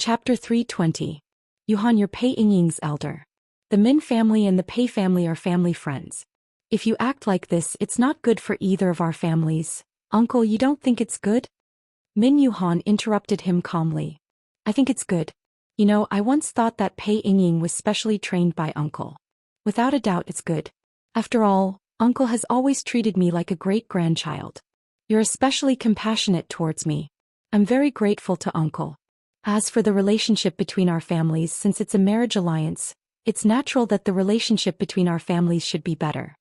Chapter 320. Yuhan, you're Pei Yingying's elder. The Min family and the Pei family are family friends. If you act like this, it's not good for either of our families. Uncle, you don't think it's good? Min Yuhan interrupted him calmly. I think it's good. You know, I once thought that Pei Yingying was specially trained by Uncle. Without a doubt it's good. After all, Uncle has always treated me like a great-grandchild. You're especially compassionate towards me. I'm very grateful to Uncle. As for the relationship between our families, since it's a marriage alliance, it's natural that the relationship between our families should be better.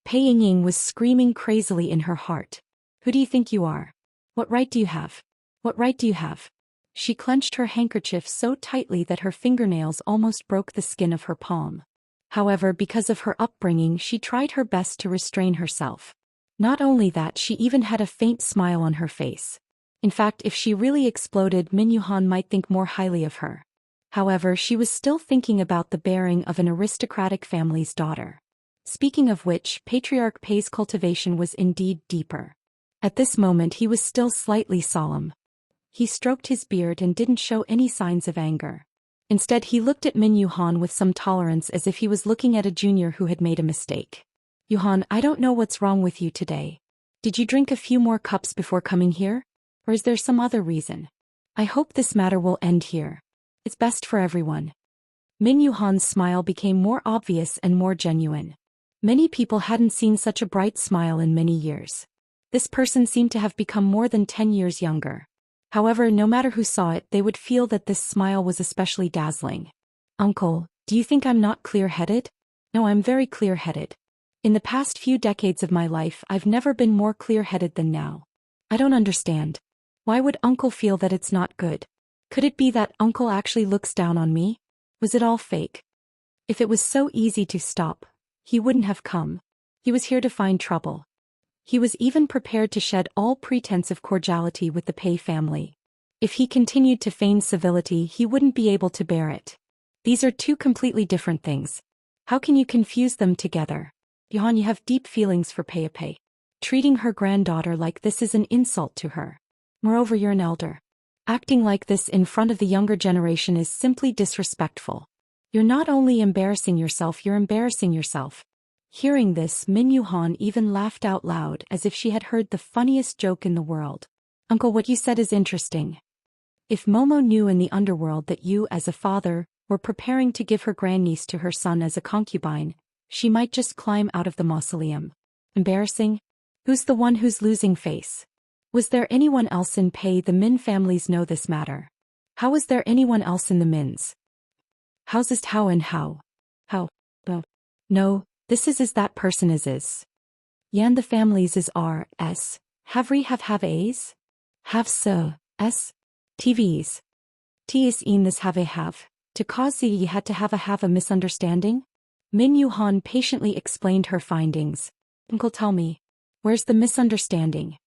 Pei Yingying was screaming crazily in her heart. Who do you think you are? What right do you have? What right do you have? She clenched her handkerchief so tightly that her fingernails almost broke the skin of her palm. However, because of her upbringing, she tried her best to restrain herself. Not only that, she even had a faint smile on her face. In fact, if she really exploded, Min Yuhan might think more highly of her. However, she was still thinking about the bearing of an aristocratic family's daughter. Speaking of which, Patriarch Pei's cultivation was indeed deeper. At this moment he was still slightly solemn. He stroked his beard and didn't show any signs of anger. Instead, he looked at Min Yuhan with some tolerance, as if he was looking at a junior who had made a mistake. Yuhan, I don't know what's wrong with you today. Did you drink a few more cups before coming here? Or is there some other reason? I hope this matter will end here. It's best for everyone. Min Yuhan's smile became more obvious and more genuine. Many people hadn't seen such a bright smile in many years. This person seemed to have become more than 10 years younger. However, no matter who saw it, they would feel that this smile was especially dazzling. Uncle, do you think I'm not clear-headed? No, I'm very clear-headed. In the past few decades of my life, I've never been more clear-headed than now. I don't understand. Why would Uncle feel that it's not good? Could it be that Uncle actually looks down on me? Was it all fake? If it was so easy to stop, he wouldn't have come. He was here to find trouble. He was even prepared to shed all pretense of cordiality with the Pei family. If he continued to feign civility, he wouldn't be able to bear it. These are two completely different things. How can you confuse them together? Yuhan, you have deep feelings for Pei. Treating her granddaughter like this is an insult to her. Moreover, you're an elder. Acting like this in front of the younger generation is simply disrespectful. You're not only embarrassing yourself, you're embarrassing yourself. Hearing this, Min Yuhan even laughed out loud as if she had heard the funniest joke in the world. Uncle, what you said is interesting. If Momo knew in the underworld that you, as a father, were preparing to give her grandniece to her son as a concubine, she might just climb out of the mausoleum. Embarrassing? Who's the one who's losing face? Was there anyone else in Pei? The Min families know this matter. How was there anyone else in the Mins? How's this how and how? How? No, this is that person is. Yan the families is R, S. Havri have A's? Have S? TVs. T is in this have. To cause ye had to have a misunderstanding? Min Yuhan patiently explained her findings. Uncle, tell me, where's the misunderstanding?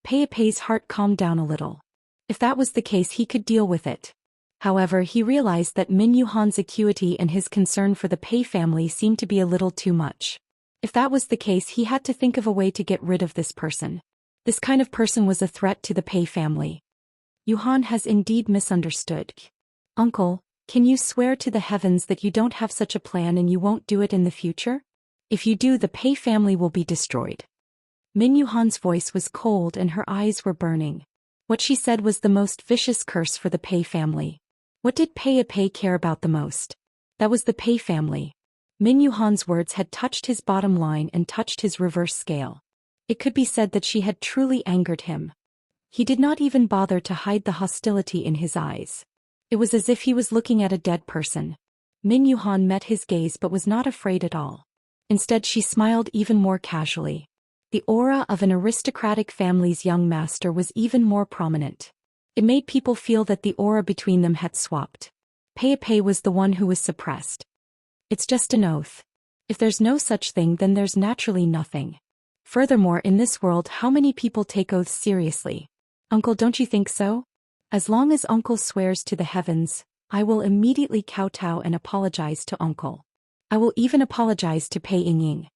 Pei's heart calmed down a little. If that was the case, he could deal with it. However, he realized that Min Yuhan's acuity and his concern for the Pei family seemed to be a little too much. If that was the case, he had to think of a way to get rid of this person. This kind of person was a threat to the Pei family. Yuhan has indeed misunderstood. Uncle, can you swear to the heavens that you don't have such a plan and you won't do it in the future? If you do, the Pei family will be destroyed. Min Yuhan's voice was cold and her eyes were burning. What she said was the most vicious curse for the Pei family. What did Pei care about the most? That was the Pei family. Min Yuhan's words had touched his bottom line and touched his reverse scale. It could be said that she had truly angered him. He did not even bother to hide the hostility in his eyes. It was as if he was looking at a dead person. Min Yuhan met his gaze but was not afraid at all. Instead, she smiled even more casually. The aura of an aristocratic family's young master was even more prominent. It made people feel that the aura between them had swapped. Pei was the one who was suppressed. It's just an oath. If there's no such thing, then there's naturally nothing. Furthermore, in this world, how many people take oaths seriously? Uncle, don't you think so? As long as Uncle swears to the heavens, I will immediately kowtow and apologize to Uncle. I will even apologize to Pei Yingying.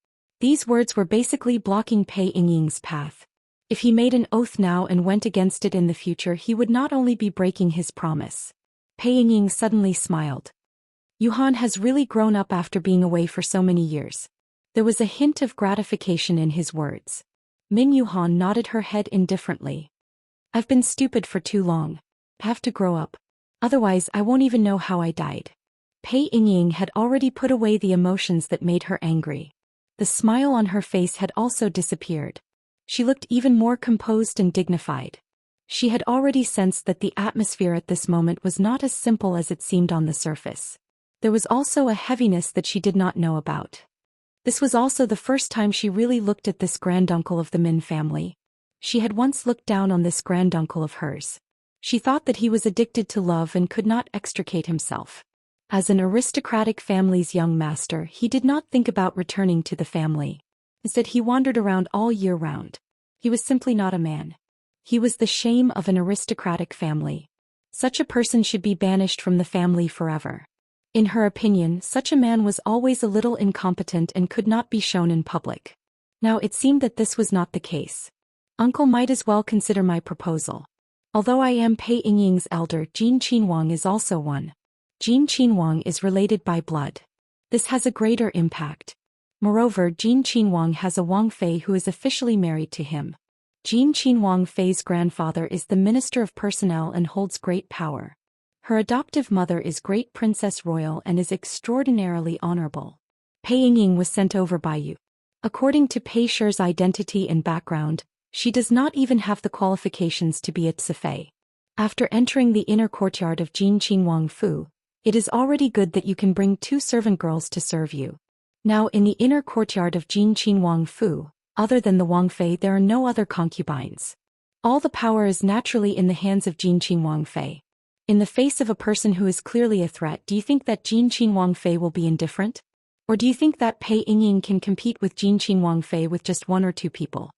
These words were basically blocking Pei Yingying's path. If he made an oath now and went against it in the future, he would not only be breaking his promise, Pei Yingying suddenly smiled. Yuhan has really grown up after being away for so many years. There was a hint of gratification in his words. Min Yuhan nodded her head indifferently. I've been stupid for too long. I have to grow up. Otherwise I won't even know how I died. Pei Yingying had already put away the emotions that made her angry. The smile on her face had also disappeared. She looked even more composed and dignified. She had already sensed that the atmosphere at this moment was not as simple as it seemed on the surface. There was also a heaviness that she did not know about. This was also the first time she really looked at this granduncle of the Min family. She had once looked down on this granduncle of hers. She thought that he was addicted to love and could not extricate himself. As an aristocratic family's young master, he did not think about returning to the family. Instead, he wandered around all year round. He was simply not a man. He was the shame of an aristocratic family. Such a person should be banished from the family forever. In her opinion, such a man was always a little incompetent and could not be shown in public. Now it seemed that this was not the case. Uncle might as well consider my proposal. Although I am Pei Yingying's elder, Jin Qinhuang is also one. Jin Qinhuang is related by blood. This has a greater impact. Moreover, Jin Qinhuang has a Wang Fei who is officially married to him. Jin Qinhuang Fei's grandfather is the Minister of Personnel and holds great power. Her adoptive mother is Great Princess Royal and is extraordinarily honorable. Pei Yingying was sent over by you. According to Pei Shi's identity and background, she does not even have the qualifications to be at Sifei. After entering the inner courtyard of Jin Qinhuang Fu, it is already good that you can bring 2 servant girls to serve you. Now in the inner courtyard of Jin Qinhuang Fu, other than the Wang Fei, there are no other concubines. All the power is naturally in the hands of Jin Qinhuang Fei. In the face of a person who is clearly a threat, do you think that Jin Qinhuang Fei will be indifferent? Or do you think that Pei Yingying can compete with Jin Qinhuang Fei with just 1 or 2 people?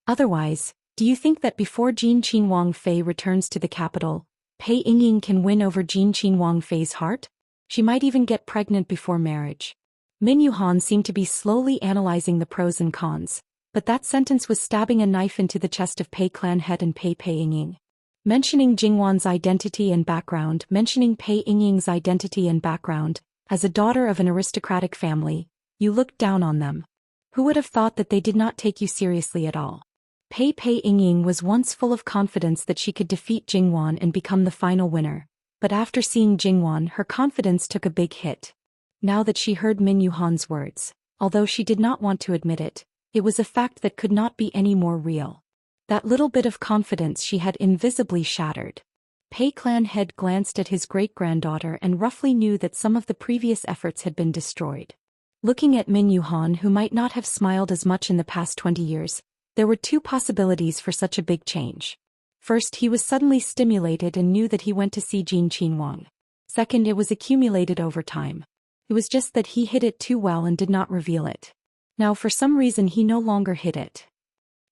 Otherwise, do you think that before Jin Qinhuang Fei returns to the capital, Pei Yingying can win over Jin Qinhuang Fei's heart? She might even get pregnant before marriage. Min Yuhan seemed to be slowly analyzing the pros and cons, but that sentence was stabbing a knife into the chest of Pei clan head and Pei Yingying. Mentioning Jingwan's identity and background, mentioning Pei Yingying's identity and background, as a daughter of an aristocratic family, you looked down on them. Who would have thought that they did not take you seriously at all? Pei Yingying was once full of confidence that she could defeat Jingwan and become the final winner, but after seeing Jingwan, her confidence took a big hit. Now that she heard Min Yuhan's words, although she did not want to admit it, it was a fact that could not be any more real. That little bit of confidence she had invisibly shattered. Pei clan head glanced at his great-granddaughter and roughly knew that some of the previous efforts had been destroyed. Looking at Min Yuhan, who might not have smiled as much in the past 20 years, there were 2 possibilities for such a big change. First, he was suddenly stimulated and knew that he went to see Jin Qinhuang. Second, it was accumulated over time. It was just that he hid it too well and did not reveal it. Now for some reason he no longer hid it.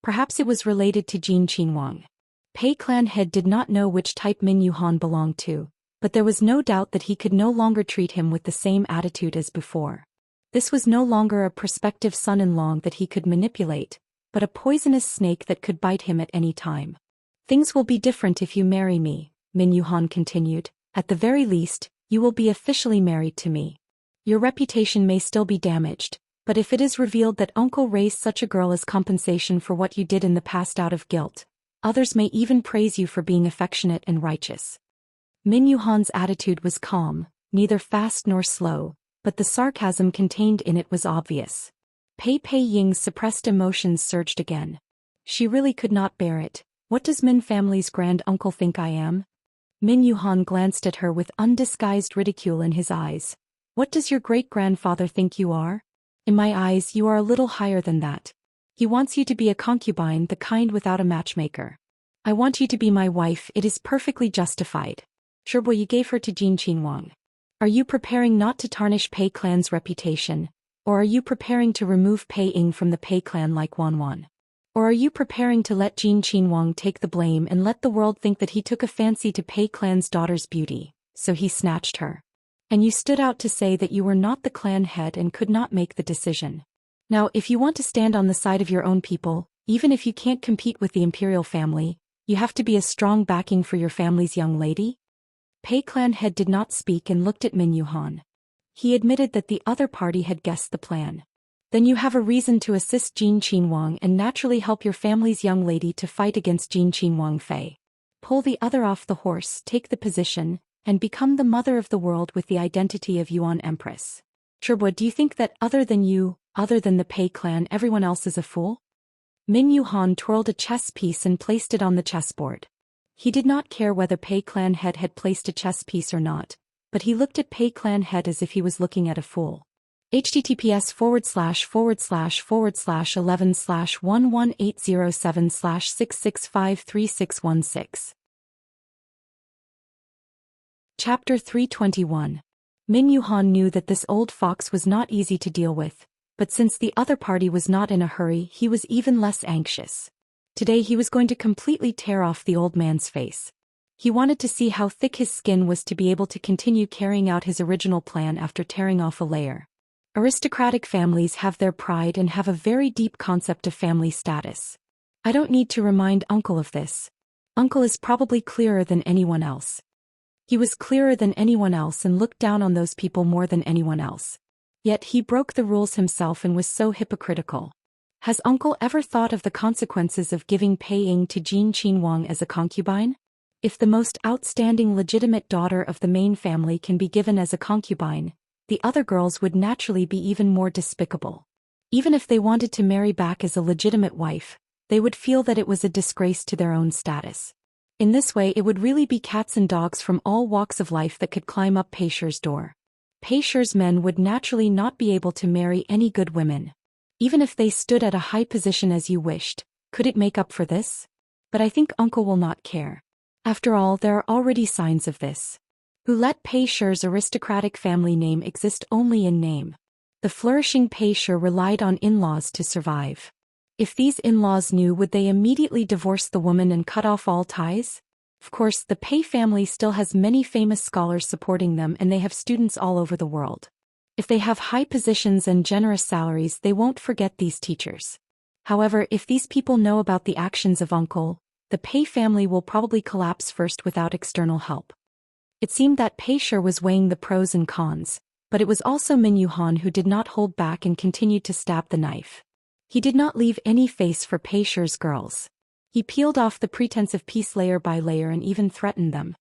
Perhaps it was related to Jin Qinhuang. Pei clan head did not know which type Min Yuhan belonged to, but there was no doubt that he could no longer treat him with the same attitude as before. This was no longer a prospective son-in-law that he could manipulate, but a poisonous snake that could bite him at any time. Things will be different if you marry me, Min Yuhan continued. At the very least, you will be officially married to me. Your reputation may still be damaged, but if it is revealed that uncle raised such a girl as compensation for what you did in the past out of guilt, others may even praise you for being affectionate and righteous. Min Yuhan's attitude was calm, neither fast nor slow, but the sarcasm contained in it was obvious. Pei Ying's suppressed emotions surged again. She really could not bear it. What does Min family's grand uncle think I am? Min Yuhan glanced at her with undisguised ridicule in his eyes. What does your great-grandfather think you are? In my eyes you are a little higher than that. He wants you to be a concubine, the kind without a matchmaker. I want you to be my wife, it is perfectly justified. Sure boy, you gave her to Jin Qinhuang. Are you preparing not to tarnish Pei clan's reputation? Or are you preparing to remove Pei Ying from the Pei clan like Wan? Or are you preparing to let Jin Qinhuang take the blame and let the world think that he took a fancy to Pei clan's daughter's beauty, so he snatched her? And you stood out to say that you were not the clan head and could not make the decision. Now if you want to stand on the side of your own people, even if you can't compete with the imperial family, you have to be a strong backing for your family's young lady? Pei clan head did not speak and looked at Min Yuhan. He admitted that the other party had guessed the plan. Then you have a reason to assist Jin Qinhuang and naturally help your family's young lady to fight against Jin Qinhuang Fei. Pull the other off the horse, take the position, and become the mother of the world with the identity of Yuan Empress. Zhibo, do you think that other than you, other than the Pei clan, everyone else is a fool? Min Yuhan twirled a chess piece and placed it on the chessboard. He did not care whether Pei clan head had placed a chess piece or not, but he looked at Pei clan head as if he was looking at a fool. https://11/11807/6653616. Chapter 321. Min Yuhan knew that this old fox was not easy to deal with, but since the other party was not in a hurry, he was even less anxious. Today he was going to completely tear off the old man's face. He wanted to see how thick his skin was to be able to continue carrying out his original plan after tearing off a layer. Aristocratic families have their pride and have a very deep concept of family status. I don't need to remind Uncle of this. Uncle is probably clearer than anyone else. He was clearer than anyone else and looked down on those people more than anyone else. Yet he broke the rules himself and was so hypocritical. Has Uncle ever thought of the consequences of giving Pei Ying to Jin Qinhuang as a concubine? If the most outstanding legitimate daughter of the main family can be given as a concubine, the other girls would naturally be even more despicable. Even if they wanted to marry back as a legitimate wife, they would feel that it was a disgrace to their own status. In this way it would really be cats and dogs from all walks of life that could climb up Pei Shi's door. Pei Shi's men would naturally not be able to marry any good women. Even if they stood at a high position as you wished, could it make up for this? But I think Uncle will not care. After all, there are already signs of this. Who let Pei Shi's aristocratic family name exist only in name? The flourishing Pei Shi relied on in-laws to survive. If these in-laws knew, would they immediately divorce the woman and cut off all ties? Of course, the Pei family still has many famous scholars supporting them and they have students all over the world. If they have high positions and generous salaries, they won't forget these teachers. However, if these people know about the actions of Uncle, the Pei family will probably collapse first without external help. It seemed that Pei Shi was weighing the pros and cons, but it was also Min Yuhan who did not hold back and continued to stab the knife. He did not leave any face for Pei Shi's girls. He peeled off the pretense of peace layer by layer and even threatened them.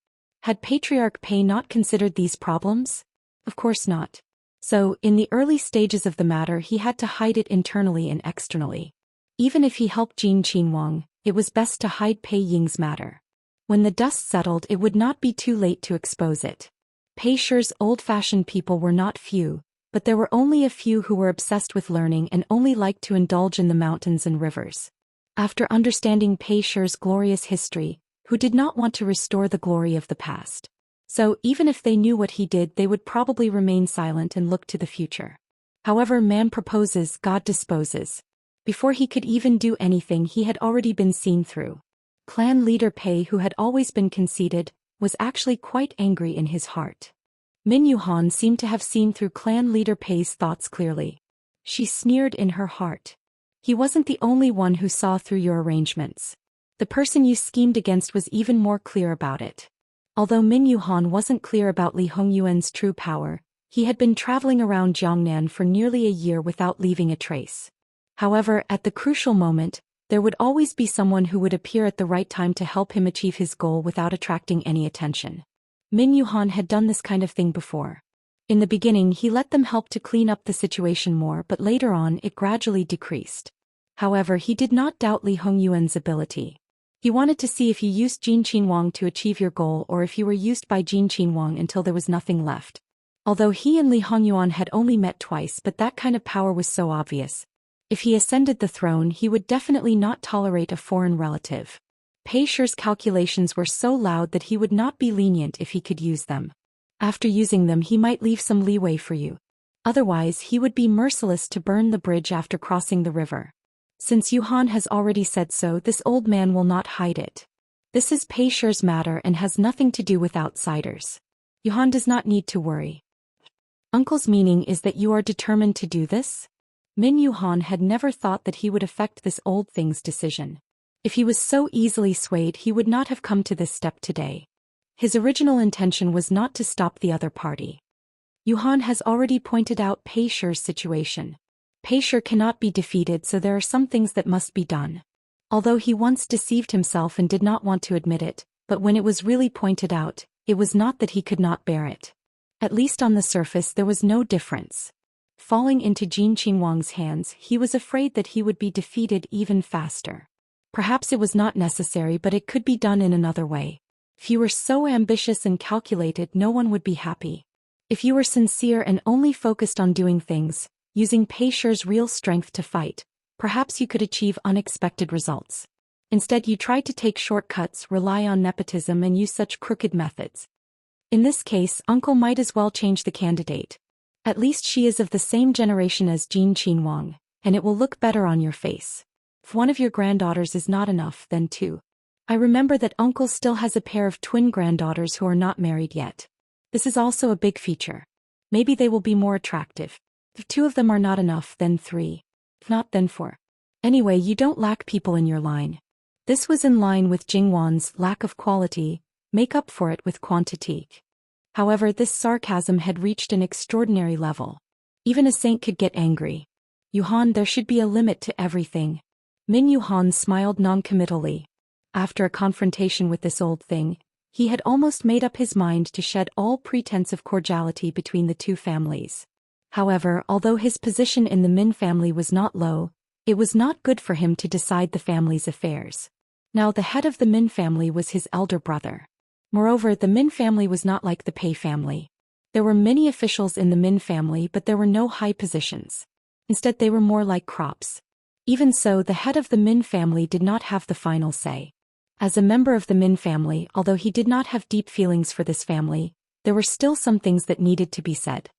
Had Patriarch Pei not considered these problems? Of course not. So, in the early stages of the matter, he had to hide it internally and externally. Even if he helped Jin Qinhuang, it was best to hide Pei Ying's matter. When the dust settled, it would not be too late to expose it. Pei Shi's old-fashioned people were not few, but there were only a few who were obsessed with learning and only liked to indulge in the mountains and rivers. After understanding Pei Shi's glorious history, who did not want to restore the glory of the past. So, even if they knew what he did, they would probably remain silent and look to the future. However, man proposes, God disposes. Before he could even do anything, he had already been seen through. Clan leader Pei, who had always been conceited, was actually quite angry in his heart. Min Yuhan seemed to have seen through clan leader Pei's thoughts clearly. She sneered in her heart. He wasn't the only one who saw through your arrangements. The person you schemed against was even more clear about it. Although Min Yuhan wasn't clear about Li Hongyuan's true power, he had been traveling around Jiangnan for nearly a year without leaving a trace. However, at the crucial moment, there would always be someone who would appear at the right time to help him achieve his goal without attracting any attention. Min Yuhan had done this kind of thing before. In the beginning, he let them help to clean up the situation more, but later on it gradually decreased. However, he did not doubt Li Hongyuan's ability. He wanted to see if you used Jin Qinhuang to achieve your goal or if you were used by Jin Qinhuang until there was nothing left. Although he and Li Hongyuan had only met twice, but that kind of power was so obvious. If he ascended the throne, he would definitely not tolerate a foreign relative. Pei Shi's calculations were so loud that he would not be lenient if he could use them. After using them, he might leave some leeway for you. Otherwise, he would be merciless to burn the bridge after crossing the river. Since Yuhan has already said so, this old man will not hide it. This is Pei Shi's matter and has nothing to do with outsiders. Yuhan does not need to worry. Uncle's meaning is that you are determined to do this? Min Yuhan had never thought that he would affect this old thing's decision. If he was so easily swayed, he would not have come to this step today. His original intention was not to stop the other party. Yuhan has already pointed out Pei Shi's situation. Pei Shi cannot be defeated, so there are some things that must be done. Although he once deceived himself and did not want to admit it, but when it was really pointed out, it was not that he could not bear it. At least on the surface there was no difference. Falling into Jin Qinhuang's hands, he was afraid that he would be defeated even faster. Perhaps it was not necessary, but it could be done in another way. If you were so ambitious and calculated, no one would be happy. If you were sincere and only focused on doing things, using Pei Shi's real strength to fight, perhaps you could achieve unexpected results. Instead, you tried to take shortcuts, rely on nepotism, and use such crooked methods. In this case, uncle might as well change the candidate. At least she is of the same generation as Jin Qinhuang, and it will look better on your face. If one of your granddaughters is not enough, then two. I remember that uncle still has a pair of twin granddaughters who are not married yet. This is also a big feature. Maybe they will be more attractive. If two of them are not enough, then three. If not, then four. Anyway, you don't lack people in your line. This was in line with Jingwan's lack of quality, make up for it with quantity. However, this sarcasm had reached an extraordinary level. Even a saint could get angry. Yuhan, there should be a limit to everything. Min Yuhan smiled noncommittally. After a confrontation with this old thing, he had almost made up his mind to shed all pretense of cordiality between the two families. However, although his position in the Min family was not low, it was not good for him to decide the family's affairs. Now the head of the Min family was his elder brother. Moreover, the Min family was not like the Pei family. There were many officials in the Min family, but there were no high positions. Instead, they were more like crops. Even so, the head of the Min family did not have the final say. As a member of the Min family, although he did not have deep feelings for this family, there were still some things that needed to be said.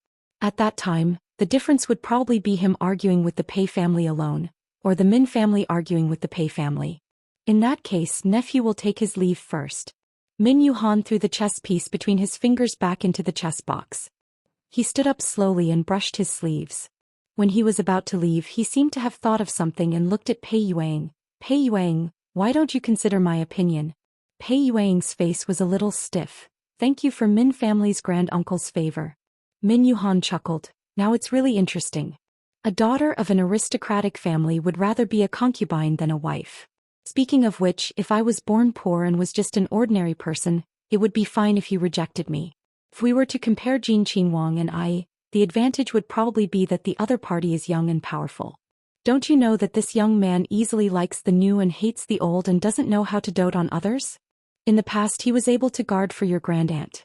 At that time, the difference would probably be him arguing with the Pei family alone, or the Min family arguing with the Pei family. In that case, nephew will take his leave first. Min Yuhan threw the chess piece between his fingers back into the chess box. He stood up slowly and brushed his sleeves. When he was about to leave, he seemed to have thought of something and looked at Pei Yuang. Pei Yuang, why don't you consider my opinion? Pei Yuang's face was a little stiff. Thank you for Min family's grand-uncle's favor. Min Yuhan chuckled. Now it's really interesting. A daughter of an aristocratic family would rather be a concubine than a wife. Speaking of which, if I was born poor and was just an ordinary person, it would be fine if you rejected me. If we were to compare Jin Qinhuang and I, the advantage would probably be that the other party is young and powerful. Don't you know that this young man easily likes the new and hates the old and doesn't know how to dote on others? In the past he was able to guard for your grandaunt.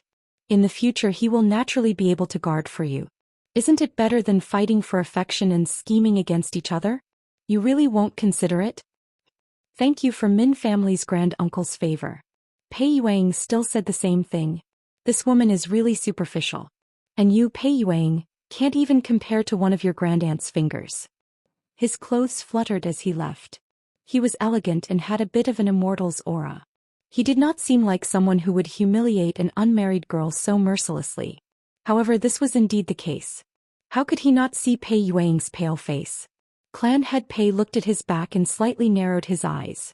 In the future he will naturally be able to guard for you. Isn't it better than fighting for affection and scheming against each other? You really won't consider it? Thank you for Min family's grand-uncle's favor. Pei Yuang still said the same thing. This woman is really superficial. And you, Pei Yuang, can't even compare to one of your grandaunt's fingers. His clothes fluttered as he left. He was elegant and had a bit of an immortal's aura. He did not seem like someone who would humiliate an unmarried girl so mercilessly. However, this was indeed the case. How could he not see Pei Yuang's pale face? Clan head Pei looked at his back and slightly narrowed his eyes.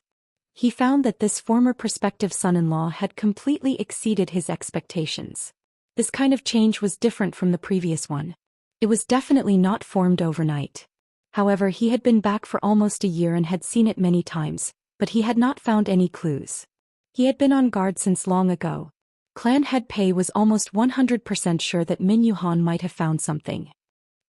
He found that this former prospective son-in-law had completely exceeded his expectations. This kind of change was different from the previous one. It was definitely not formed overnight. However, he had been back for almost a year and had seen it many times, but he had not found any clues. He had been on guard since long ago. Clan head Pei was almost 100% sure that Min Yuhan might have found something.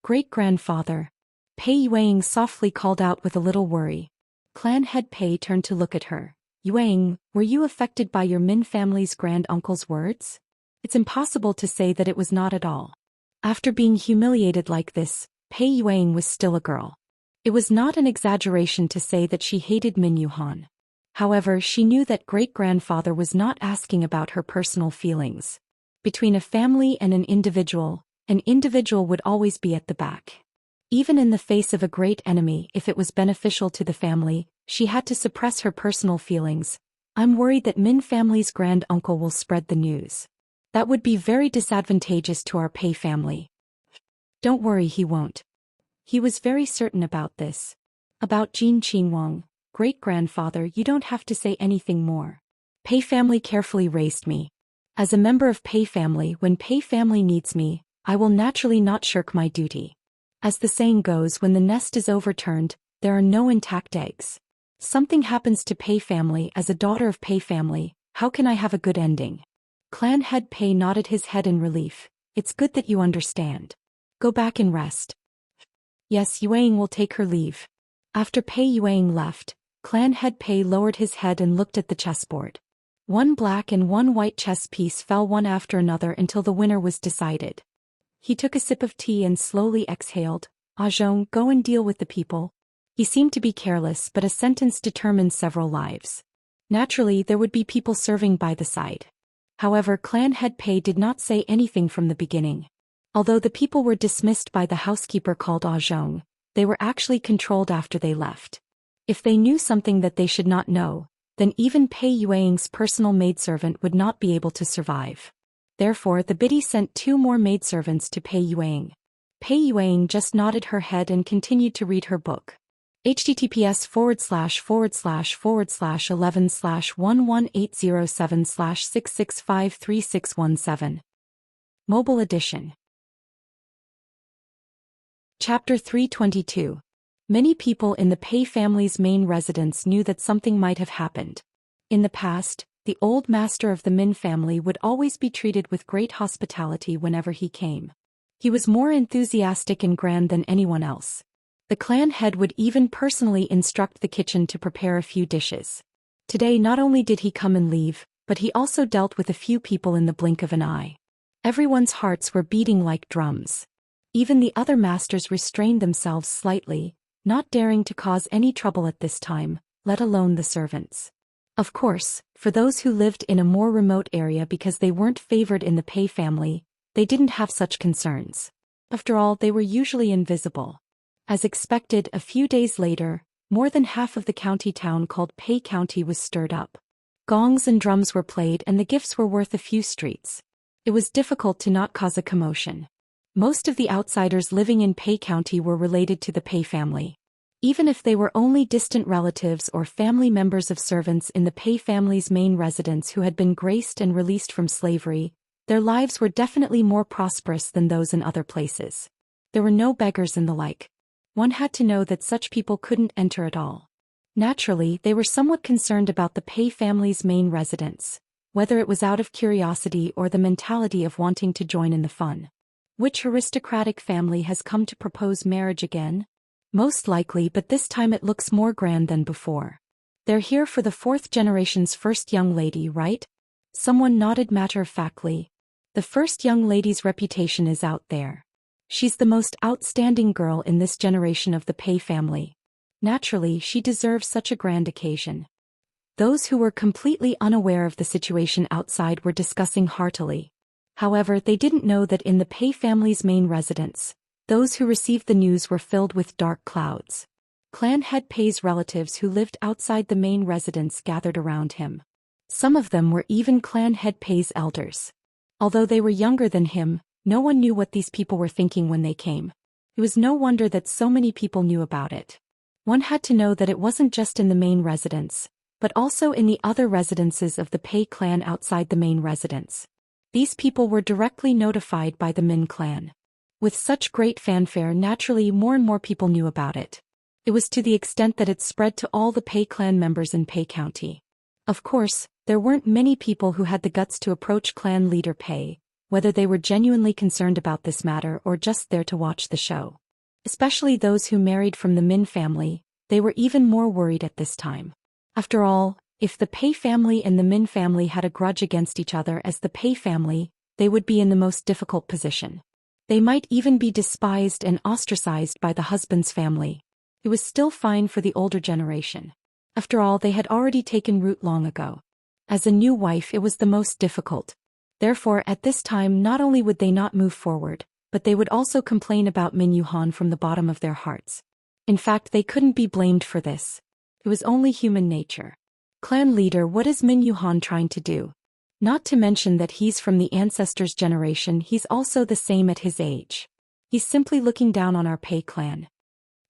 Great-grandfather. Pei Yuang softly called out with a little worry. Clan head Pei turned to look at her. Yuang, were you affected by your Min family's grand-uncle's words? It's impossible to say that it was not at all. After being humiliated like this, Pei Yuang was still a girl. It was not an exaggeration to say that she hated Min Yuhan. However, she knew that great-grandfather was not asking about her personal feelings. Between a family and an individual would always be at the back. Even in the face of a great enemy, if it was beneficial to the family, she had to suppress her personal feelings. I'm worried that Min family's grand-uncle will spread the news. That would be very disadvantageous to our Pei family. Don't worry, he won't. He was very certain about this. About Jin Qinhuang, great-grandfather, you don't have to say anything more. Pei family carefully raised me. As a member of Pei family, when Pei family needs me, I will naturally not shirk my duty. As the saying goes, when the nest is overturned, there are no intact eggs. Something happens to Pei family. As a daughter of Pei family, how can I have a good ending? Clan head Pei nodded his head in relief. It's good that you understand. Go back and rest. Yes, Yuang will take her leave. After Pei Yuang left, clan head Pei lowered his head and looked at the chessboard. One black and one white chess piece fell one after another until the winner was decided. He took a sip of tea and slowly exhaled. Zhong, go and deal with the people. He seemed to be careless, but a sentence determined several lives. Naturally, there would be people serving by the side. However, clan head Pei did not say anything from the beginning. Although the people were dismissed by the housekeeper called Zhong, they were actually controlled after they left. If they knew something that they should not know, then even Pei Yuang's personal maidservant would not be able to survive. Therefore, the biddy sent 2 more maidservants to Pei Yuang. Pei Yuang just nodded her head and continued to read her book. https://11/118076653617. Mobile Edition. Chapter 322. Many people in the Pei family's main residence knew that something might have happened. In the past, the old master of the Min family would always be treated with great hospitality whenever he came. He was more enthusiastic and grand than anyone else. The clan head would even personally instruct the kitchen to prepare a few dishes. Today not only did he come and leave, but he also dealt with a few people in the blink of an eye. Everyone's hearts were beating like drums. Even the other masters restrained themselves slightly, not daring to cause any trouble at this time, let alone the servants. Of course, for those who lived in a more remote area because they weren't favored in the Pei family, they didn't have such concerns. After all, they were usually invisible. As expected, a few days later, more than half of the county town called Pei County was stirred up. Gongs and drums were played and the gifts were worth a few streets. It was difficult to not cause a commotion. Most of the outsiders living in Pei County were related to the Pei family. Even if they were only distant relatives or family members of servants in the Pei family's main residence who had been graced and released from slavery, their lives were definitely more prosperous than those in other places. There were no beggars and the like. One had to know that such people couldn't enter at all. Naturally, they were somewhat concerned about the Pei family's main residence, whether it was out of curiosity or the mentality of wanting to join in the fun. Which aristocratic family has come to propose marriage again? Most likely, but this time it looks more grand than before. They're here for the 4th generation's first young lady, right? Someone nodded matter-of-factly. The first young lady's reputation is out there. She's the most outstanding girl in this generation of the Pei family. Naturally, she deserves such a grand occasion. Those who were completely unaware of the situation outside were discussing heartily. However, they didn't know that in the Pei family's main residence, those who received the news were filled with dark clouds. Clan head Pei's relatives who lived outside the main residence gathered around him. Some of them were even clan head Pei's elders. Although they were younger than him, no one knew what these people were thinking when they came. It was no wonder that so many people knew about it. One had to know that it wasn't just in the main residence, but also in the other residences of the Pei clan outside the main residence. These people were directly notified by the Min clan. With such great fanfare, naturally more and more people knew about it. It was to the extent that it spread to all the Pei clan members in Pei County. Of course, there weren't many people who had the guts to approach clan leader Pei, whether they were genuinely concerned about this matter or just there to watch the show. Especially those who married from the Min family, they were even more worried at this time. After all, if the Pei family and the Min family had a grudge against each other as the Pei family, they would be in the most difficult position. They might even be despised and ostracized by the husband's family. It was still fine for the older generation. After all, they had already taken root long ago. As a new wife, it was the most difficult. Therefore, at this time, not only would they not move forward, but they would also complain about Min Yuhan from the bottom of their hearts. In fact, they couldn't be blamed for this. It was only human nature. Clan leader, what is Min Yuhan trying to do? Not to mention that he's from the ancestors' generation, he's also the same at his age. He's simply looking down on our Pei clan.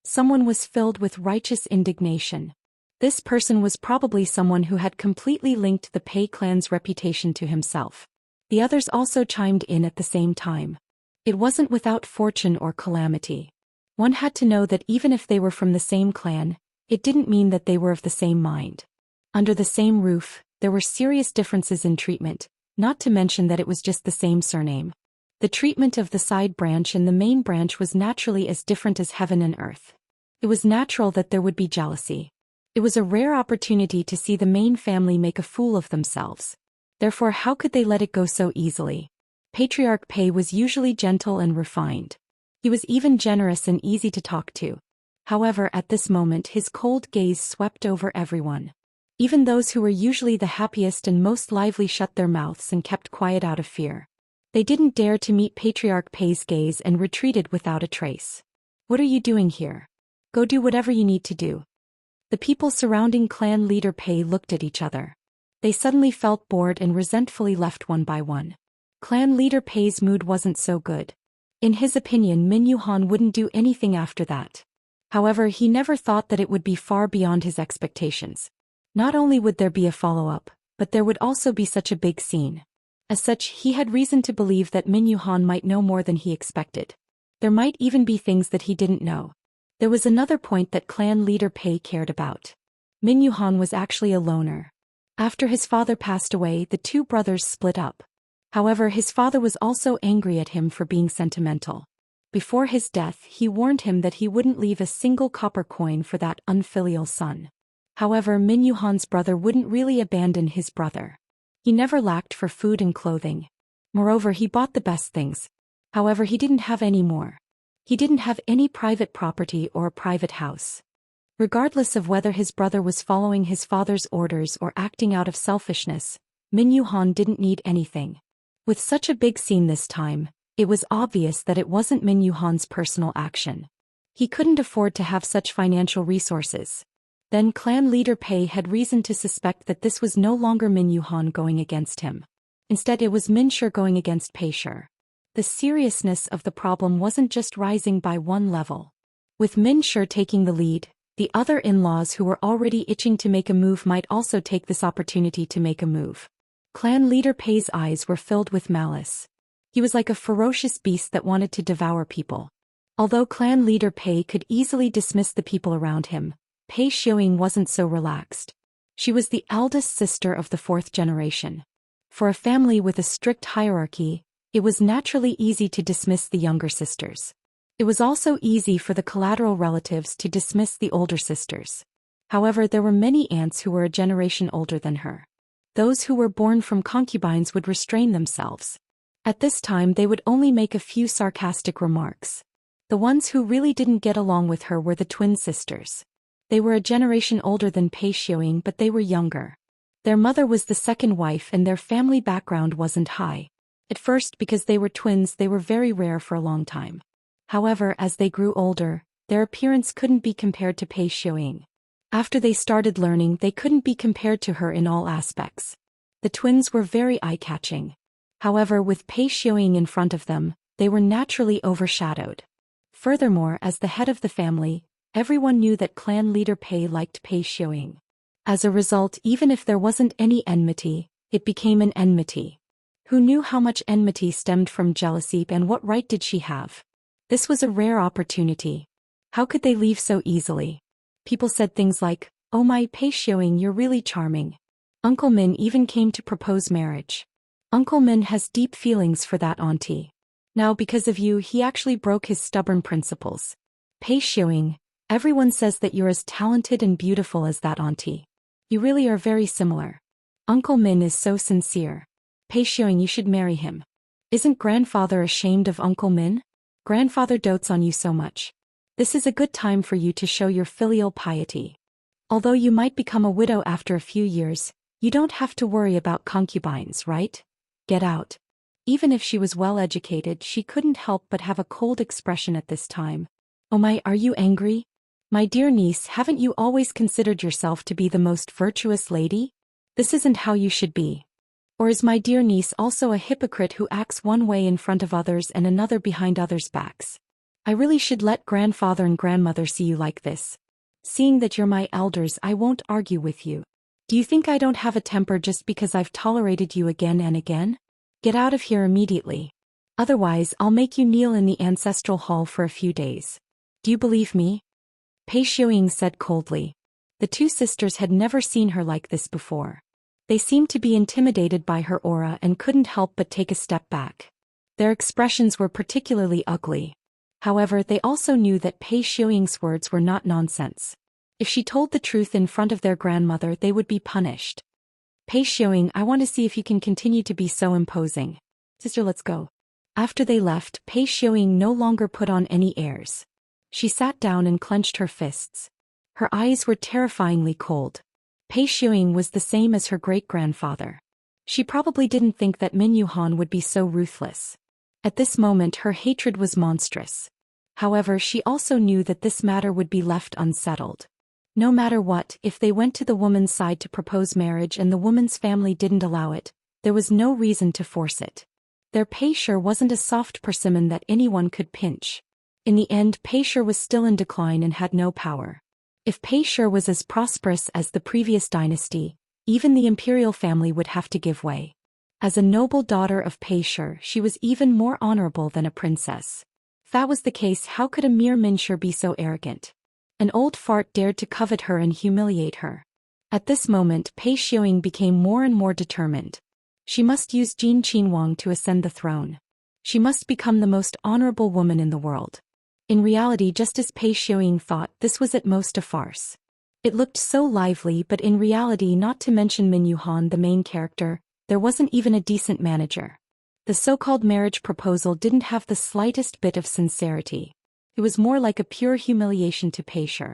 Someone was filled with righteous indignation. This person was probably someone who had completely linked the Pei clan's reputation to himself. The others also chimed in at the same time. It wasn't without fortune or calamity. One had to know that even if they were from the same clan, it didn't mean that they were of the same mind. Under the same roof, there were serious differences in treatment, not to mention that it was just the same surname. The treatment of the side branch and the main branch was naturally as different as heaven and earth. It was natural that there would be jealousy. It was a rare opportunity to see the main family make a fool of themselves. Therefore, how could they let it go so easily? Patriarch Pei was usually gentle and refined. He was even generous and easy to talk to. However, at this moment his cold gaze swept over everyone. Even those who were usually the happiest and most lively shut their mouths and kept quiet out of fear. They didn't dare to meet Patriarch Pei's gaze and retreated without a trace. "What are you doing here? Go do whatever you need to do." The people surrounding clan leader Pei looked at each other. They suddenly felt bored and resentfully left one by one. Clan leader Pei's mood wasn't so good. In his opinion, Min Yuhan wouldn't do anything after that. However, he never thought that it would be far beyond his expectations. Not only would there be a follow-up, but there would also be such a big scene. As such, he had reason to believe that Min Yuhan might know more than he expected. There might even be things that he didn't know. There was another point that clan leader Pei cared about. Min Yuhan was actually a loner. After his father passed away, the two brothers split up. However, his father was also angry at him for being sentimental. Before his death, he warned him that he wouldn't leave a single copper coin for that unfilial son. However, Min Yuhan's brother wouldn't really abandon his brother. He never lacked for food and clothing. Moreover, he bought the best things. However, he didn't have any more. He didn't have any private property or a private house. Regardless of whether his brother was following his father's orders or acting out of selfishness, Min Yuhan didn't need anything. With such a big scene this time, it was obvious that it wasn't Min Yuhan's personal action. He couldn't afford to have such financial resources. Then clan leader Pei had reason to suspect that this was no longer Min Yuhan going against him. Instead, it was Min Shi going against Pei Shi. The seriousness of the problem wasn't just rising by one level. With Min Shi taking the lead, the other in-laws who were already itching to make a move might also take this opportunity to make a move. Clan leader Pei's eyes were filled with malice. He was like a ferocious beast that wanted to devour people. Although clan leader Pei could easily dismiss the people around him, Pei Xiuying wasn't so relaxed. She was the eldest sister of the fourth generation. For a family with a strict hierarchy, it was naturally easy to dismiss the younger sisters. It was also easy for the collateral relatives to dismiss the older sisters. However, there were many aunts who were a generation older than her. Those who were born from concubines would restrain themselves. At this time they would only make a few sarcastic remarks. The ones who really didn't get along with her were the twin sisters. They were a generation older than Pei Xiuying, but they were younger. Their mother was the second wife and their family background wasn't high. At first, because they were twins, they were very rare for a long time. However, as they grew older, their appearance couldn't be compared to Pei Xiuying. After they started learning, they couldn't be compared to her in all aspects. The twins were very eye-catching. However, with Pei Xiuying in front of them, they were naturally overshadowed. Furthermore, as the head of the family, everyone knew that clan leader Pei liked Pei Xiuying. As a result, even if there wasn't any enmity, it became an enmity. Who knew how much enmity stemmed from jealousy, and what right did she have? This was a rare opportunity. How could they leave so easily? People said things like, "Oh my Pei Xiuying, you're really charming." Uncle Min even came to propose marriage. Uncle Min has deep feelings for that auntie. Now because of you, he actually broke his stubborn principles. Pei Xiuying, everyone says that you're as talented and beautiful as that auntie. You really are very similar. Uncle Min is so sincere. Pei Xiuying, you should marry him. Isn't grandfather ashamed of Uncle Min? Grandfather dotes on you so much. This is a good time for you to show your filial piety. Although you might become a widow after a few years, you don't have to worry about concubines, right? Get out. Even if she was well educated, she couldn't help but have a cold expression at this time. Oh my, are you angry? My dear niece, haven't you always considered yourself to be the most virtuous lady? This isn't how you should be. Or is my dear niece also a hypocrite who acts one way in front of others and another behind others' backs? I really should let grandfather and grandmother see you like this. Seeing that you're my elders, I won't argue with you. Do you think I don't have a temper just because I've tolerated you again and again? Get out of here immediately. Otherwise, I'll make you kneel in the ancestral hall for a few days. Do you believe me? Pei Xiuying said coldly. The two sisters had never seen her like this before. They seemed to be intimidated by her aura and couldn't help but take a step back. Their expressions were particularly ugly. However, they also knew that Pei Xiuying's words were not nonsense. If she told the truth in front of their grandmother, they would be punished. Pei Xiuying, I want to see if you can continue to be so imposing. Sister, let's go. After they left, Pei Xiuying no longer put on any airs. She sat down and clenched her fists. Her eyes were terrifyingly cold. Pei Xiuying was the same as her great-grandfather. She probably didn't think that Min Yuhan would be so ruthless. At this moment her hatred was monstrous. However, she also knew that this matter would be left unsettled. No matter what, if they went to the woman's side to propose marriage and the woman's family didn't allow it, there was no reason to force it. Their Pei Shi wasn't a soft persimmon that anyone could pinch. In the end, Pei Shi was still in decline and had no power. If Pei Shi was as prosperous as the previous dynasty, even the imperial family would have to give way. As a noble daughter of Pei Shi, she was even more honorable than a princess. If that was the case, how could a mere Minshi be so arrogant? An old fart dared to covet her and humiliate her. At this moment, Pei Xiuying became more and more determined. She must use Jin Qinhuang to ascend the throne. She must become the most honorable woman in the world. In reality, just as Pei Xiuying thought, this was at most a farce. It looked so lively, but in reality, not to mention Min Yuhan, the main character, there wasn't even a decent manager. The so-called marriage proposal didn't have the slightest bit of sincerity. It was more like a pure humiliation to Pei Shi.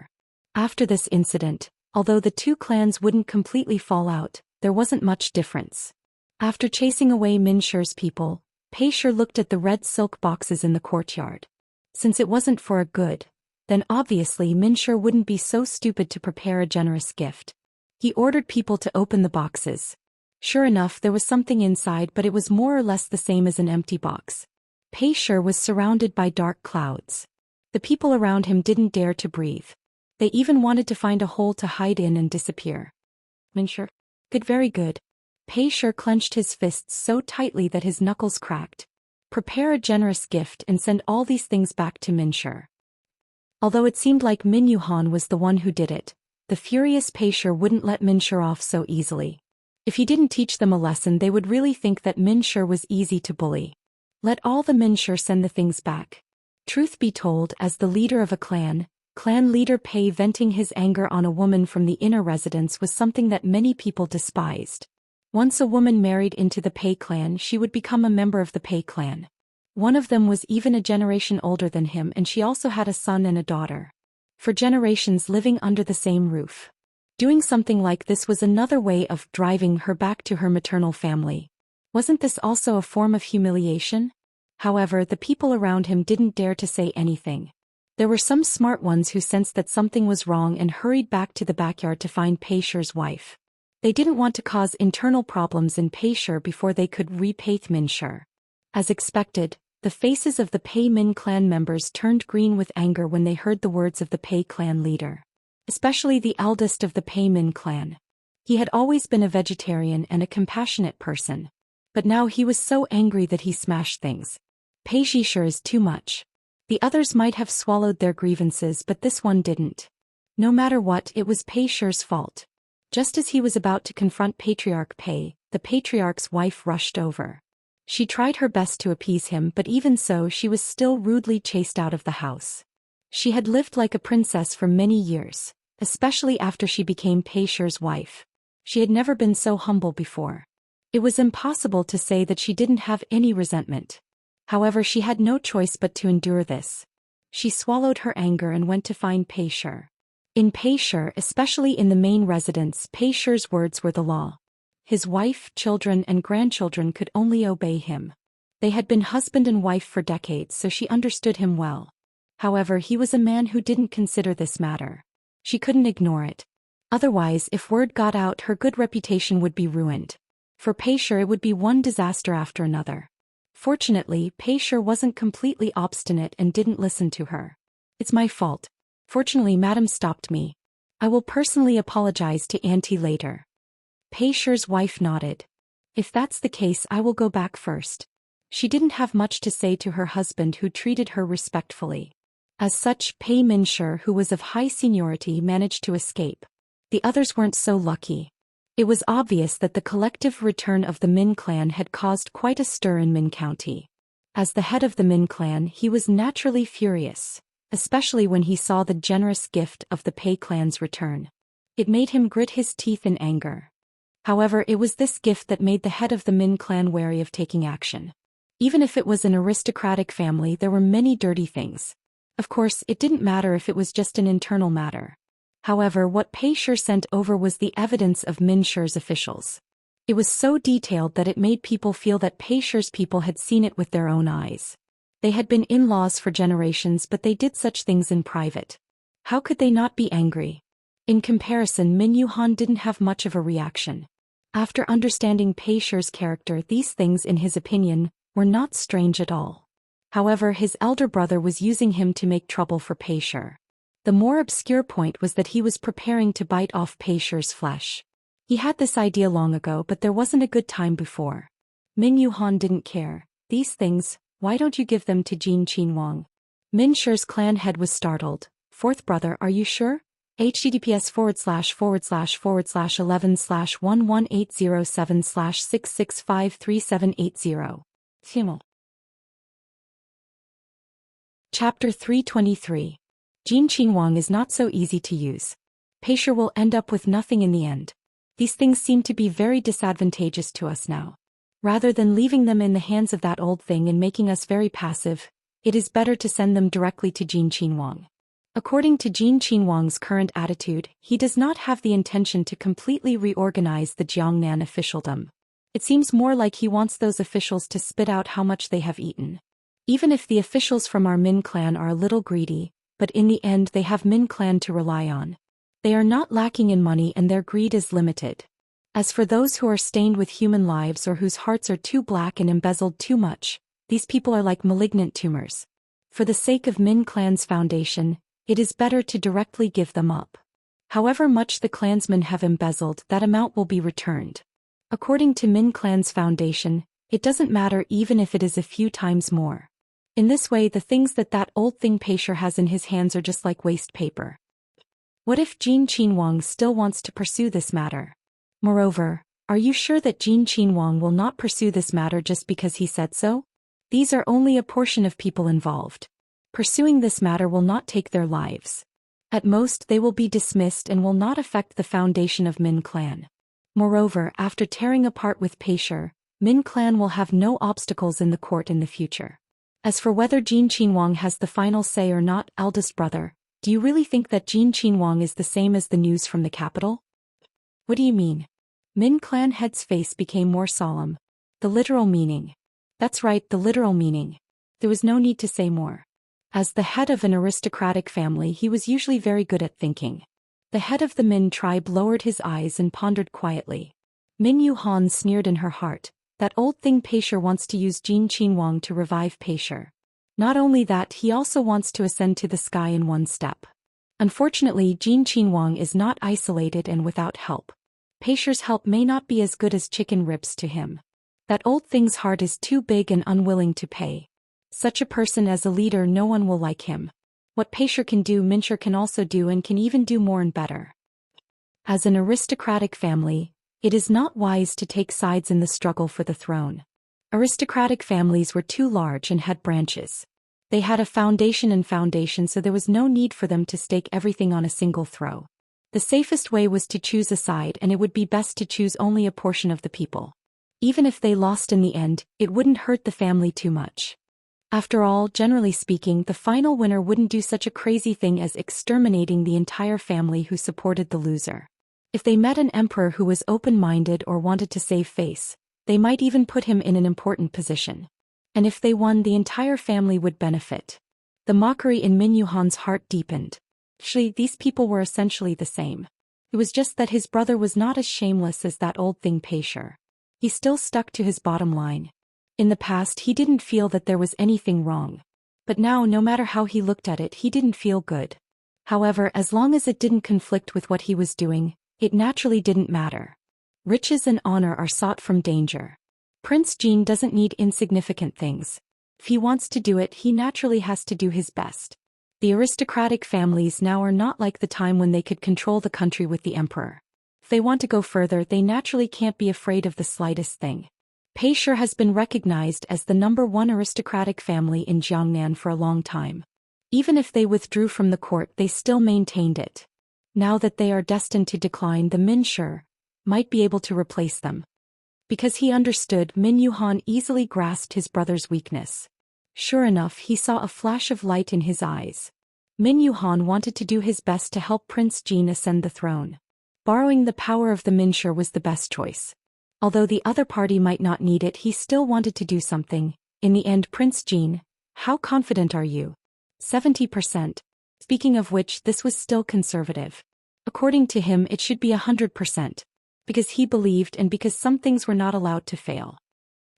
After this incident, although the two clans wouldn't completely fall out, there wasn't much difference. After chasing away Min Shi's people, Pei Shi looked at the red silk boxes in the courtyard. Since it wasn't for a good, then obviously Min Shi wouldn't be so stupid to prepare a generous gift. He ordered people to open the boxes. Sure enough, there was something inside, but it was more or less the same as an empty box. Pei Shi was surrounded by dark clouds. The people around him didn't dare to breathe. They even wanted to find a hole to hide in and disappear. Min Shi. Good, very good. Pei Shi clenched his fists so tightly that his knuckles cracked. Prepare a generous gift and send all these things back to Min Shi. Although it seemed like Min Yuhan was the one who did it, the furious Pei Shi wouldn't let Min Shi off so easily. If he didn't teach them a lesson, they would really think that Min Shi was easy to bully. Let all the Min Shi send the things back. Truth be told, as the leader of a clan leader Pei venting his anger on a woman from the inner residence was something that many people despised. Once a woman married into the Pei clan, she would become a member of the Pei clan. One of them was even a generation older than him, and she also had a son and a daughter. For generations living under the same roof. Doing something like this was another way of driving her back to her maternal family. Wasn't this also a form of humiliation? However, the people around him didn't dare to say anything. There were some smart ones who sensed that something was wrong and hurried back to the backyard to find Pei Shi's wife. They didn't want to cause internal problems in Pei Shi before they could repay Min Shi. As expected, the faces of the Pei Min clan members turned green with anger when they heard the words of the Pei clan leader. Especially the eldest of the Pei Min clan. He had always been a vegetarian and a compassionate person. But now he was so angry that he smashed things. Pei Shi is too much. The others might have swallowed their grievances, but this one didn't. No matter what, it was Pei Shi's fault. Just as he was about to confront Patriarch Pei, the patriarch's wife rushed over. She tried her best to appease him, but even so she was still rudely chased out of the house. She had lived like a princess for many years, especially after she became Pei Shi's wife. She had never been so humble before. It was impossible to say that she didn't have any resentment. However, she had no choice but to endure this. She swallowed her anger and went to find Pei Shi. In Pei Shi, especially in the main residence, Pei Shi's words were the law. His wife, children and grandchildren could only obey him. They had been husband and wife for decades, so she understood him well. However, he was a man who didn't consider this matter. She couldn't ignore it. Otherwise, if word got out, her good reputation would be ruined. For Pei Shi, it would be one disaster after another. Fortunately, Pei Shi wasn't completely obstinate and didn't listen to her. It's my fault. Fortunately, Madam stopped me. I will personally apologize to Auntie later. Pei Shi's wife nodded. If that's the case, I will go back first. She didn't have much to say to her husband, who treated her respectfully. As such, Pei Minshur, who was of high seniority, managed to escape. The others weren't so lucky. It was obvious that the collective return of the Min clan had caused quite a stir in Min County. As the head of the Min clan, he was naturally furious, especially when he saw the generous gift of the Pei clan's return. It made him grit his teeth in anger. However, it was this gift that made the head of the Min clan wary of taking action. Even if it was an aristocratic family, there were many dirty things. Of course, it didn't matter if it was just an internal matter. However, what Pei Shur sent over was the evidence of Min Shur's officials. It was so detailed that it made people feel that Pei Shur's people had seen it with their own eyes. They had been in-laws for generations, but they did such things in private. How could they not be angry? In comparison, Min Yuhan didn't have much of a reaction. After understanding Pei Shur's character, these things, in his opinion, were not strange at all. However, his elder brother was using him to make trouble for Pei Shur. The more obscure point was that he was preparing to bite off Pei Shur's flesh. He had this idea long ago, but there wasn't a good time before. Min Yuhan didn't care. These things, why don't you give them to Jin Qinhuang? Min Shur's clan head was startled. Fourth brother, are you sure? https://11/11807/6653780. Himmel. Chapter 323. Jin Qinhuang is not so easy to use. Pei Shur will end up with nothing in the end. These things seem to be very disadvantageous to us now. Rather than leaving them in the hands of that old thing and making us very passive, it is better to send them directly to Jin Qinhuang. According to Jin Qinhuang's current attitude, he does not have the intention to completely reorganize the Jiangnan officialdom. It seems more like he wants those officials to spit out how much they have eaten. Even if the officials from our Min clan are a little greedy, but in the end they have Min clan to rely on. They are not lacking in money and their greed is limited. As for those who are stained with human lives or whose hearts are too black and embezzled too much, these people are like malignant tumors. For the sake of Min clan's foundation, it is better to directly give them up. However much the clansmen have embezzled, that amount will be returned. According to Min clan's foundation, it doesn't matter even if it is a few times more. In this way, the things that old thing Pei Shur has in his hands are just like waste paper. What if Jin Qinhuang still wants to pursue this matter? Moreover, are you sure that Jin Qinhuang will not pursue this matter just because he said so? These are only a portion of people involved. Pursuing this matter will not take their lives. At most, they will be dismissed and will not affect the foundation of Min clan. Moreover, after tearing apart with Pei Shur, Min clan will have no obstacles in the court in the future. As for whether Jin Qinhuang has the final say or not, eldest brother, do you really think that Jin Qinhuang is the same as the news from the capital? What do you mean? Min clan head's face became more solemn. The literal meaning. That's right, the literal meaning. There was no need to say more. As the head of an aristocratic family, he was usually very good at thinking. The head of the Min tribe lowered his eyes and pondered quietly. Min Yuhan sneered in her heart. That old thing Pei Shur wants to use Jin Qinhuang to revive Pei Shur. Not only that, he also wants to ascend to the sky in one step. Unfortunately, Jin Qinhuang is not isolated and without help. Pei Shur's help may not be as good as chicken ribs to him. That old thing's heart is too big and unwilling to pay. Such a person as a leader, no one will like him. What Pei Shur can do, Min Shur can also do, and can even do more and better. As an aristocratic family, it is not wise to take sides in the struggle for the throne. Aristocratic families were too large and had branches. They had a foundation, so there was no need for them to stake everything on a single throw. The safest way was to choose a side, and it would be best to choose only a portion of the people. Even if they lost in the end, it wouldn't hurt the family too much. After all, generally speaking, the final winner wouldn't do such a crazy thing as exterminating the entire family who supported the loser. If they met an emperor who was open-minded or wanted to save face, they might even put him in an important position. And if they won, the entire family would benefit. The mockery in Min Yuhan's heart deepened. Actually, these people were essentially the same. It was just that his brother was not as shameless as that old thing Pei Shur. He still stuck to his bottom line. In the past, he didn't feel that there was anything wrong. But now, no matter how he looked at it, he didn't feel good. However, as long as it didn't conflict with what he was doing, it naturally didn't matter. Riches and honor are sought from danger. Prince Jean doesn't need insignificant things. If he wants to do it, he naturally has to do his best. The aristocratic families now are not like the time when they could control the country with the emperor. If they want to go further, they naturally can't be afraid of the slightest thing. Pei Shi has been recognized as the #1 aristocratic family in Jiangnan for a long time. Even if they withdrew from the court, they still maintained it. Now that they are destined to decline, the Min Shi might be able to replace them. Because he understood, Min Yuhan easily grasped his brother's weakness. Sure enough, he saw a flash of light in his eyes. Min Yuhan wanted to do his best to help Prince Jean ascend the throne. Borrowing the power of the Min Shi was the best choice. Although the other party might not need it, he still wanted to do something. In the end, Prince Jean, how confident are you? 70%. Speaking of which, this was still conservative. According to him, it should be 100%. Because he believed and because some things were not allowed to fail.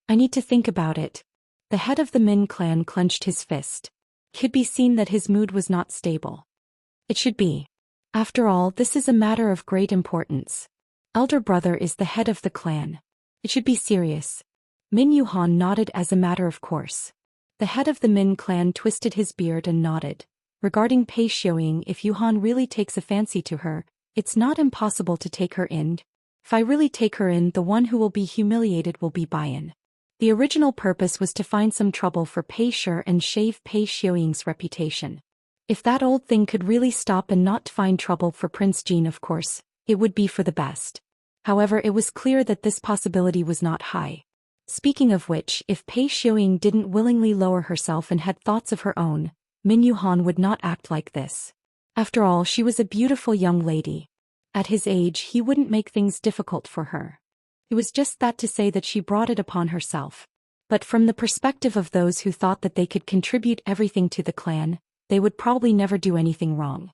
I need to think about it. The head of the Min clan clenched his fist. It could be seen that his mood was not stable. It should be. After all, this is a matter of great importance. Elder brother is the head of the clan. It should be serious. Min Yuhan nodded as a matter of course. The head of the Min clan twisted his beard and nodded. Regarding Pei Shi, if Yuhan really takes a fancy to her, it's not impossible to take her in. If I really take her in, the one who will be humiliated will be Bayan. The original purpose was to find some trouble for Pei Shi and shave Pei Xiuying's reputation. If that old thing could really stop and not find trouble for Prince Jean, of course, it would be for the best. However, it was clear that this possibility was not high. Speaking of which, if Pei Xiuying didn't willingly lower herself and had thoughts of her own, Min Yuhan would not act like this. After all, she was a beautiful young lady. At his age, he wouldn't make things difficult for her. It was just that to say that she brought it upon herself. But from the perspective of those who thought that they could contribute everything to the clan, they would probably never do anything wrong.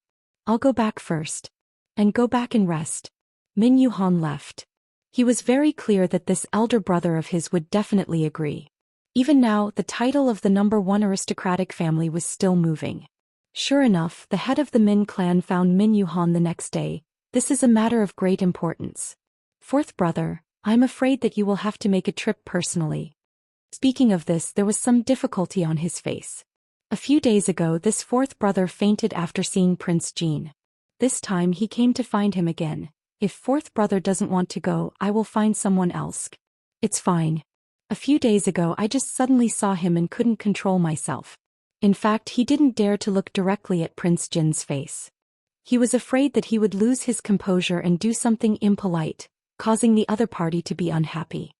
I'll go back first. And go back and rest. Min Yuhan left. He was very clear that this elder brother of his would definitely agree. Even now, the title of the #1 aristocratic family was still moving. Sure enough, the head of the Min clan found Min Yuhan the next day. This is a matter of great importance. Fourth brother, I'm afraid that you will have to make a trip personally. Speaking of this, there was some difficulty on his face. A few days ago, this fourth brother fainted after seeing Prince Jean. This time he came to find him again. If fourth brother doesn't want to go, I will find someone else. It's fine. A few days ago I just suddenly saw him and couldn't control myself. In fact, he didn't dare to look directly at Prince Jin's face. He was afraid that he would lose his composure and do something impolite, causing the other party to be unhappy.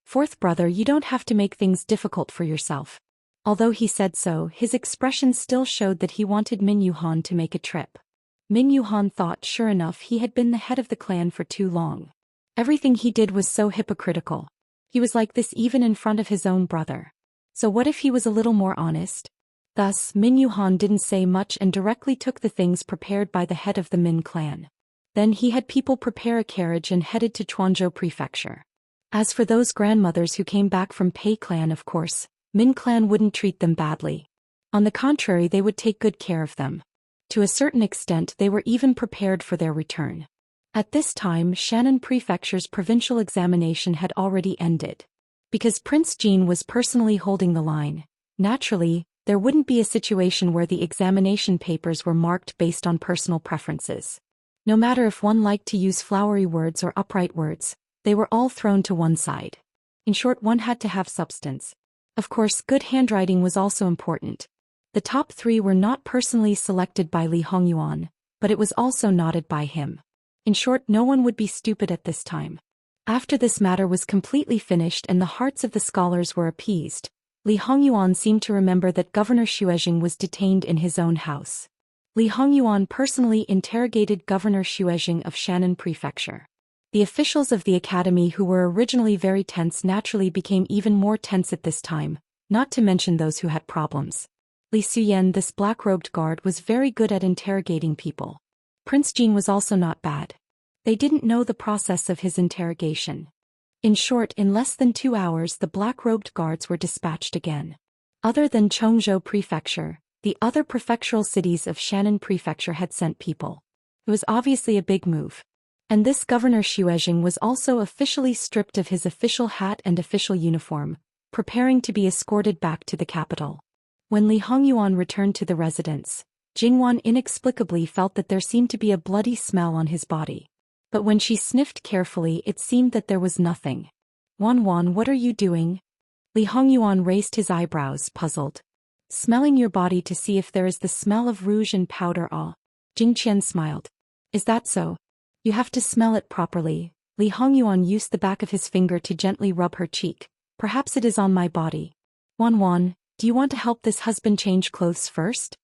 Fourth brother, you don't have to make things difficult for yourself. Although he said so, his expression still showed that he wanted Min Yuhan to make a trip. Min Yuhan thought, sure enough, he had been the head of the clan for too long. Everything he did was so hypocritical. He was like this even in front of his own brother. So what if he was a little more honest? Thus, Min Yuhan didn't say much and directly took the things prepared by the head of the Min clan. Then he had people prepare a carriage and headed to Quanzhou Prefecture. As for those grandmothers who came back from Pei clan, of course, Min clan wouldn't treat them badly. On the contrary, they would take good care of them. To a certain extent, they were even prepared for their return. At this time, Shannon Prefecture's provincial examination had already ended. Because Prince Jean was personally holding the line, naturally, there wouldn't be a situation where the examination papers were marked based on personal preferences. No matter if one liked to use flowery words or upright words, they were all thrown to one side. In short, one had to have substance. Of course, good handwriting was also important. The top 3 were not personally selected by Li Hongyuan, but it was also noted by him. In short, no one would be stupid at this time. After this matter was completely finished and the hearts of the scholars were appeased, Li Hongyuan seemed to remember that Governor Xuezheng was detained in his own house. Li Hongyuan personally interrogated Governor Xuezheng of Shannon Prefecture. The officials of the academy, who were originally very tense, naturally became even more tense at this time, not to mention those who had problems. Li Suyen, this black-robed guard, was very good at interrogating people. Prince Jean was also not bad. They didn't know the process of his interrogation. In short, in less than 2 hours the black-robed guards were dispatched again. Other than Quanzhou Prefecture, the other prefectural cities of Shannon Prefecture had sent people. It was obviously a big move. And this Governor Xuezheng was also officially stripped of his official hat and official uniform, preparing to be escorted back to the capital. When Li Hongyuan returned to the residence, Jingwan inexplicably felt that there seemed to be a bloody smell on his body. But when she sniffed carefully, it seemed that there was nothing. Wan, what are you doing? Li Hongyuan raised his eyebrows, puzzled. Smelling your body to see if there is the smell of rouge and powder. Jing Qian smiled. Is that so? You have to smell it properly. Li Hongyuan used the back of his finger to gently rub her cheek. Perhaps it is on my body. Wan, do you want to help this husband change clothes first?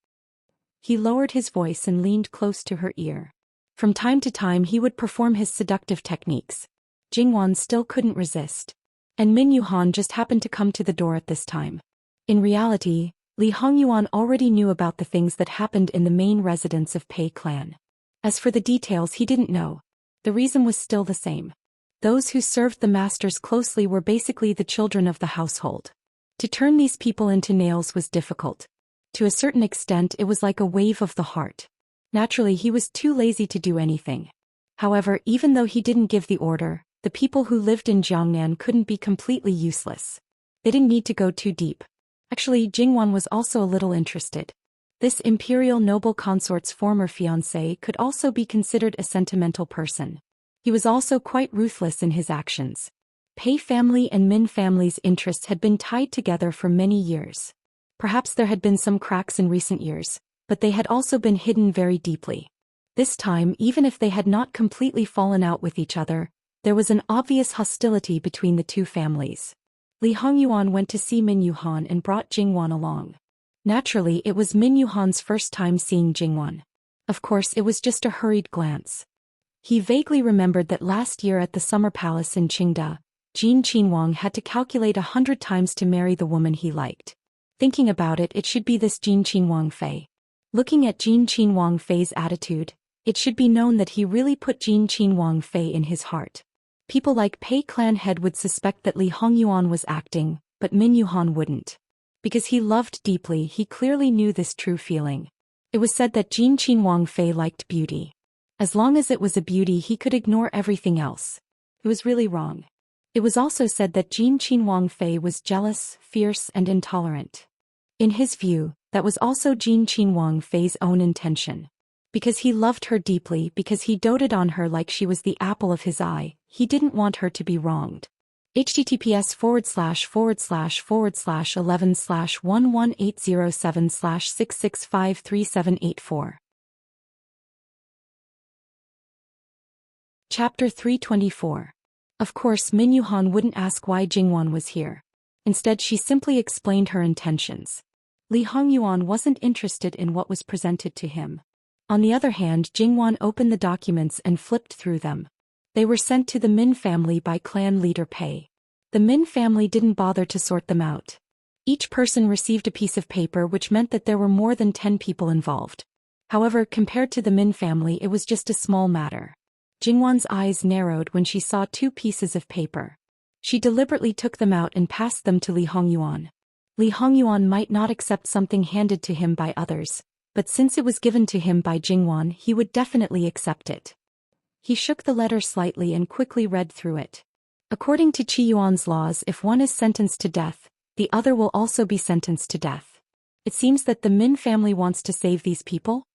He lowered his voice and leaned close to her ear. From time to time he would perform his seductive techniques. Jingwan still couldn't resist. And Min Yuhan just happened to come to the door at this time. In reality, Li Hongyuan already knew about the things that happened in the main residence of Pei clan. As for the details, he didn't know. The reason was still the same. Those who served the masters closely were basically the children of the household. To turn these people into nails was difficult. To a certain extent, it was like a wave of the heart. Naturally, he was too lazy to do anything. However, even though he didn't give the order, the people who lived in Jiangnan couldn't be completely useless. They didn't need to go too deep. Actually, Jingwan was also a little interested. This imperial noble consort's former fiancé could also be considered a sentimental person. He was also quite ruthless in his actions. Pei family and Min family's interests had been tied together for many years. Perhaps there had been some cracks in recent years, but they had also been hidden very deeply. This time, even if they had not completely fallen out with each other, there was an obvious hostility between the two families. Li Hongyuan went to see Min Yuhan and brought Jingwan along. Naturally, it was Min Yuhan's first time seeing Jingwan. Of course, it was just a hurried glance. He vaguely remembered that last year at the summer palace in Qingda, Jin Qinhuang had to calculate 100 times to marry the woman he liked. Thinking about it, it should be this Jin Qinhuang Fei. Looking at Jin Qinhuang Fei's attitude, it should be known that he really put Jin Qinhuang Fei in his heart. People like Pei clan head would suspect that Li Hongyuan was acting, but Min Yuhan wouldn't. Because he loved deeply, he clearly knew this true feeling. It was said that Jin Qinhuang Fei liked beauty. As long as it was a beauty, he could ignore everything else. It was really wrong. It was also said that Jin Qinhuang Fei was jealous, fierce, and intolerant. In his view, that was also Jin Qinhuang Fei's own intention. Because he loved her deeply, because he doted on her like she was the apple of his eye, he didn't want her to be wronged. https://11/118076653784. Chapter 324. Of course, Min Yuhan wouldn't ask why Jingwan was here. Instead, she simply explained her intentions. Li Hongyuan wasn't interested in what was presented to him. On the other hand, Jingwan opened the documents and flipped through them. They were sent to the Min family by clan leader Pei. The Min family didn't bother to sort them out. Each person received a piece of paper, which meant that there were more than 10 people involved. However, compared to the Min family, it was just a small matter. Jingwan's eyes narrowed when she saw 2 pieces of paper. She deliberately took them out and passed them to Li Hongyuan. Li Hongyuan might not accept something handed to him by others, but since it was given to him by Jingwan, he would definitely accept it. He shook the letter slightly and quickly read through it. According to Qi Yuan's laws, if one is sentenced to death, the other will also be sentenced to death. It seems that the Min family wants to save these people?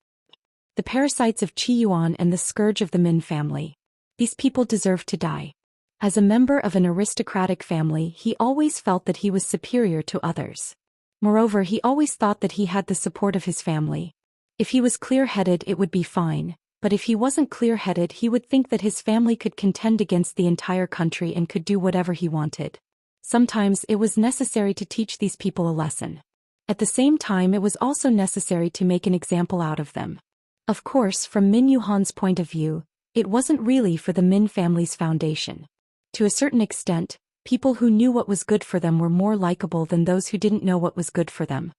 The parasites of Qi Yuan and the scourge of the Min family. These people deserve to die. As a member of an aristocratic family, he always felt that he was superior to others. Moreover, he always thought that he had the support of his family. If he was clear-headed, it would be fine. But if he wasn't clear-headed, he would think that his family could contend against the entire country and could do whatever he wanted. Sometimes it was necessary to teach these people a lesson. At the same time, it was also necessary to make an example out of them. Of course, from Min Yuhan's point of view, it wasn't really for the Min family's foundation. To a certain extent, people who knew what was good for them were more likable than those who didn't know what was good for them.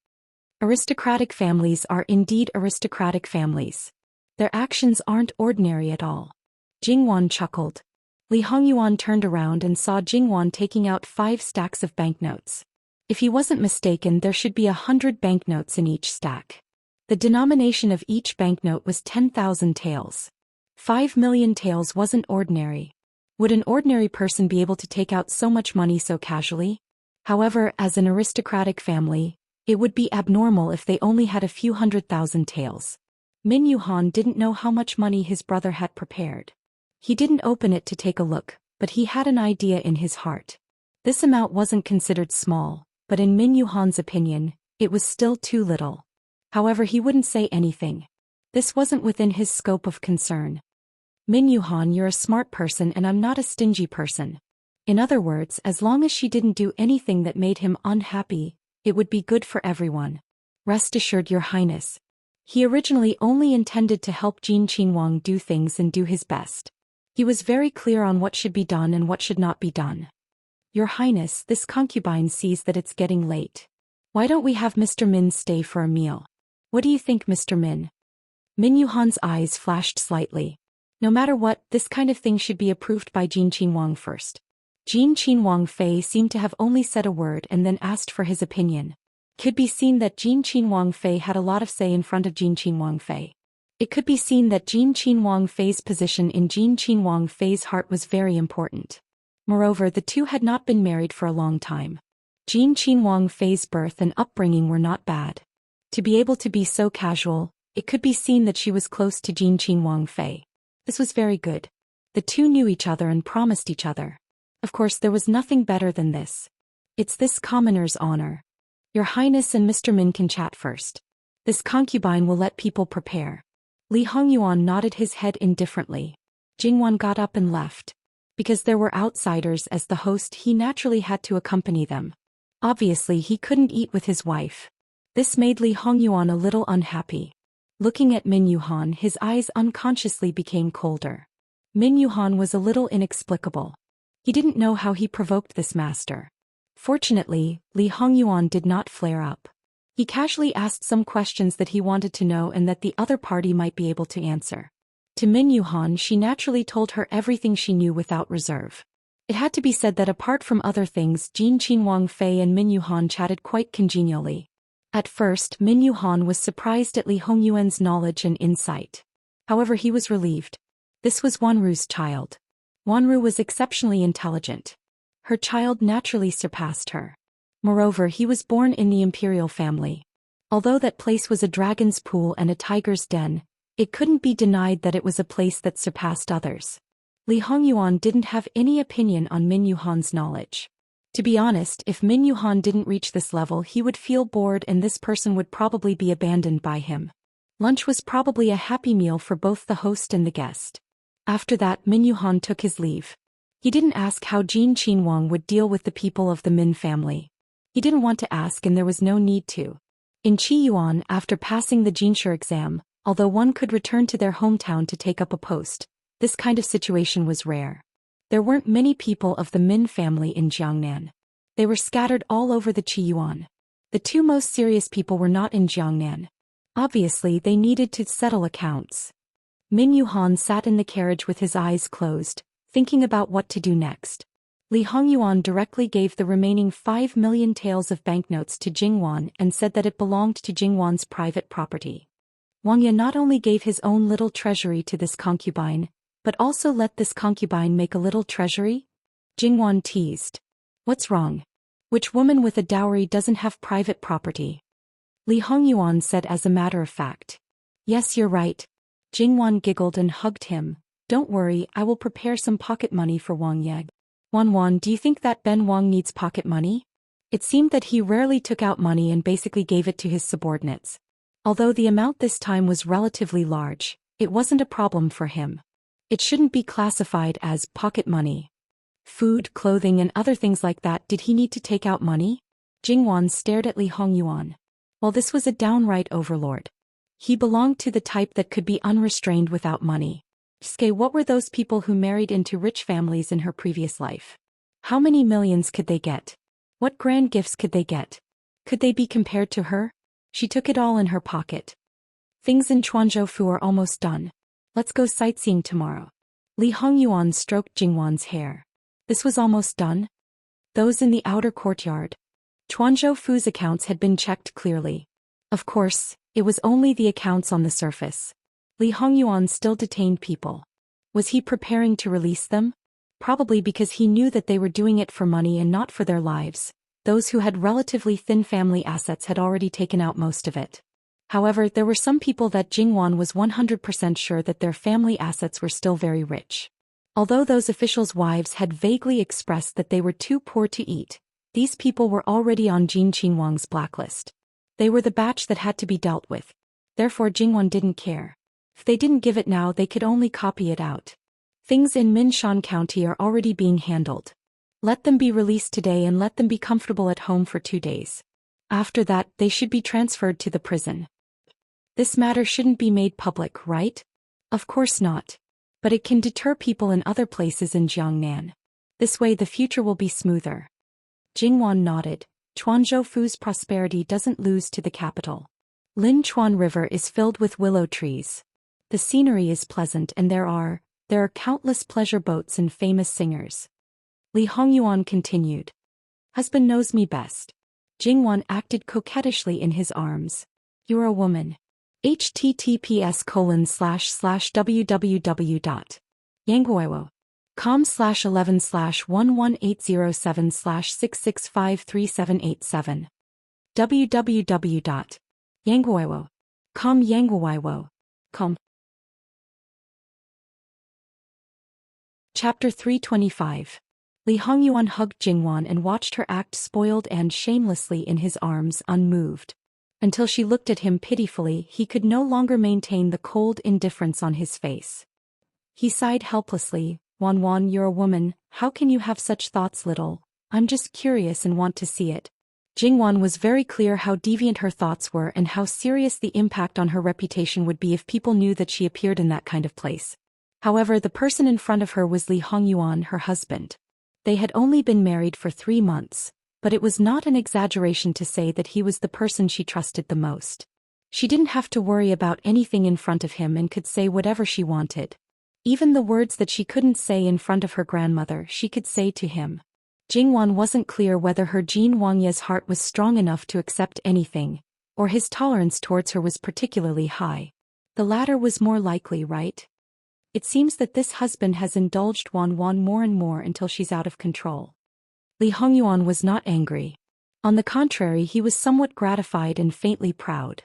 Aristocratic families are indeed aristocratic families. Their actions aren't ordinary at all. Jingwan chuckled. Li Hongyuan turned around and saw Jingwan taking out 5 stacks of banknotes. If he wasn't mistaken, there should be 100 banknotes in each stack. The denomination of each banknote was 10,000 taels. 5 million taels wasn't ordinary. Would an ordinary person be able to take out so much money so casually? However, as an aristocratic family, it would be abnormal if they only had a few 100,000 taels. Min Yuhan didn't know how much money his brother had prepared. He didn't open it to take a look, but he had an idea in his heart. This amount wasn't considered small, but in Min Yuhan's opinion, it was still too little. However, he wouldn't say anything. This wasn't within his scope of concern. Min Yuhan, you're a smart person and I'm not a stingy person. In other words, as long as she didn't do anything that made him unhappy, it would be good for everyone. Rest assured, Your Highness. He originally only intended to help Jin Qinhuang do things and do his best. He was very clear on what should be done and what should not be done. Your Highness, this concubine sees that it's getting late. Why don't we have Mr. Min stay for a meal? What do you think, Mr. Min? Min Yuhan's eyes flashed slightly. No matter what, this kind of thing should be approved by Jin Qinhuang first. Jin Qinhuang Fei seemed to have only said a word and then asked for his opinion. Could be seen that Jin Qinhuang Fei had a lot of say in front of Jin Qinhuang Fei. It could be seen that Jin Qinhuang Fei's position in Jin Qinhuang Fei's heart was very important. Moreover, the two had not been married for a long time. Jin Qinhuang Fei's birth and upbringing were not bad. To be able to be so casual, it could be seen that she was close to Jin Qinhuang Fei. This was very good. The two knew each other and promised each other. Of course, there was nothing better than this. It's this commoner's honor. Your Highness and Mr. Min can chat first. This concubine will let people prepare. Li Hongyuan nodded his head indifferently. Jingwan got up and left. Because there were outsiders as the host, he naturally had to accompany them. Obviously, he couldn't eat with his wife. This made Li Hongyuan a little unhappy. Looking at Min Yuhan, his eyes unconsciously became colder. Min Yuhan was a little inexplicable. He didn't know how he provoked this master. Fortunately, Li Hongyuan did not flare up. He casually asked some questions that he wanted to know and that the other party might be able to answer. To Min Yuhan, she naturally told her everything she knew without reserve. It had to be said that apart from other things, Jin Qinhuang Fei and Min Yuhan chatted quite congenially. At first, Min Yuhan was surprised at Li Hongyuan's knowledge and insight. However, he was relieved. This was Wanru's child. Wanru was exceptionally intelligent. Her child naturally surpassed her. Moreover, he was born in the imperial family. Although that place was a dragon's pool and a tiger's den, it couldn't be denied that it was a place that surpassed others. Li Hongyuan didn't have any opinion on Min Yuhan's knowledge. To be honest, if Min Yuhan didn't reach this level, he would feel bored and this person would probably be abandoned by him. Lunch was probably a happy meal for both the host and the guest. After that, Min Yuhan took his leave. He didn't ask how Jin Qinhuang would deal with the people of the Min family. He didn't want to ask and there was no need to. In Qiyuan, after passing the Jinshe exam, although one could return to their hometown to take up a post, this kind of situation was rare. There weren't many people of the Min family in Jiangnan. They were scattered all over the Qiyuan. The two most serious people were not in Jiangnan. Obviously, they needed to settle accounts. Min Yuhan sat in the carriage with his eyes closed, thinking about what to do next. Li Hongyuan directly gave the remaining 5 million taels of banknotes to Jingwan and said that it belonged to Jingwan's private property. Wang Ye not only gave his own little treasury to this concubine, but also let this concubine make a little treasury? Jingwan teased. What's wrong? Which woman with a dowry doesn't have private property? Li Hongyuan said as a matter of fact. Yes, you're right. Jingwan giggled and hugged him. Don't worry, I will prepare some pocket money for Wang Ye. Wan, do you think that Ben Wang needs pocket money? It seemed that he rarely took out money and basically gave it to his subordinates. Although the amount this time was relatively large, it wasn't a problem for him. It shouldn't be classified as pocket money. Food, clothing and other things like that. Did he need to take out money? Jingwan stared at Li Hongyuan. Well, this was a downright overlord. He belonged to the type that could be unrestrained without money. What were those people who married into rich families in her previous life? How many millions could they get? What grand gifts could they get? Could they be compared to her? She took it all in her pocket. Things in Chuanzhou are almost done. Let's go sightseeing tomorrow. Li Hongyuan stroked Jingwan's hair. This was almost done? Those in the outer courtyard. Chuanzhou Fu's accounts had been checked clearly. Of course, it was only the accounts on the surface. Li Hongyuan still detained people. Was he preparing to release them? Probably because he knew that they were doing it for money and not for their lives. Those who had relatively thin family assets had already taken out most of it. However, there were some people that Jingwan was 100% sure that their family assets were still very rich. Although those officials' wives had vaguely expressed that they were too poor to eat, these people were already on Jin Qinhuang's blacklist. They were the batch that had to be dealt with. Therefore Jingwan didn't care. If they didn't give it now, they could only copy it out. Things in Minshan County are already being handled. Let them be released today and let them be comfortable at home for 2 days. After that, they should be transferred to the prison. This matter shouldn't be made public, right? Of course not. But it can deter people in other places in Jiangnan. This way the future will be smoother. Jingwan nodded. Chuanzhoufu's prosperity doesn't lose to the capital. Linchuan River is filled with willow trees. The scenery is pleasant and there are countless pleasure boats and famous singers. Li Hongyuan continued. Husband knows me best. Jingwan acted coquettishly in his arms. You're a woman. https://www.yanguiwo.com/11/11807/6653787 www.yanguiwo.com Chapter 325. Li Hongyuan hugged Jingwan and watched her act spoiled and shamelessly in his arms, unmoved. Until she looked at him pitifully, he could no longer maintain the cold indifference on his face. He sighed helplessly. Wan, you're a woman, how can you have such thoughts, little? I'm just curious and want to see it. Jingwan was very clear how deviant her thoughts were and how serious the impact on her reputation would be if people knew that she appeared in that kind of place. However, the person in front of her was Li Hongyuan, her husband. They had only been married for 3 months, but it was not an exaggeration to say that he was the person she trusted the most. She didn't have to worry about anything in front of him and could say whatever she wanted. Even the words that she couldn't say in front of her grandmother, she could say to him. Jingwan wasn't clear whether her Jin Wangye's heart was strong enough to accept anything, or his tolerance towards her was particularly high. The latter was more likely, right? It seems that this husband has indulged Wan more and more until she's out of control. Li Hongyuan was not angry. On the contrary, he was somewhat gratified and faintly proud.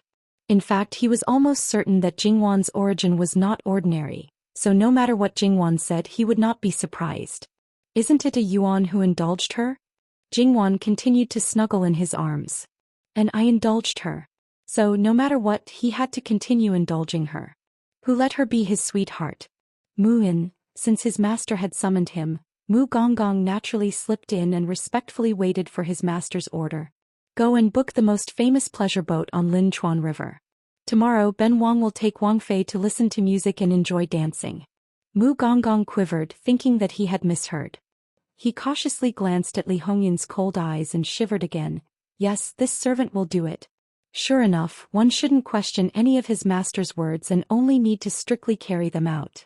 In fact, he was almost certain that Jingwan's origin was not ordinary, so no matter what Jingwan said, he would not be surprised. Isn't it a Yuan who indulged her? Jingwan continued to snuggle in his arms. And I indulged her. So no matter what, he had to continue indulging her. Who let her be his sweetheart? Mu-in, since his master had summoned him, Mu Gonggong naturally slipped in and respectfully waited for his master's order. Go and book the most famous pleasure boat on Linchuan River. Tomorrow Ben Wang will take Wang Fei to listen to music and enjoy dancing. Mu Gonggong quivered, thinking that he had misheard. He cautiously glanced at Li Hongyuan's cold eyes and shivered again. Yes, this servant will do it. Sure enough, one shouldn't question any of his master's words and only need to strictly carry them out.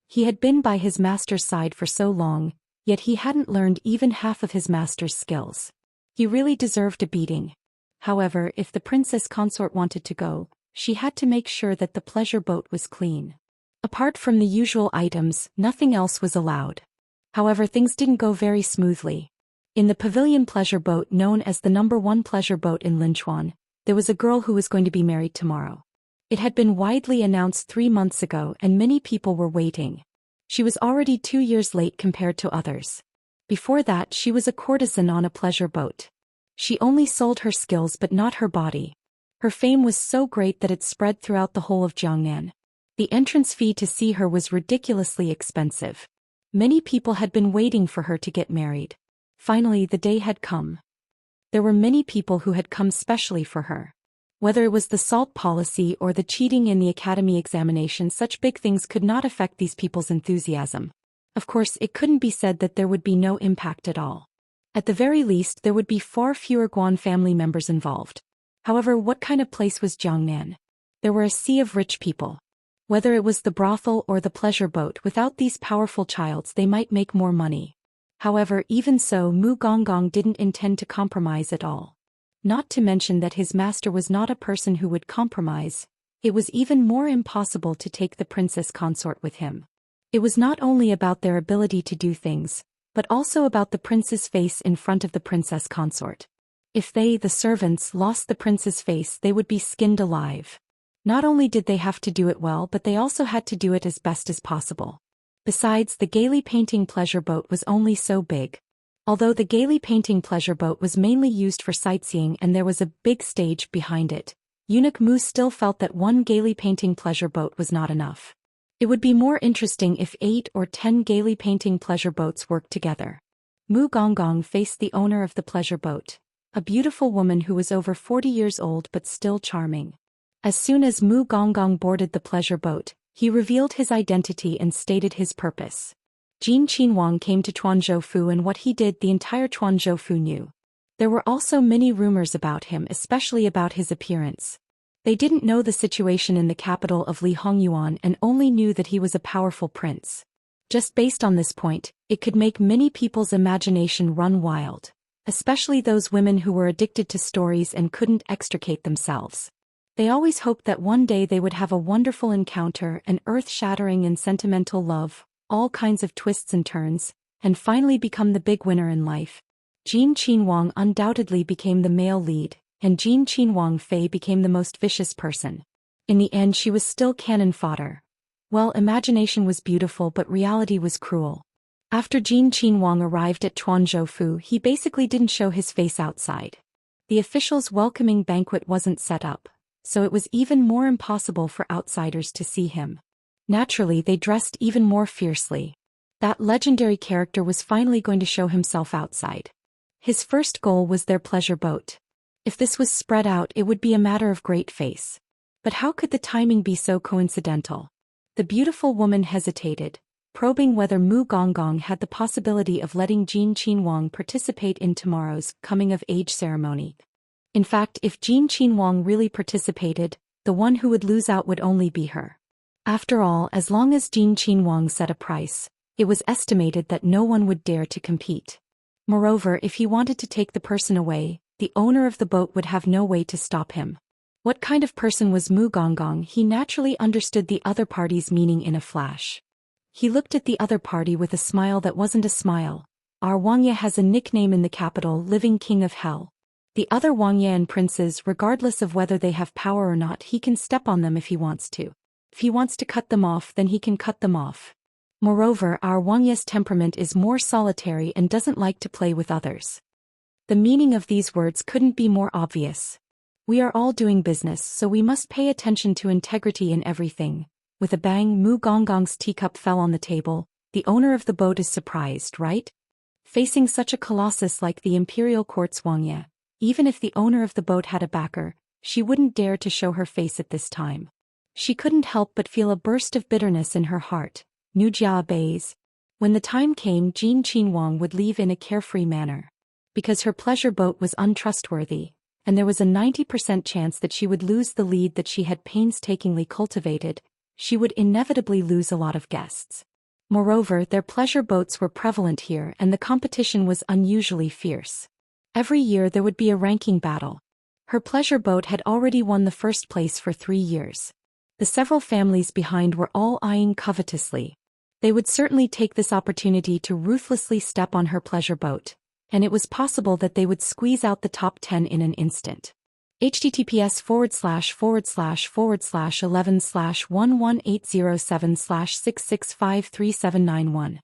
He had been by his master's side for so long, yet he hadn't learned even half of his master's skills. He really deserved a beating. However, if the princess consort wanted to go, she had to make sure that the pleasure boat was clean. Apart from the usual items, nothing else was allowed. However, things didn't go very smoothly. In the pavilion pleasure boat known as the #1 pleasure boat in Linchuan, there was a girl who was going to be married tomorrow. It had been widely announced 3 months ago and many people were waiting. She was already 2 years late compared to others. Before that, she was a courtesan on a pleasure boat. She only sold her skills but not her body. Her fame was so great that it spread throughout the whole of Jiangnan. The entrance fee to see her was ridiculously expensive. Many people had been waiting for her to get married. Finally, the day had come. There were many people who had come specially for her. Whether it was the SALT policy or the cheating in the academy examination, such big things could not affect these people's enthusiasm. Of course, it couldn't be said that there would be no impact at all. At the very least, there would be far fewer Guan family members involved. However, what kind of place was Jiangnan? There were a sea of rich people. Whether it was the brothel or the pleasure boat, without these powerful childs they might make more money. However, even so, Mu Gonggong didn't intend to compromise at all. Not to mention that his master was not a person who would compromise. It was even more impossible to take the princess consort with him. It was not only about their ability to do things, but also about the prince's face in front of the princess consort. If they, the servants, lost the prince's face, they would be skinned alive. Not only did they have to do it well, but they also had to do it as best as possible. Besides, the gaily painting pleasure boat was only so big. Although the gaily painting pleasure boat was mainly used for sightseeing and there was a big stage behind it, Eunuch Mu still felt that one gaily painting pleasure boat was not enough. It would be more interesting if 8 or 10 gaily painting pleasure boats worked together. Mu Gonggong faced the owner of the pleasure boat, a beautiful woman who was over 40 years old but still charming. As soon as Mu Gonggong boarded the pleasure boat, he revealed his identity and stated his purpose. Jin Qinhuang came to Chuanzhoufu, and what he did the entire Chuanzhoufu knew. There were also many rumors about him, especially about his appearance. They didn't know the situation in the capital of Li Hongyuan and only knew that he was a powerful prince. Just based on this point, it could make many people's imagination run wild, especially those women who were addicted to stories and couldn't extricate themselves. They always hoped that one day they would have a wonderful encounter, an earth-shattering and sentimental love, all kinds of twists and turns, and finally become the big winner in life. Jin Qinhuang undoubtedly became the male lead, and Jin Qinhuang Fei became the most vicious person. In the end, she was still cannon fodder. Well, imagination was beautiful, but reality was cruel. After Jin Qinhuang arrived at Chuanzhoufu, he basically didn't show his face outside. The officials' welcoming banquet wasn't set up, so it was even more impossible for outsiders to see him. Naturally, they dressed even more fiercely. That legendary character was finally going to show himself outside. His first goal was their pleasure boat. If this was spread out, it would be a matter of great face. But how could the timing be so coincidental? The beautiful woman hesitated, probing whether Mu Gonggong had the possibility of letting Jin Qinhuang participate in tomorrow's coming-of-age ceremony. In fact, if Jin Qinhuang really participated, the one who would lose out would only be her. After all, as long as Jin Qinhuang set a price, it was estimated that no one would dare to compete. Moreover, if he wanted to take the person away, the owner of the boat would have no way to stop him. What kind of person was Mu Gonggong? He naturally understood the other party's meaning in a flash. He looked at the other party with a smile that wasn't a smile. Our Wangye has a nickname in the capital, Living King of Hell. The other Wangyan princes, regardless of whether they have power or not, he can step on them if he wants to. If he wants to cut them off, then he can cut them off. Moreover, our Wangye's temperament is more solitary and doesn't like to play with others. The meaning of these words couldn't be more obvious. We are all doing business, so we must pay attention to integrity in everything. With a bang, Mu Gonggong's teacup fell on the table. The owner of the boat is surprised, right? Facing such a colossus like the imperial court's Wangye, even if the owner of the boat had a backer, she wouldn't dare to show her face at this time. She couldn't help but feel a burst of bitterness in her heart. Nujia obeys. When the time came, Jin Qinhuang would leave in a carefree manner. Because her pleasure boat was untrustworthy, and there was a 90% chance that she would lose the lead that she had painstakingly cultivated, she would inevitably lose a lot of guests. Moreover, their pleasure boats were prevalent here and the competition was unusually fierce. Every year there would be a ranking battle. Her pleasure boat had already won the first place for 3 years. The several families behind were all eyeing covetously. They would certainly take this opportunity to ruthlessly step on her pleasure boat, and it was possible that they would squeeze out the top 10 in an instant. https://11/11807/6653791.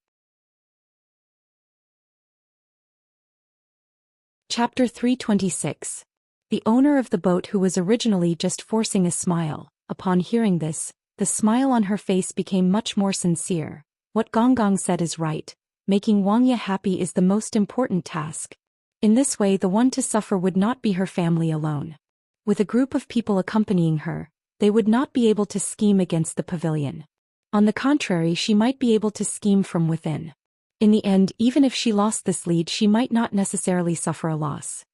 Chapter 326. The owner of the boat, who was originally just forcing a smile. Upon hearing this, the smile on her face became much more sincere. What Gonggong said is right. Making Wangye happy is the most important task. In this way, the one to suffer would not be her family alone. With a group of people accompanying her, they would not be able to scheme against the pavilion. On the contrary, she might be able to scheme from within. In the end, even if she lost this lead, she might not necessarily suffer a loss.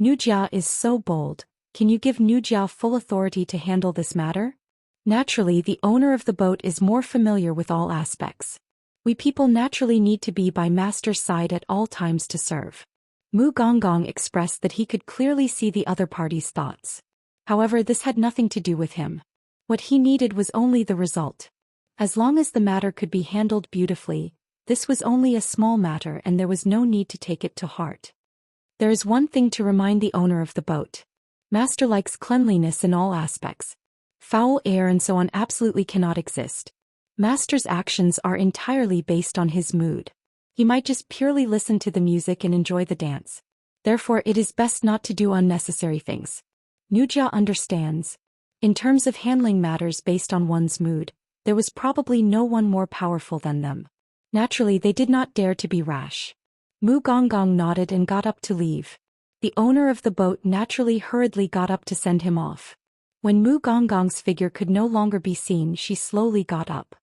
Nujia is so bold. Can you give Nujia full authority to handle this matter? Naturally, the owner of the boat is more familiar with all aspects. We people naturally need to be by master's side at all times to serve. Mu Gonggong expressed that he could clearly see the other party's thoughts. However, this had nothing to do with him. What he needed was only the result. As long as the matter could be handled beautifully, this was only a small matter and there was no need to take it to heart. There is one thing to remind the owner of the boat. Master likes cleanliness in all aspects. Foul air and so on absolutely cannot exist. Master's actions are entirely based on his mood. He might just purely listen to the music and enjoy the dance. Therefore it is best not to do unnecessary things. Nujia understands. In terms of handling matters based on one's mood, there was probably no one more powerful than them. Naturally they did not dare to be rash. Mu Gonggong nodded and got up to leave. The owner of the boat naturally hurriedly got up to send him off. When Mu Gonggong's figure could no longer be seen, she slowly got up.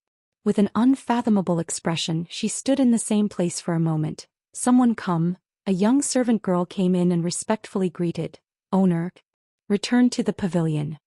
With an unfathomable expression, she stood in the same place for a moment. Someone come. A young servant girl came in and respectfully greeted. Owner. Returned to the pavilion.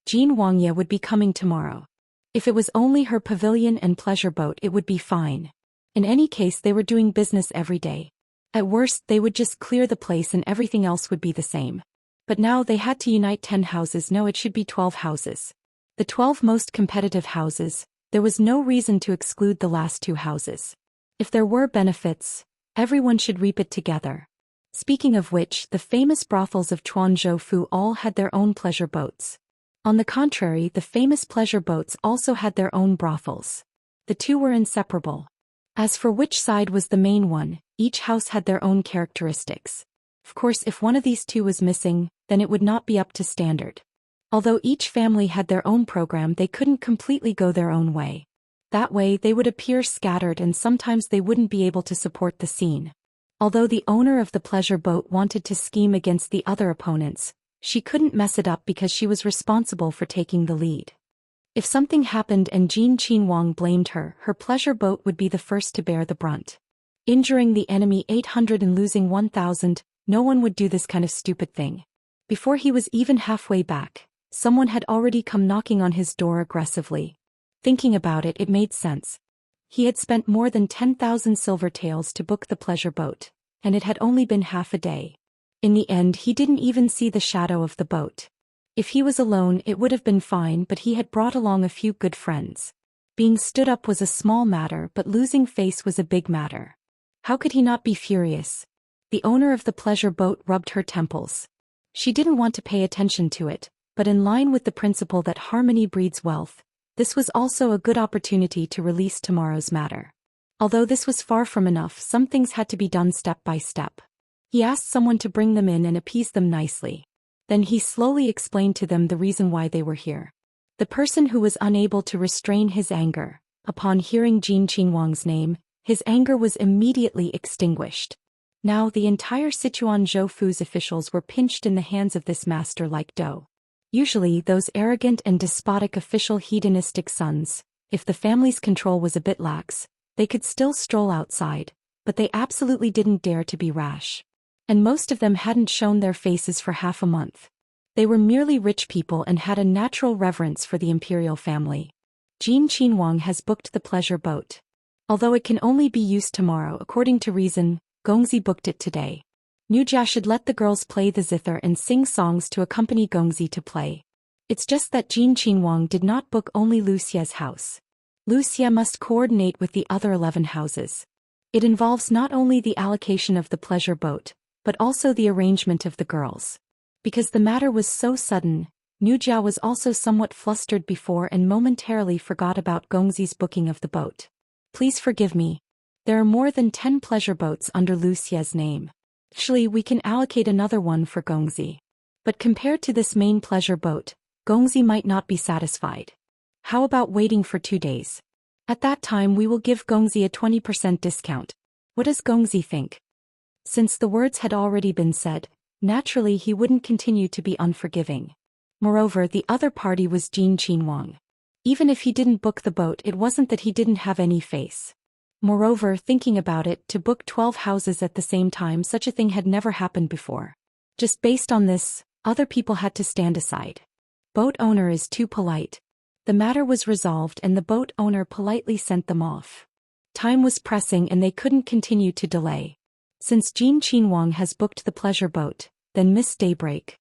Jean Wangye would be coming tomorrow. If it was only her pavilion and pleasure boat it would be fine. In any case they were doing business every day. At worst they would just clear the place and everything else would be the same. But now they had to unite 10 houses. No, it should be 12 houses. The 12 most competitive houses, there was no reason to exclude the last 2 houses. If there were benefits, everyone should reap it together. Speaking of which, the famous brothels of Chuanzhou all had their own pleasure boats. On the contrary, the famous pleasure boats also had their own brothels. The two were inseparable. As for which side was the main one, each house had their own characteristics. Of course, if one of these two was missing, then it would not be up to standard. Although each family had their own program, they couldn't completely go their own way. That way they would appear scattered and sometimes they wouldn't be able to support the scene. Although the owner of the pleasure boat wanted to scheme against the other opponents, she couldn't mess it up because she was responsible for taking the lead. If something happened and Jean Qinhuang blamed her, her pleasure boat would be the first to bear the brunt. Injuring the enemy 800 and losing 1,000, no one would do this kind of stupid thing. Before he was even halfway back, someone had already come knocking on his door aggressively. Thinking about it, it made sense. He had spent more than 10,000 silver taels to book the pleasure boat, and it had only been half a day. In the end, he didn't even see the shadow of the boat. If he was alone, it would have been fine, but he had brought along a few good friends. Being stood up was a small matter, but losing face was a big matter. How could he not be furious? The owner of the pleasure boat rubbed her temples. She didn't want to pay attention to it, but in line with the principle that harmony breeds wealth, this was also a good opportunity to release tomorrow's matter. Although this was far from enough, some things had to be done step by step. He asked someone to bring them in and appease them nicely. Then he slowly explained to them the reason why they were here. The person who was unable to restrain his anger, upon hearing Jean Qinhuang's name, his anger was immediately extinguished. Now the entire Sichuan Zhou officials were pinched in the hands of this master like dough. Usually those arrogant and despotic official hedonistic sons, if the family's control was a bit lax, they could still stroll outside, but they absolutely didn't dare to be rash. And most of them hadn't shown their faces for half a month. They were merely rich people and had a natural reverence for the imperial family. Jean Qinhuang has booked the pleasure boat. Although it can only be used tomorrow according to reason, Gongzi booked it today. Nujia should let the girls play the zither and sing songs to accompany Gongzi to play. It's just that Jean Qinhuang did not book only Lucie's house. Lucie must coordinate with the other 11 houses. It involves not only the allocation of the pleasure boat, but also the arrangement of the girls. Because the matter was so sudden, Nujia was also somewhat flustered before and momentarily forgot about Gongzi's booking of the boat. Please forgive me. There are more than 10 pleasure boats under Lucie's name. Actually, we can allocate another one for Gongzi. But compared to this main pleasure boat, Gongzi might not be satisfied. How about waiting for 2 days? At that time we will give Gongzi a 20% discount. What does Gongzi think? Since the words had already been said, naturally he wouldn't continue to be unforgiving. Moreover, the other party was Jean Qinhuang. Even if he didn't book the boat, it wasn't that he didn't have any face. Moreover, thinking about it, to book 12 houses at the same time, such a thing had never happened before. Just based on this, other people had to stand aside. Boat owner is too polite. The matter was resolved and the boat owner politely sent them off. Time was pressing and they couldn't continue to delay. Since Jean Qinhuang has booked the pleasure boat, then Miss Daybreak.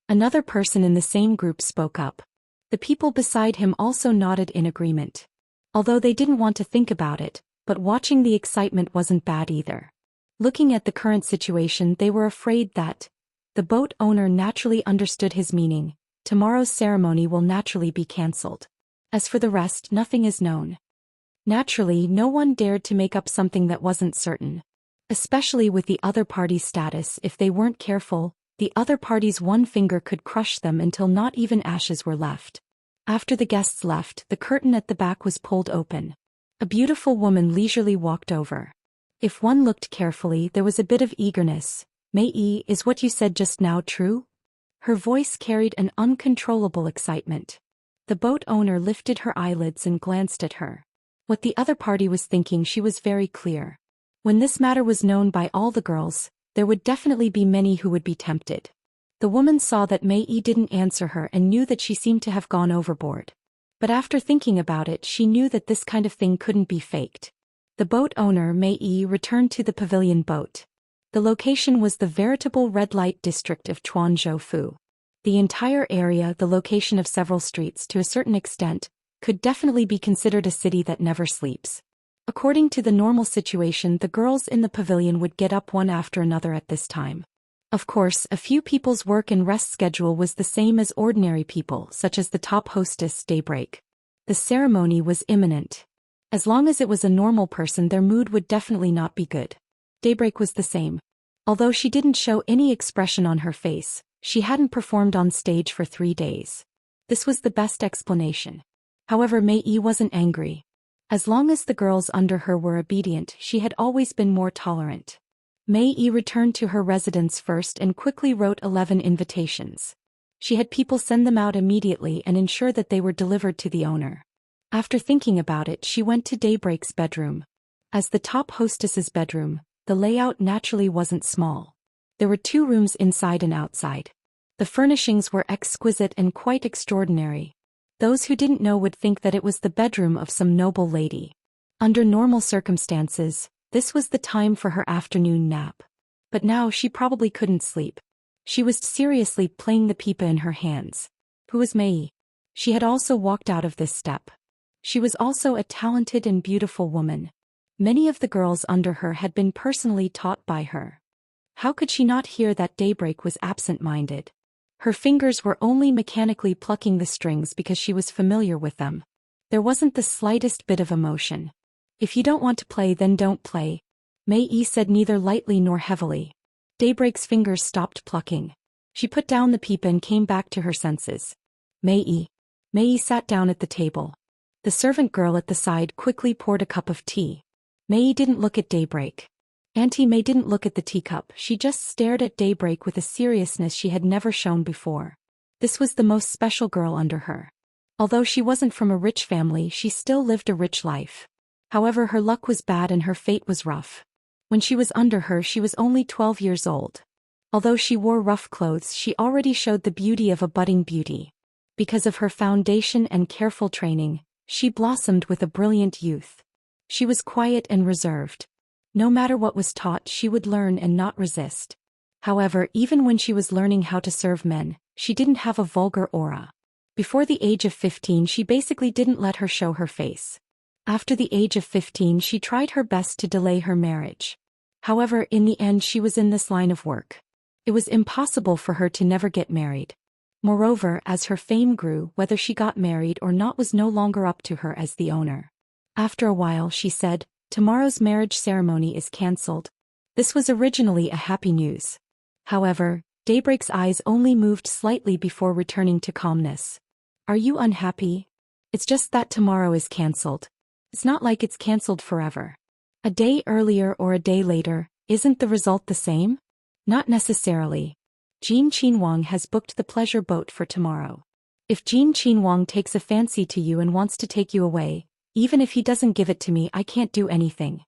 Another person in the same group spoke up. The people beside him also nodded in agreement. Although they didn't want to think about it, but watching the excitement wasn't bad either. Looking at the current situation, they were afraid that the boat owner naturally understood his meaning. Tomorrow's ceremony will naturally be cancelled. As for the rest, nothing is known. Naturally, no one dared to make up something that wasn't certain. Especially with the other party's status, if they weren't careful, the other party's one finger could crush them until not even ashes were left. After the guests left, the curtain at the back was pulled open. A beautiful woman leisurely walked over. If one looked carefully, there was a bit of eagerness. Mei, is what you said just now true? Her voice carried an uncontrollable excitement. The boat owner lifted her eyelids and glanced at her. What the other party was thinking, she was very clear. When this matter was known by all the girls, there would definitely be many who would be tempted. The woman saw that Mei didn't answer her and knew that she seemed to have gone overboard. But after thinking about it, she knew that this kind of thing couldn't be faked. The boat owner, Mei, returned to the pavilion boat. The location was the veritable red light district of Chuanzhou. The entire area, the location of several streets to a certain extent, could definitely be considered a city that never sleeps. According to the normal situation, the girls in the pavilion would get up one after another at this time. Of course, a few people's work and rest schedule was the same as ordinary people, such as the top hostess, Daybreak. The ceremony was imminent. As long as it was a normal person, their mood would definitely not be good. Daybreak was the same. Although she didn't show any expression on her face, she hadn't performed on stage for 3 days. This was the best explanation. However, Mei wasn't angry. As long as the girls under her were obedient, she had always been more tolerant. Mei returned to her residence first and quickly wrote 11 invitations. She had people send them out immediately and ensure that they were delivered to the owner. After thinking about it, she went to Daybreak's bedroom. As the top hostess's bedroom, the layout naturally wasn't small. There were 2 rooms inside and outside. The furnishings were exquisite and quite extraordinary. Those who didn't know would think that it was the bedroom of some noble lady. Under normal circumstances, this was the time for her afternoon nap. But now she probably couldn't sleep. She was seriously playing the pipa in her hands. Who was Mei? She had also walked out of this step. She was also a talented and beautiful woman. Many of the girls under her had been personally taught by her. How could she not hear that Daybreak was absent-minded? Her fingers were only mechanically plucking the strings because she was familiar with them. There wasn't the slightest bit of emotion. If you don't want to play, then don't play, Mei said, neither lightly nor heavily. Daybreak's fingers stopped plucking. She put down the pipa and came back to her senses. Mei sat down at the table. The servant girl at the side quickly poured a cup of tea. Mei didn't look at Daybreak. Auntie Mei didn't look at the teacup, she just stared at Daybreak with a seriousness she had never shown before. This was the most special girl under her. Although she wasn't from a rich family, she still lived a rich life. However, her luck was bad and her fate was rough. When she was under her, she was only 12 years old. Although she wore rough clothes, she already showed the beauty of a budding beauty. Because of her foundation and careful training, she blossomed with a brilliant youth. She was quiet and reserved. No matter what was taught, she would learn and not resist. However, even when she was learning how to serve men, she didn't have a vulgar aura. Before the age of 15, she basically didn't let her show her face. After the age of 15, she tried her best to delay her marriage. However, in the end, she was in this line of work. It was impossible for her to never get married. Moreover, as her fame grew, whether she got married or not was no longer up to her as the owner. After a while, she said, "Tomorrow's marriage ceremony is cancelled." This was originally a happy news. However, Daybreak's eyes only moved slightly before returning to calmness. "Are you unhappy? It's just that tomorrow is cancelled. It's not like it's cancelled forever. A day earlier or a day later, isn't the result the same?" "Not necessarily. Jin Qinwang has booked the pleasure boat for tomorrow. If Jin Qinwang takes a fancy to you and wants to take you away, even if he doesn't give it to me, I can't do anything."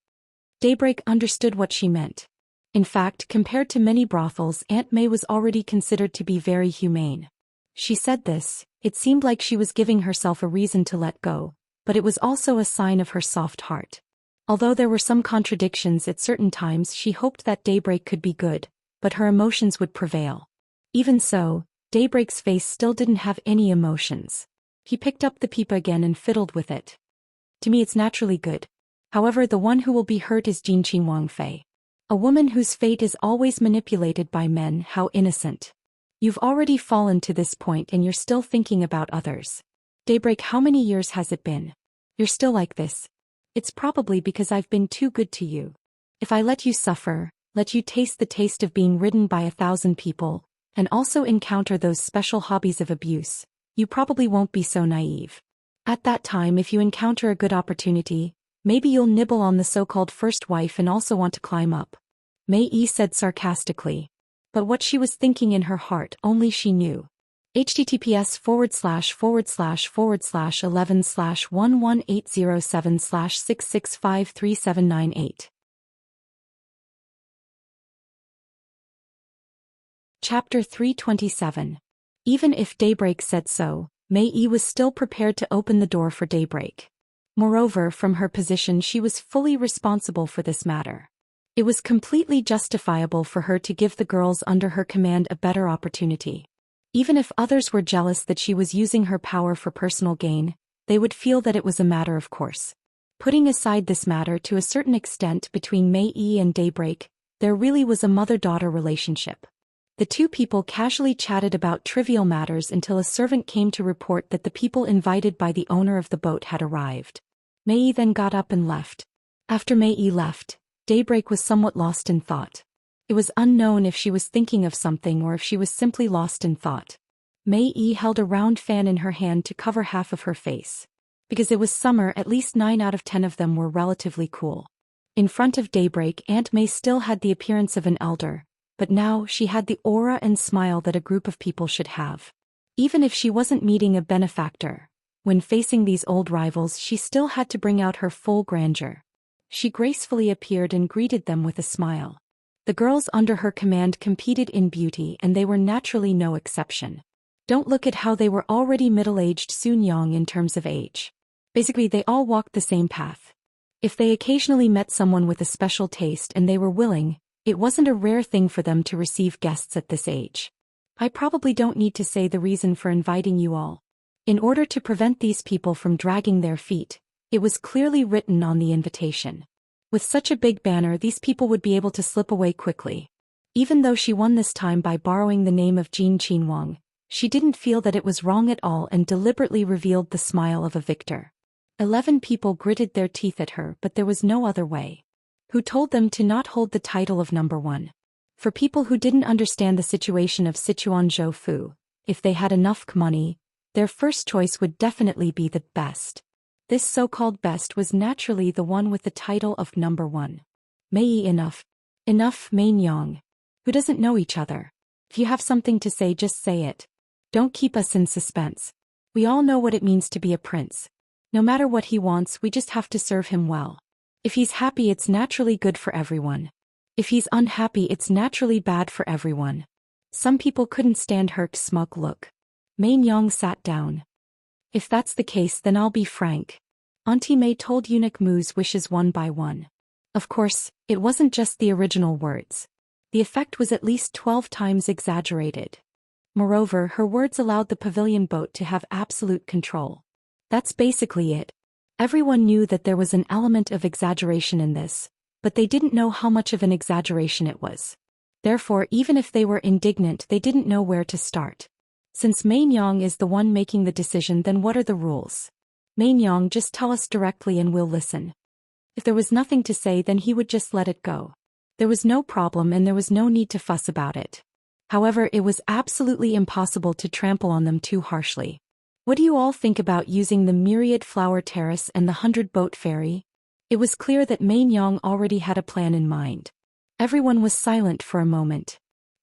Daybreak understood what she meant. In fact, compared to many brothels, Aunt Mei was already considered to be very humane. She said this, it seemed like she was giving herself a reason to let go, but it was also a sign of her soft heart. Although there were some contradictions at certain times, she hoped that Daybreak could be good, but her emotions would prevail. Even so, Daybreak's face still didn't have any emotions. He picked up the pipa again and fiddled with it. To me it's naturally good. However, the one who will be hurt is Jin Qinhuang Fei. A woman whose fate is always manipulated by men. How innocent. You've already fallen to this point and you're still thinking about others. Daybreak, how many years has it been? You're still like this. It's probably because I've been too good to you. If I let you suffer, let you taste the taste of being ridden by 1,000 people, and also encounter those special hobbies of abuse, you probably won't be so naive. At that time, if you encounter a good opportunity, maybe you'll nibble on the so-called first wife and also want to climb up. Mei Yi said sarcastically. But what she was thinking in her heart, only she knew. https://11/11807/6653798. Chapter 327. Even if Daybreak said so, Mei Yi was still prepared to open the door for Daybreak. Moreover, from her position she was fully responsible for this matter. It was completely justifiable for her to give the girls under her command a better opportunity. Even if others were jealous that she was using her power for personal gain, they would feel that it was a matter of course. Putting aside this matter to a certain extent between Mei Yi and Daybreak, there really was a mother-daughter relationship. The two people casually chatted about trivial matters until a servant came to report that the people invited by the owner of the boat had arrived. Mei Yi then got up and left. After Mei Yi left, Daybreak was somewhat lost in thought. It was unknown if she was thinking of something or if she was simply lost in thought. Mei Yi held a round fan in her hand to cover half of her face. Because it was summer, at least 9 out of 10 of them were relatively cool. In front of Daybreak, Aunt May still had the appearance of an elder, but now she had the aura and smile that a group of people should have. Even if she wasn't meeting a benefactor, when facing these old rivals she still had to bring out her full grandeur. She gracefully appeared and greeted them with a smile. The girls under her command competed in beauty and they were naturally no exception. Don't look at how they were already middle-aged, soon young in terms of age. Basically they all walked the same path. If they occasionally met someone with a special taste and they were willing, it wasn't a rare thing for them to receive guests at this age. I probably don't need to say the reason for inviting you all. In order to prevent these people from dragging their feet, it was clearly written on the invitation. With such a big banner, these people would be able to slip away quickly. Even though she won this time by borrowing the name of Jin Qinhuang, she didn't feel that it was wrong at all and deliberately revealed the smile of a victor. 11 people gritted their teeth at her, but there was no other way. Who told them to not hold the title of number 1? For people who didn't understand the situation of Sichuan Zhou Fu, if they had enough money, their first choice would definitely be the best. This so-called best was naturally the one with the title of number 1. Mei Yi, enough. Enough, Main Yang. Who doesn't know each other? If you have something to say, just say it. Don't keep us in suspense. We all know what it means to be a prince. No matter what he wants, we just have to serve him well. If he's happy, it's naturally good for everyone. If he's unhappy, it's naturally bad for everyone. Some people couldn't stand Herc's smug look. Main Yang sat down. If that's the case, then I'll be frank. Auntie May told Eunuch Mu's wishes one by one. Of course, it wasn't just the original words. The effect was at least 12 times exaggerated. Moreover, her words allowed the pavilion boat to have absolute control. That's basically it. Everyone knew that there was an element of exaggeration in this, but they didn't know how much of an exaggeration it was. Therefore, even if they were indignant, they didn't know where to start. Since Main Yang is the one making the decision, then what are the rules? Main Yang, just tell us directly and we'll listen. If there was nothing to say, then he would just let it go. There was no problem and there was no need to fuss about it. However, it was absolutely impossible to trample on them too harshly. What do you all think about using the Myriad Flower Terrace and the 100-boat ferry? It was clear that Main Yang already had a plan in mind. Everyone was silent for a moment.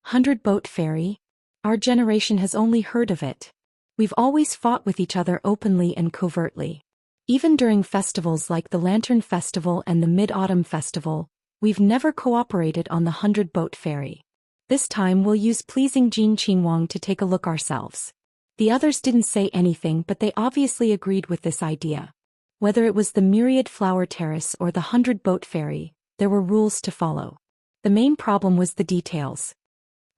100-boat ferry? Our generation has only heard of it. We've always fought with each other openly and covertly. Even during festivals like the Lantern Festival and the Mid-Autumn Festival, we've never cooperated on the 100-boat ferry. This time we'll use pleasing Jin Qinhuang to take a look ourselves. The others didn't say anything, but they obviously agreed with this idea. Whether it was the Myriad Flower Terrace or the 100-boat ferry, there were rules to follow. The main problem was the details.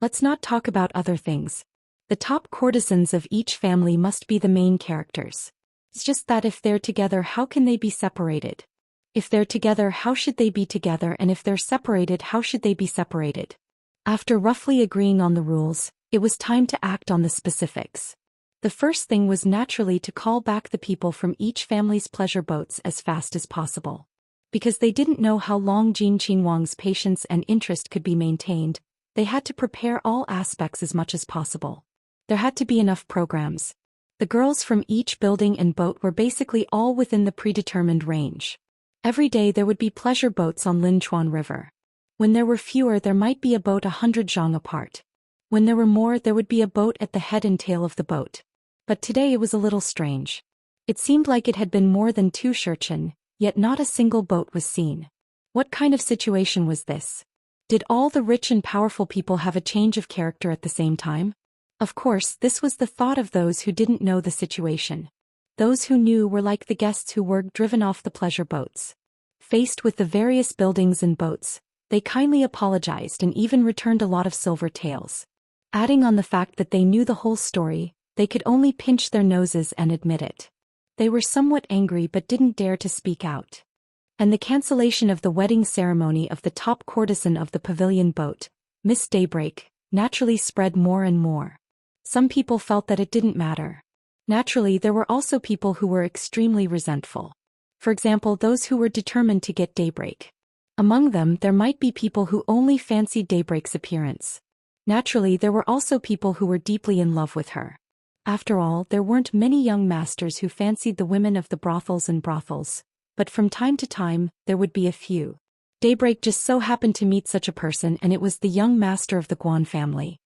Let's not talk about other things. The top courtesans of each family must be the main characters. It's just that if they're together, how can they be separated? If they're together, how should they be together, and if they're separated, how should they be separated? After roughly agreeing on the rules, it was time to act on the specifics. The first thing was naturally to call back the people from each family's pleasure boats as fast as possible. Because they didn't know how long Jin Qinhuang's patience and interest could be maintained, they had to prepare all aspects as much as possible. There had to be enough programs. The girls from each building and boat were basically all within the predetermined range. Every day there would be pleasure boats on Linchuan River. When there were fewer, there might be a boat 100 zhang apart. When there were more, there would be a boat at the head and tail of the boat. But today it was a little strange. It seemed like it had been more than 2 shurchen, yet not a single boat was seen. What kind of situation was this? Did all the rich and powerful people have a change of character at the same time? Of course, this was the thought of those who didn't know the situation. Those who knew were like the guests who were driven off the pleasure boats. Faced with the various buildings and boats, they kindly apologized and even returned a lot of silver taels. Adding on the fact that they knew the whole story, they could only pinch their noses and admit it. They were somewhat angry but didn't dare to speak out. And the cancellation of the wedding ceremony of the top courtesan of the pavilion boat, Miss Daybreak, naturally spread more and more. Some people felt that it didn't matter. Naturally, there were also people who were extremely resentful. For example, those who were determined to get Daybreak. Among them, there might be people who only fancied Daybreak's appearance. Naturally, there were also people who were deeply in love with her. After all, there weren't many young masters who fancied the women of the brothels and brothels, but from time to time, there would be a few. Daybreak just so happened to meet such a person, and it was the young master of the Guan family.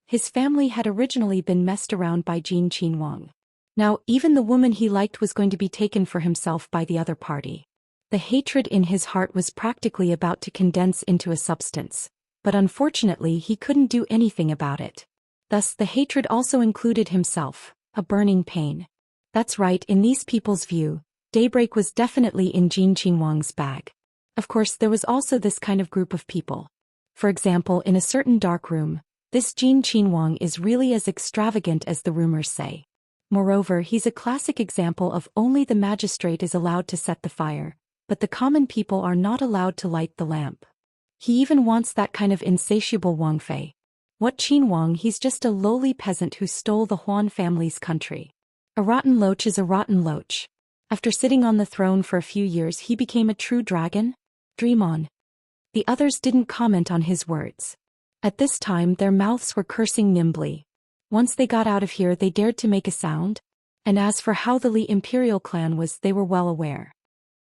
His family had originally been messed around by Jin Qinhuang. Now, even the woman he liked was going to be taken for himself by the other party. The hatred in his heart was practically about to condense into a substance, but unfortunately he couldn't do anything about it. Thus the hatred also included himself, a burning pain. That's right, in these people's view, Daybreak was definitely in Jin Qinhuang's bag. Of course, there was also this kind of group of people. For example, in a certain dark room, this Jin Qinhuang is really as extravagant as the rumors say. Moreover, he's a classic example of only the magistrate is allowed to set the fire, but the common people are not allowed to light the lamp. He even wants that kind of insatiable Wang Fei. What Qinhuang? He's just a lowly peasant who stole the Huan family's country. A rotten loach is a rotten loach. After sitting on the throne for a few years, he became a true dragon? Dream on. The others didn't comment on his words. At this time, their mouths were cursing nimbly. Once they got out of here, they dared to make a sound. And as for how the Li imperial clan was, they were well aware.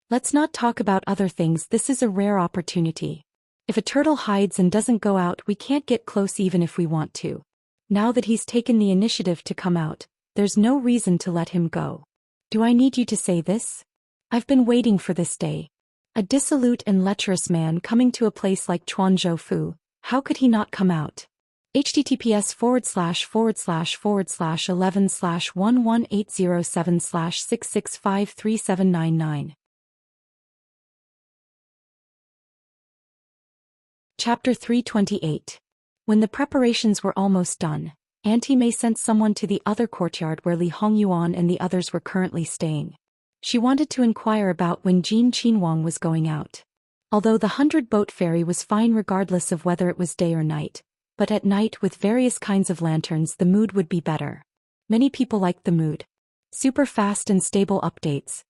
Let's not talk about other things, this is a rare opportunity. If a turtle hides and doesn't go out, we can't get close even if we want to. Now that he's taken the initiative to come out, there's no reason to let him go. Do I need you to say this? I've been waiting for this day. A dissolute and lecherous man coming to a place like Chuanzhou Fu, how could he not come out? https://11/11807/6653799. Chapter 328. When the preparations were almost done, Auntie May sent someone to the other courtyard where Li Hongyuan and the others were currently staying. She wanted to inquire about when Jin Qinhuang was going out. Although the 100-boat ferry was fine regardless of whether it was day or night, but at night with various kinds of lanterns the mood would be better. Many people liked the mood. Super fast and stable updates.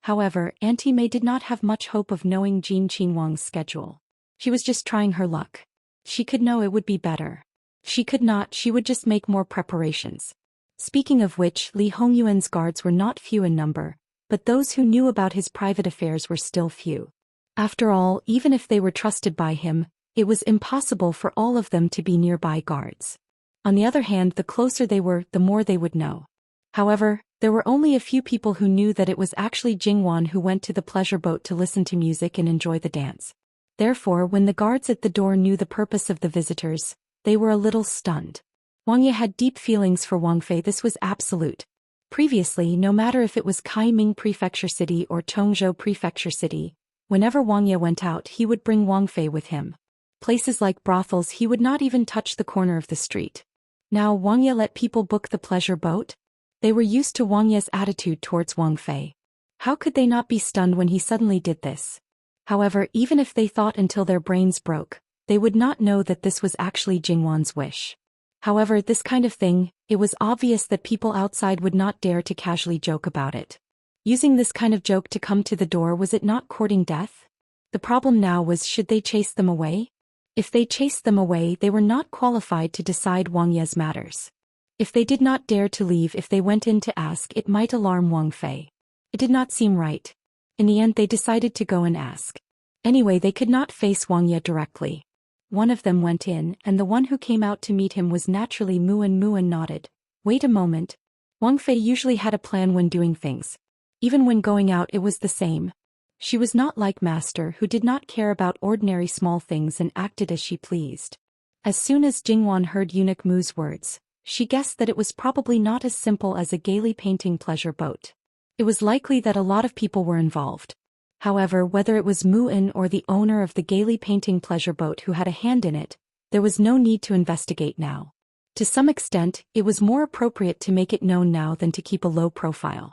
However, Auntie May did not have much hope of knowing Jin Qinhuang's schedule. She was just trying her luck. She could know it would be better. She could not, she would just make more preparations. Speaking of which, Li Hongyuan's guards were not few in number, but those who knew about his private affairs were still few. After all, even if they were trusted by him, it was impossible for all of them to be nearby guards. On the other hand, the closer they were, the more they would know. However, there were only a few people who knew that it was actually Jingwan who went to the pleasure boat to listen to music and enjoy the dance. Therefore, when the guards at the door knew the purpose of the visitors, they were a little stunned. Wang Ye had deep feelings for Wang Fei, this was absolute. Previously, no matter if it was Kaiming Prefecture City or Tongzhou Prefecture City, whenever Wang Ye went out he would bring Wang Fei with him. Places like brothels he would not even touch the corner of the street. Now Wang Ye let people book the pleasure boat? They were used to Wang Ye's attitude towards Wang Fei. How could they not be stunned when he suddenly did this? However, even if they thought until their brains broke, they would not know that this was actually Jingwan's wish. However, this kind of thing, it was obvious that people outside would not dare to casually joke about it. Using this kind of joke to come to the door, was it not courting death? The problem now was, should they chase them away? If they chased them away, they were not qualified to decide Wang Ye's matters. If they did not dare to leave, if they went in to ask, it might alarm Wang Fei. It did not seem right. In the end, they decided to go and ask. Anyway, they could not face Wang Ye directly. One of them went in, and the one who came out to meet him was naturally Muan. Muan nodded. Wait a moment. Wang Fei usually had a plan when doing things. Even when going out, it was the same. She was not like Master, who did not care about ordinary small things and acted as she pleased. As soon as Jingwan heard Eunuch Mu's words, she guessed that it was probably not as simple as a gaily painting pleasure boat. It was likely that a lot of people were involved. However, whether it was Mu'in or the owner of the gaily painting pleasure boat who had a hand in it, there was no need to investigate now. To some extent, it was more appropriate to make it known now than to keep a low profile.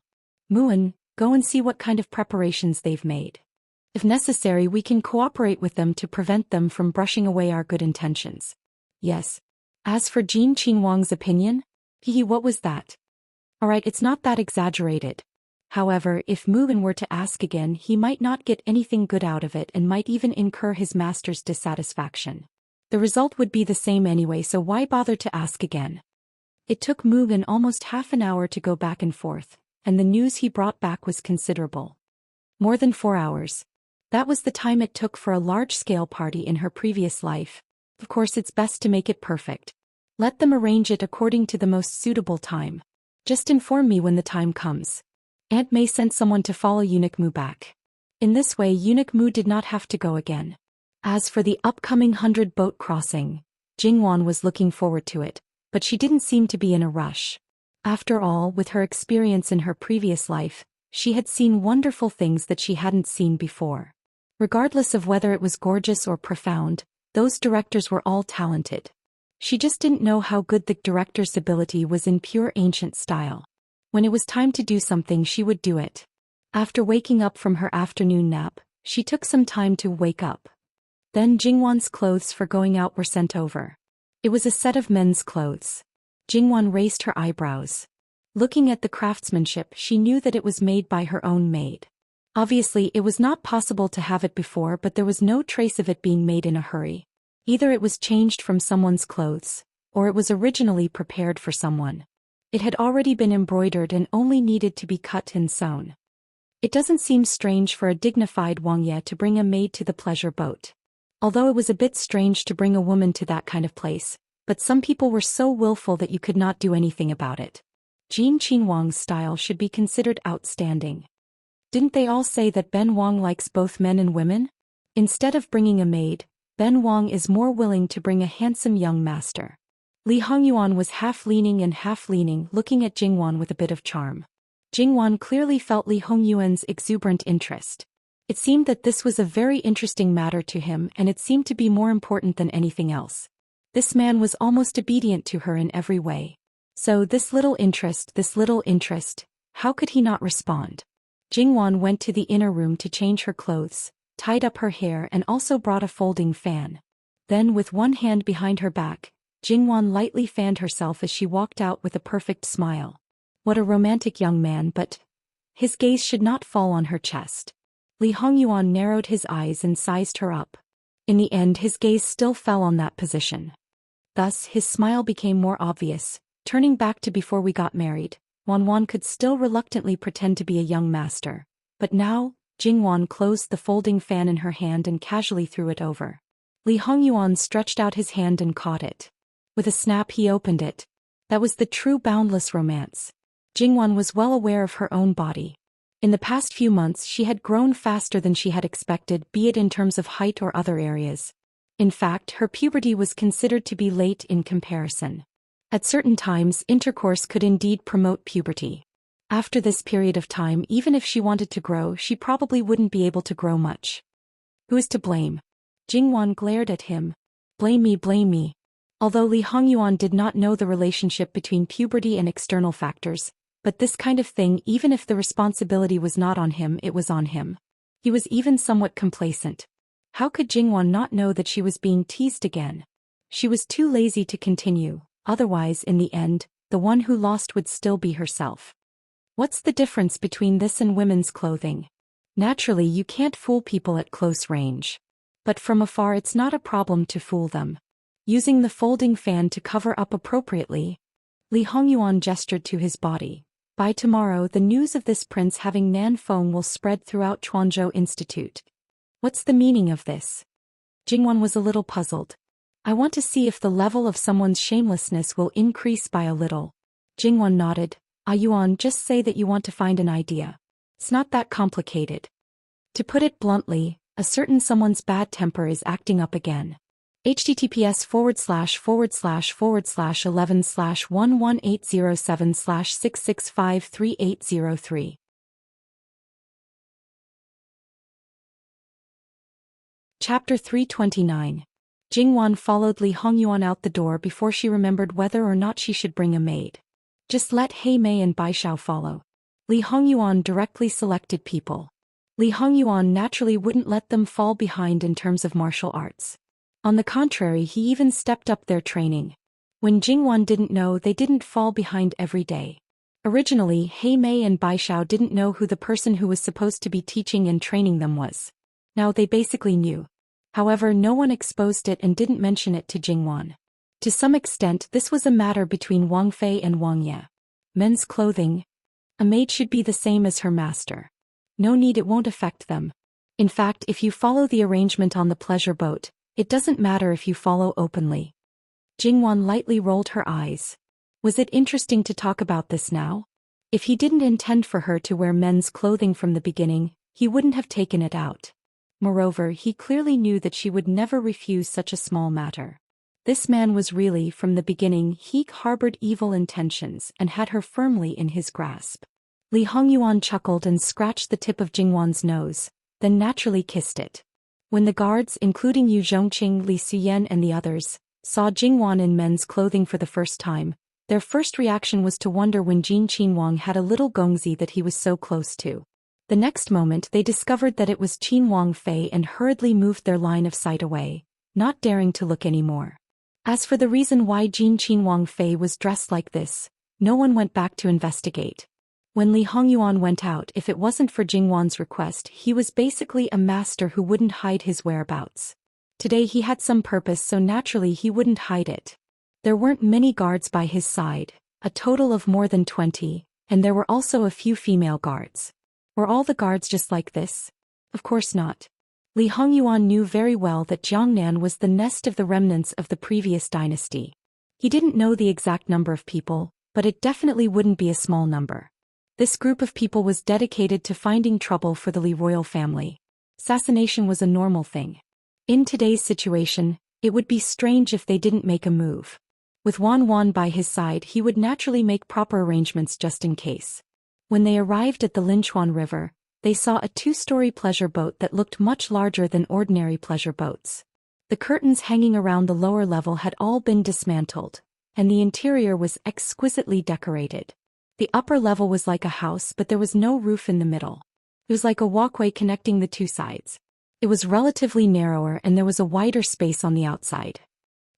Mu'in, go and see what kind of preparations they've made. If necessary, we can cooperate with them to prevent them from brushing away our good intentions. Yes. As for Jin Qingwang's opinion? What was that? Alright, it's not that exaggerated. However, if Mu'in were to ask again, he might not get anything good out of it and might even incur his master's dissatisfaction. The result would be the same anyway, so why bother to ask again? It took Mu'in almost half an hour to go back and forth, and the news he brought back was considerable. More than 4 hours. That was the time it took for a large-scale party in her previous life. Of course, it's best to make it perfect. Let them arrange it according to the most suitable time. Just inform me when the time comes. Aunt May sent someone to follow Eunuch Mu back. In this way, Eunuch Mu did not have to go again. As for the upcoming 100-boat crossing, Jingwan was looking forward to it, but she didn't seem to be in a rush. After all, with her experience in her previous life, she had seen wonderful things that she hadn't seen before. Regardless of whether it was gorgeous or profound, those directors were all talented. She just didn't know how good the director's ability was in pure ancient style. When it was time to do something, she would do it. After waking up from her afternoon nap, she took some time to wake up. Then Jingwan's clothes for going out were sent over. It was a set of men's clothes. Jingwan raised her eyebrows. Looking at the craftsmanship, she knew that it was made by her own maid. Obviously, it was not possible to have it before, but there was no trace of it being made in a hurry. Either it was changed from someone's clothes, or it was originally prepared for someone. It had already been embroidered and only needed to be cut and sewn. It doesn't seem strange for a dignified Wang Ye to bring a maid to the pleasure boat. Although it was a bit strange to bring a woman to that kind of place, but some people were so willful that you could not do anything about it. Jin Qingwang's style should be considered outstanding. Didn't they all say that Ben Wang likes both men and women? Instead of bringing a maid, Ben Wang is more willing to bring a handsome young master. Li Hongyuan was half leaning and half leaning, looking at Jingwan with a bit of charm. Jingwan clearly felt Li Hongyuan's exuberant interest. It seemed that this was a very interesting matter to him, and it seemed to be more important than anything else. This man was almost obedient to her in every way. So this little interest, how could he not respond? Jingwan went to the inner room to change her clothes, tied up her hair and also brought a folding fan. Then with one hand behind her back, Jingwan lightly fanned herself as she walked out with a perfect smile. What a romantic young man, but his gaze should not fall on her chest. Li Hongyuan narrowed his eyes and sized her up. In the end, his gaze still fell on that position. Thus, his smile became more obvious, turning back to before we got married. Wan could still reluctantly pretend to be a young master. But now, Jingwan closed the folding fan in her hand and casually threw it over. Li Hongyuan stretched out his hand and caught it. With a snap, he opened it. That was the true boundless romance. Jingwan was well aware of her own body. In the past few months, she had grown faster than she had expected, be it in terms of height or other areas. In fact, her puberty was considered to be late in comparison. At certain times, intercourse could indeed promote puberty. After this period of time, even if she wanted to grow, she probably wouldn't be able to grow much. Who is to blame? Jingwan glared at him. Blame me, blame me. Although Li Hongyuan did not know the relationship between puberty and external factors, But this kind of thing, even if the responsibility was not on him, it was on him. He was even somewhat complacent. How could Jingwon not know that she was being teased again? She was too lazy to continue, otherwise in the end, the one who lost would still be herself. What's the difference between this and women's clothing? Naturally, you can't fool people at close range. But from afar it's not a problem to fool them. Using the folding fan to cover up appropriately, Lee Hongyuan gestured to his body. By tomorrow, the news of this prince having Nan Feng will spread throughout Chuanzhou Institute. What's the meaning of this? Jingwon was a little puzzled. I want to see if the level of someone's shamelessness will increase by a little. Jingwon nodded. Yuan, just say that you want to find an idea. It's not that complicated. To put it bluntly, a certain someone's bad temper is acting up again. https://11/11807/6653803. Chapter 329. Jingwon followed Lee Hongyuan out the door before she remembered whether or not she should bring a maid. Just let He Mei and Bai Xiao follow. Lee Hongyuan directly selected people. Lee Hongyuan naturally wouldn't let them fall behind in terms of martial arts. On the contrary, he even stepped up their training. When Jingwon didn't know, they didn't fall behind every day. Originally, He Mei and Bai Xiao didn't know who the person who was supposed to be teaching and training them was. Now they basically knew. However, no one exposed it and didn't mention it to Jingwon. To some extent, this was a matter between Wang Fei and Wang Ye. Men's clothing. A maid should be the same as her master. No need, it won't affect them. In fact, if you follow the arrangement on the pleasure boat, it doesn't matter if you follow openly. Jingwon lightly rolled her eyes. Was it interesting to talk about this now? If he didn't intend for her to wear men's clothing from the beginning, he wouldn't have taken it out. Moreover, he clearly knew that she would never refuse such a small matter. This man was really, from the beginning, he harbored evil intentions and had her firmly in his grasp. Lee Hongyuan chuckled and scratched the tip of Jingwon's nose, then naturally kissed it. When the guards, including Yu Zhongqing, Li Suyen and the others, saw Jingwon in men's clothing for the first time, their first reaction was to wonder when Jin Qinwang had a little gongzi that he was so close to. The next moment they discovered that it was Qin Wang Fei and hurriedly moved their line of sight away, not daring to look anymore. As for the reason why Jin Qinwang Fei was dressed like this, no one went back to investigate. When Lee Hongyuan went out, if it wasn't for Jingwon's request, he was basically a master who wouldn't hide his whereabouts. Today he had some purpose, so naturally he wouldn't hide it. There weren't many guards by his side, a total of more than 20, and there were also a few female guards. Were all the guards just like this? Of course not. Lee Hongyuan knew very well that Jiangnan was the nest of the remnants of the previous dynasty. He didn't know the exact number of people, but it definitely wouldn't be a small number. This group of people was dedicated to finding trouble for the Li royal family. Assassination was a normal thing. In today's situation, it would be strange if they didn't make a move. With Wan Wan by his side, he would naturally make proper arrangements just in case. When they arrived at the Linchuan River, they saw a two-story pleasure boat that looked much larger than ordinary pleasure boats. The curtains hanging around the lower level had all been dismantled, and the interior was exquisitely decorated. The upper level was like a house, but there was no roof in the middle. It was like a walkway connecting the two sides. It was relatively narrower and there was a wider space on the outside.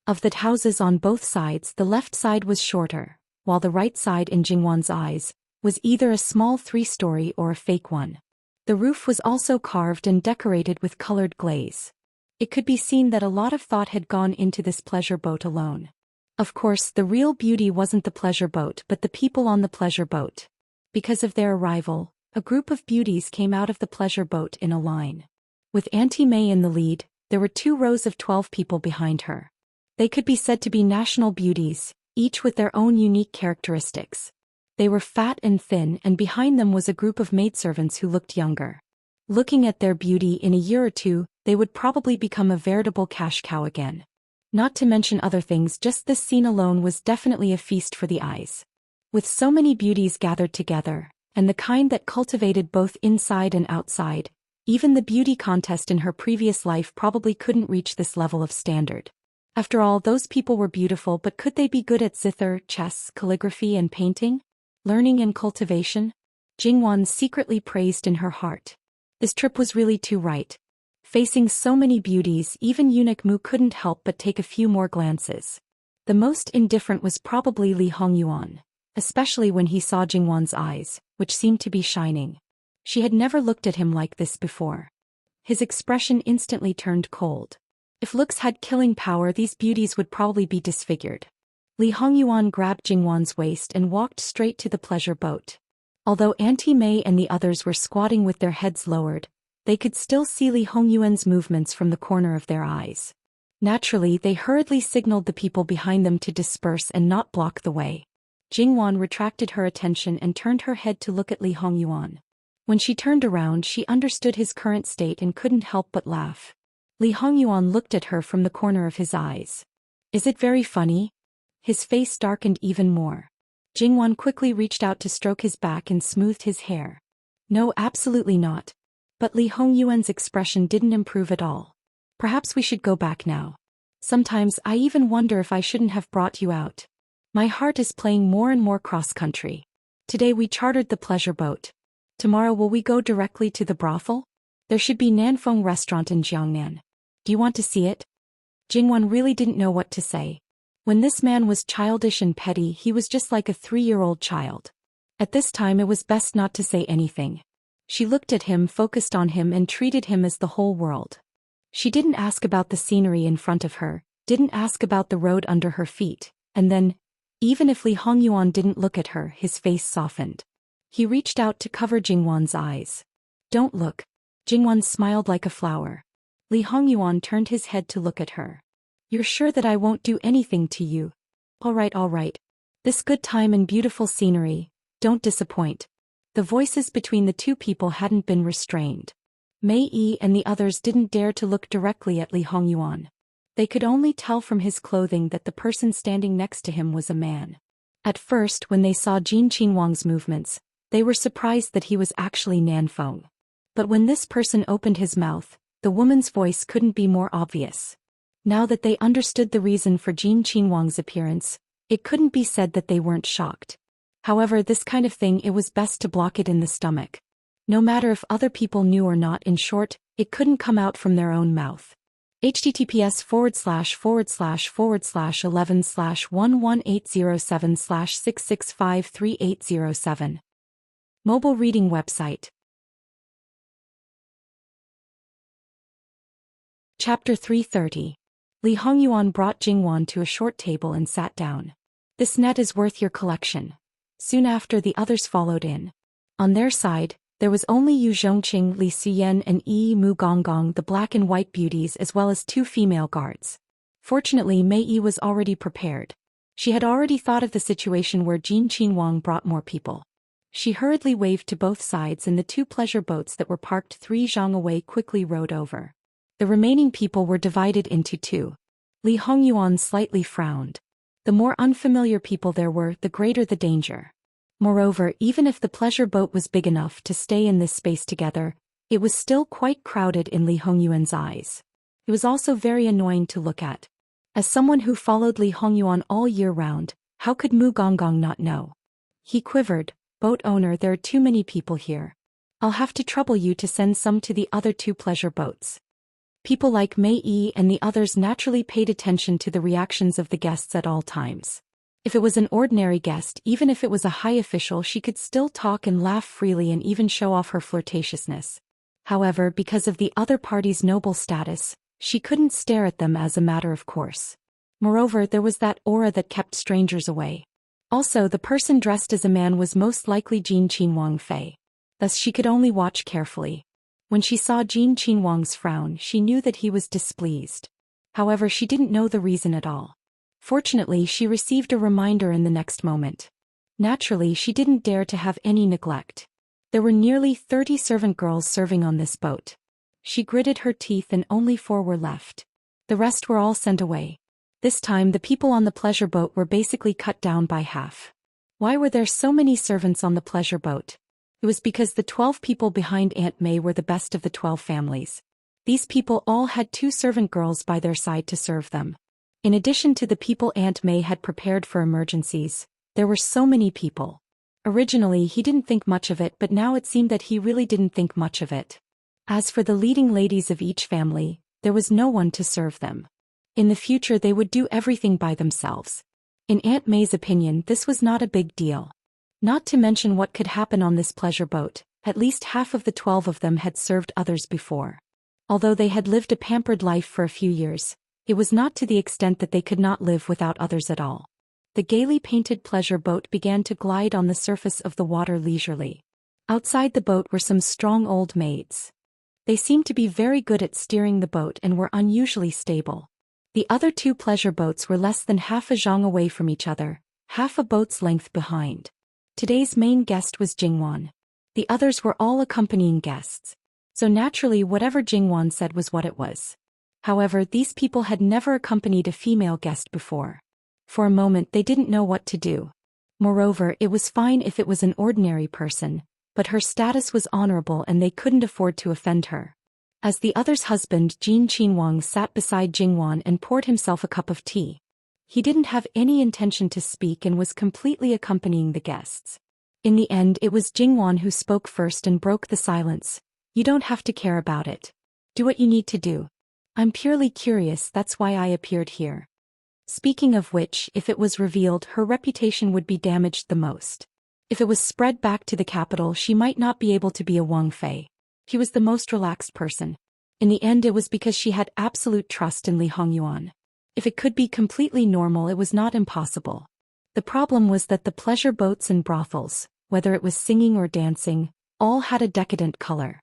Of the houses on both sides, the left side was shorter, while the right side, in Jingwon's eyes, was either a small three-story or a fake one. The roof was also carved and decorated with colored glaze. It could be seen that a lot of thought had gone into this pleasure boat alone. Of course, the real beauty wasn't the pleasure boat but the people on the pleasure boat. Because of their arrival, a group of beauties came out of the pleasure boat in a line. With Auntie May in the lead, there were 2 rows of 12 people behind her. They could be said to be national beauties, each with their own unique characteristics. They were fat and thin, and behind them was a group of maidservants who looked younger. Looking at their beauty, in a year or two, they would probably become a veritable cash cow again. Not to mention other things, just this scene alone was definitely a feast for the eyes. With so many beauties gathered together, and the kind that cultivated both inside and outside, even the beauty contest in her previous life probably couldn't reach this level of standard. After all, those people were beautiful, but could they be good at zither, chess, calligraphy and painting? Learning and cultivation? Jingwan secretly praised in her heart. This trip was really too right. Facing so many beauties, even eunuch Mu couldn't help but take a few more glances. The most indifferent was probably Li Hongyuan, especially when he saw Jingwan's eyes, which seemed to be shining. She had never looked at him like this before. His expression instantly turned cold. If looks had killing power, these beauties would probably be disfigured. Li Hongyuan grabbed Jingwan's waist and walked straight to the pleasure boat. Although Auntie Mei and the others were squatting with their heads lowered, they could still see Li Hongyuan's movements from the corner of their eyes. Naturally, they hurriedly signaled the people behind them to disperse and not block the way. Jingwan retracted her attention and turned her head to look at Li Hongyuan. When she turned around, she understood his current state and couldn't help but laugh. Li Hongyuan looked at her from the corner of his eyes. Is it very funny? His face darkened even more. Jingwan quickly reached out to stroke his back and smoothed his hair. No, absolutely not. But Li Hongyuan's expression didn't improve at all. Perhaps we should go back now. Sometimes I even wonder if I shouldn't have brought you out. My heart is playing more and more cross-country. Today we chartered the pleasure boat. Tomorrow will we go directly to the brothel? There should be Nanfeng restaurant in Jiangnan. Do you want to see it? Jingwan really didn't know what to say. When this man was childish and petty, he was just like a 3-year-old child. At this time it was best not to say anything. She looked at him, focused on him, and treated him as the whole world. She didn't ask about the scenery in front of her, didn't ask about the road under her feet, and then, even if Li Hongyuan didn't look at her, his face softened. He reached out to cover Jingwan's eyes. Don't look. Jingwan smiled like a flower. Li Hongyuan turned his head to look at her. You're sure that I won't do anything to you? All right. This good time and beautiful scenery, don't disappoint. The voices between the two people hadn't been restrained. Mei Yi and the others didn't dare to look directly at Li Hongyuan. They could only tell from his clothing that the person standing next to him was a man. At first, when they saw Jin Qinhuang's movements, they were surprised that he was actually Nanfeng. But when this person opened his mouth, the woman's voice couldn't be more obvious. Now that they understood the reason for Jin Qinhuang's appearance, it couldn't be said that they weren't shocked. However, this kind of thing, it was best to block it in the stomach. No matter if other people knew or not, in short, it couldn't come out from their own mouth. https://11/118076653807 Mobile reading website. Chapter 330. Li Hongyuan brought Jingwan to a short table and sat down. This net is worth your collection. Soon after, the others followed in. On their side, there was only Yu Zhongqing, Li Siyan and Yi Mu Gonggong, the black and white beauties, as well as 2 female guards. Fortunately, Mei Yi was already prepared. She had already thought of the situation where Jin Qinhuang brought more people. She hurriedly waved to both sides, and the 2 pleasure boats that were parked 3 zhang away quickly rowed over. The remaining people were divided into 2. Li Hongyuan slightly frowned. The more unfamiliar people there were, the greater the danger. Moreover, even if the pleasure boat was big enough to stay in this space together, it was still quite crowded in Li Hongyuan's eyes. It was also very annoying to look at. As someone who followed Li Hongyuan all year round, how could Mu Gonggong not know? He quivered. Boat owner, there are too many people here. I'll have to trouble you to send some to the other 2 pleasure boats. People like Mei Yi and the others naturally paid attention to the reactions of the guests at all times. If it was an ordinary guest, even if it was a high official, she could still talk and laugh freely and even show off her flirtatiousness. However, because of the other party's noble status, she couldn't stare at them as a matter of course. Moreover, there was that aura that kept strangers away. Also, the person dressed as a man was most likely Jin Qinhuang Fei. Thus she could only watch carefully. When she saw Jin Qinhuang's frown, she knew that he was displeased. However, she didn't know the reason at all. Fortunately, she received a reminder in the next moment. Naturally, she didn't dare to have any neglect. There were nearly 30 servant girls serving on this boat. She gritted her teeth and only 4 were left. The rest were all sent away. This time, the people on the pleasure boat were basically cut down by half. Why were there so many servants on the pleasure boat? It was because the 12 people behind Aunt May were the best of the 12 families. These people all had 2 servant girls by their side to serve them. In addition to the people Aunt May had prepared for emergencies, there were so many people. Originally he didn't think much of it, but now it seemed that he really didn't think much of it. As for the leading ladies of each family, there was no one to serve them. In the future they would do everything by themselves. In Aunt May's opinion, this was not a big deal. Not to mention what could happen on this pleasure boat, at least half of the 12 of them had served others before. Although they had lived a pampered life for a few years, it was not to the extent that they could not live without others at all. The gaily painted pleasure boat began to glide on the surface of the water leisurely. Outside the boat were some strong old maids. They seemed to be very good at steering the boat and were unusually stable. The other 2 pleasure boats were less than half a zhang away from each other, half a boat's length behind. Today's main guest was Jingwan. The others were all accompanying guests. So naturally whatever Jingwan said was what it was. However, these people had never accompanied a female guest before. For a moment they didn't know what to do. Moreover, it was fine if it was an ordinary person, but her status was honorable and they couldn't afford to offend her. As the other's husband, Jin Qinwang sat beside Jingwan and poured himself a cup of tea. He didn't have any intention to speak and was completely accompanying the guests. In the end, it was Jingwan who spoke first and broke the silence. You don't have to care about it. Do what you need to do. I'm purely curious, that's why I appeared here. Speaking of which, if it was revealed, her reputation would be damaged the most. If it was spread back to the capital, she might not be able to be a Wang Fei. He was the most relaxed person. In the end, it was because she had absolute trust in Li Hongyuan. If it could be completely normal, it was not impossible. The problem was that the pleasure boats and brothels, whether it was singing or dancing, all had a decadent color.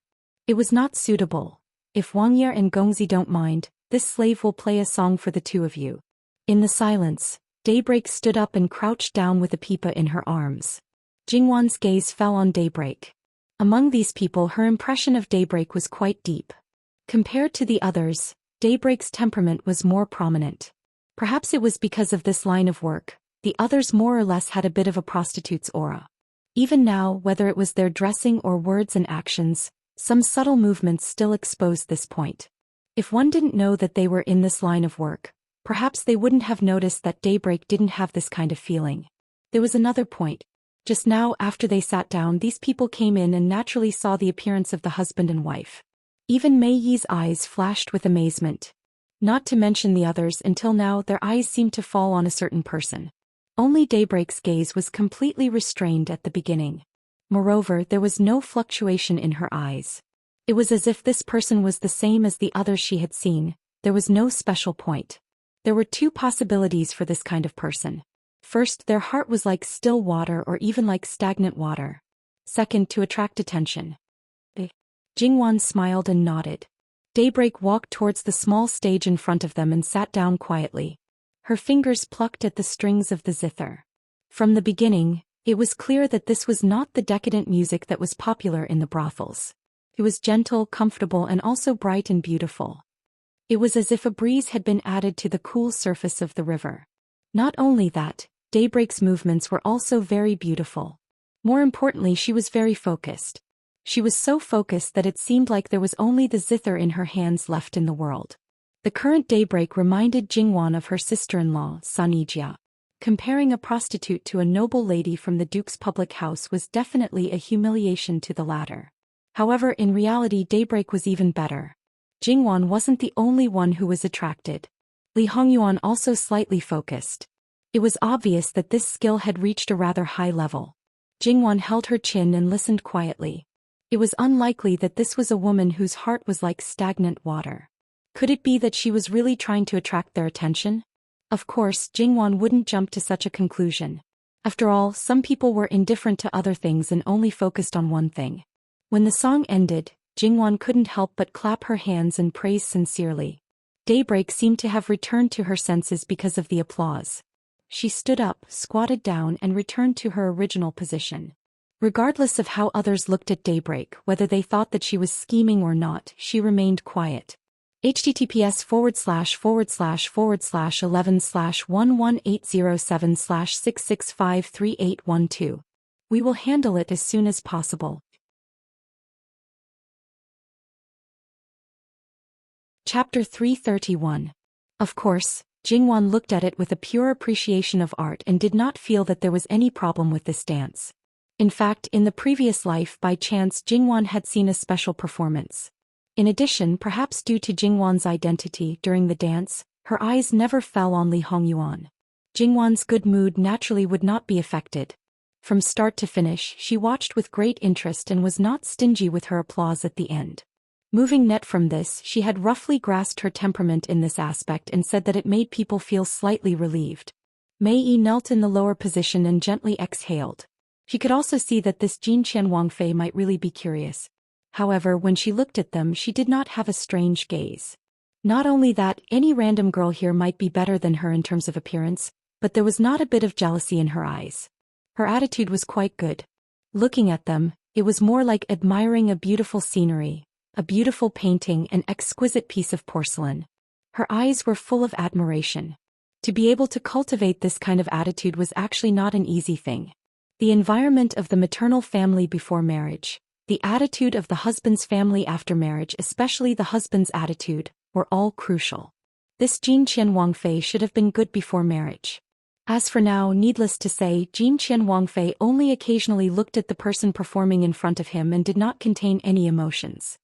It was not suitable. If Wang Ye and Gongzi don't mind, this slave will play a song for the 2 of you. In the silence, Daybreak stood up and crouched down with a pipa in her arms. Jingwan's gaze fell on Daybreak. Among these people, her impression of Daybreak was quite deep. Compared to the others, Daybreak's temperament was more prominent. Perhaps it was because of this line of work, the others more or less had a bit of a prostitute's aura. Even now, whether it was their dressing or words and actions, some subtle movements still exposed this point. If one didn't know that they were in this line of work, perhaps they wouldn't have noticed that Daybreak didn't have this kind of feeling. There was another point. Just now, after they sat down, these people came in and naturally saw the appearance of the husband and wife. Even Mei Yi's eyes flashed with amazement. Not to mention the others, until now their eyes seemed to fall on a certain person. Only Daybreak's gaze was completely restrained at the beginning. Moreover, there was no fluctuation in her eyes. It was as if this person was the same as the others she had seen. There was no special point. There were 2 possibilities for this kind of person. First, their heart was like still water or even like stagnant water. Second, to attract attention. Jingwan smiled and nodded. Daybreak walked towards the small stage in front of them and sat down quietly. Her fingers plucked at the strings of the zither. From the beginning, it was clear that this was not the decadent music that was popular in the brothels. It was gentle, comfortable, and also bright and beautiful. It was as if a breeze had been added to the cool surface of the river. Not only that, Daybreak's movements were also very beautiful. More importantly, she was very focused. She was so focused that it seemed like there was only the zither in her hands left in the world. The current Daybreak reminded Jingwan of her sister-in-law, Sanijia. Comparing a prostitute to a noble lady from the Duke's public house was definitely a humiliation to the latter. However, in reality, Daybreak was even better. Jingwan wasn't the only one who was attracted. Li Hongyuan also slightly focused. It was obvious that this skill had reached a rather high level. Jingwan held her chin and listened quietly. It was unlikely that this was a woman whose heart was like stagnant water. Could it be that she was really trying to attract their attention? Of course, Jingwan wouldn't jump to such a conclusion. After all, some people were indifferent to other things and only focused on one thing. When the song ended, Jingwan couldn't help but clap her hands and praise sincerely. Daybreak seemed to have returned to her senses because of the applause. She stood up, squatted down, and returned to her original position. Regardless of how others looked at Daybreak, whether they thought that she was scheming or not, she remained quiet. https://11/11807/6653812. We will handle it as soon as possible. Chapter 331. Of course, Jingwan looked at it with a pure appreciation of art and did not feel that there was any problem with this dance. In fact, in the previous life by chance Jingwan had seen a special performance. In addition, perhaps due to Jingwan's identity during the dance, her eyes never fell on Li Hongyuan. Jingwan's good mood naturally would not be affected. From start to finish, she watched with great interest and was not stingy with her applause at the end. Moving net from this, she had roughly grasped her temperament in this aspect and said that it made people feel slightly relieved. Mei Yi knelt in the lower position and gently exhaled. She could also see that this Jin Qian Wangfei might really be curious. However, when she looked at them, she did not have a strange gaze. Not only that, any random girl here might be better than her in terms of appearance, but there was not a bit of jealousy in her eyes. Her attitude was quite good. Looking at them, it was more like admiring a beautiful scenery, a beautiful painting, an exquisite piece of porcelain. Her eyes were full of admiration. To be able to cultivate this kind of attitude was actually not an easy thing. The environment of the maternal family before marriage, the attitude of the husband's family after marriage, especially the husband's attitude, were all crucial. This Jin Qian Wangfei should have been good before marriage. As for now, needless to say, Jin Qian Wangfei only occasionally looked at the person performing in front of him and did not contain any emotions.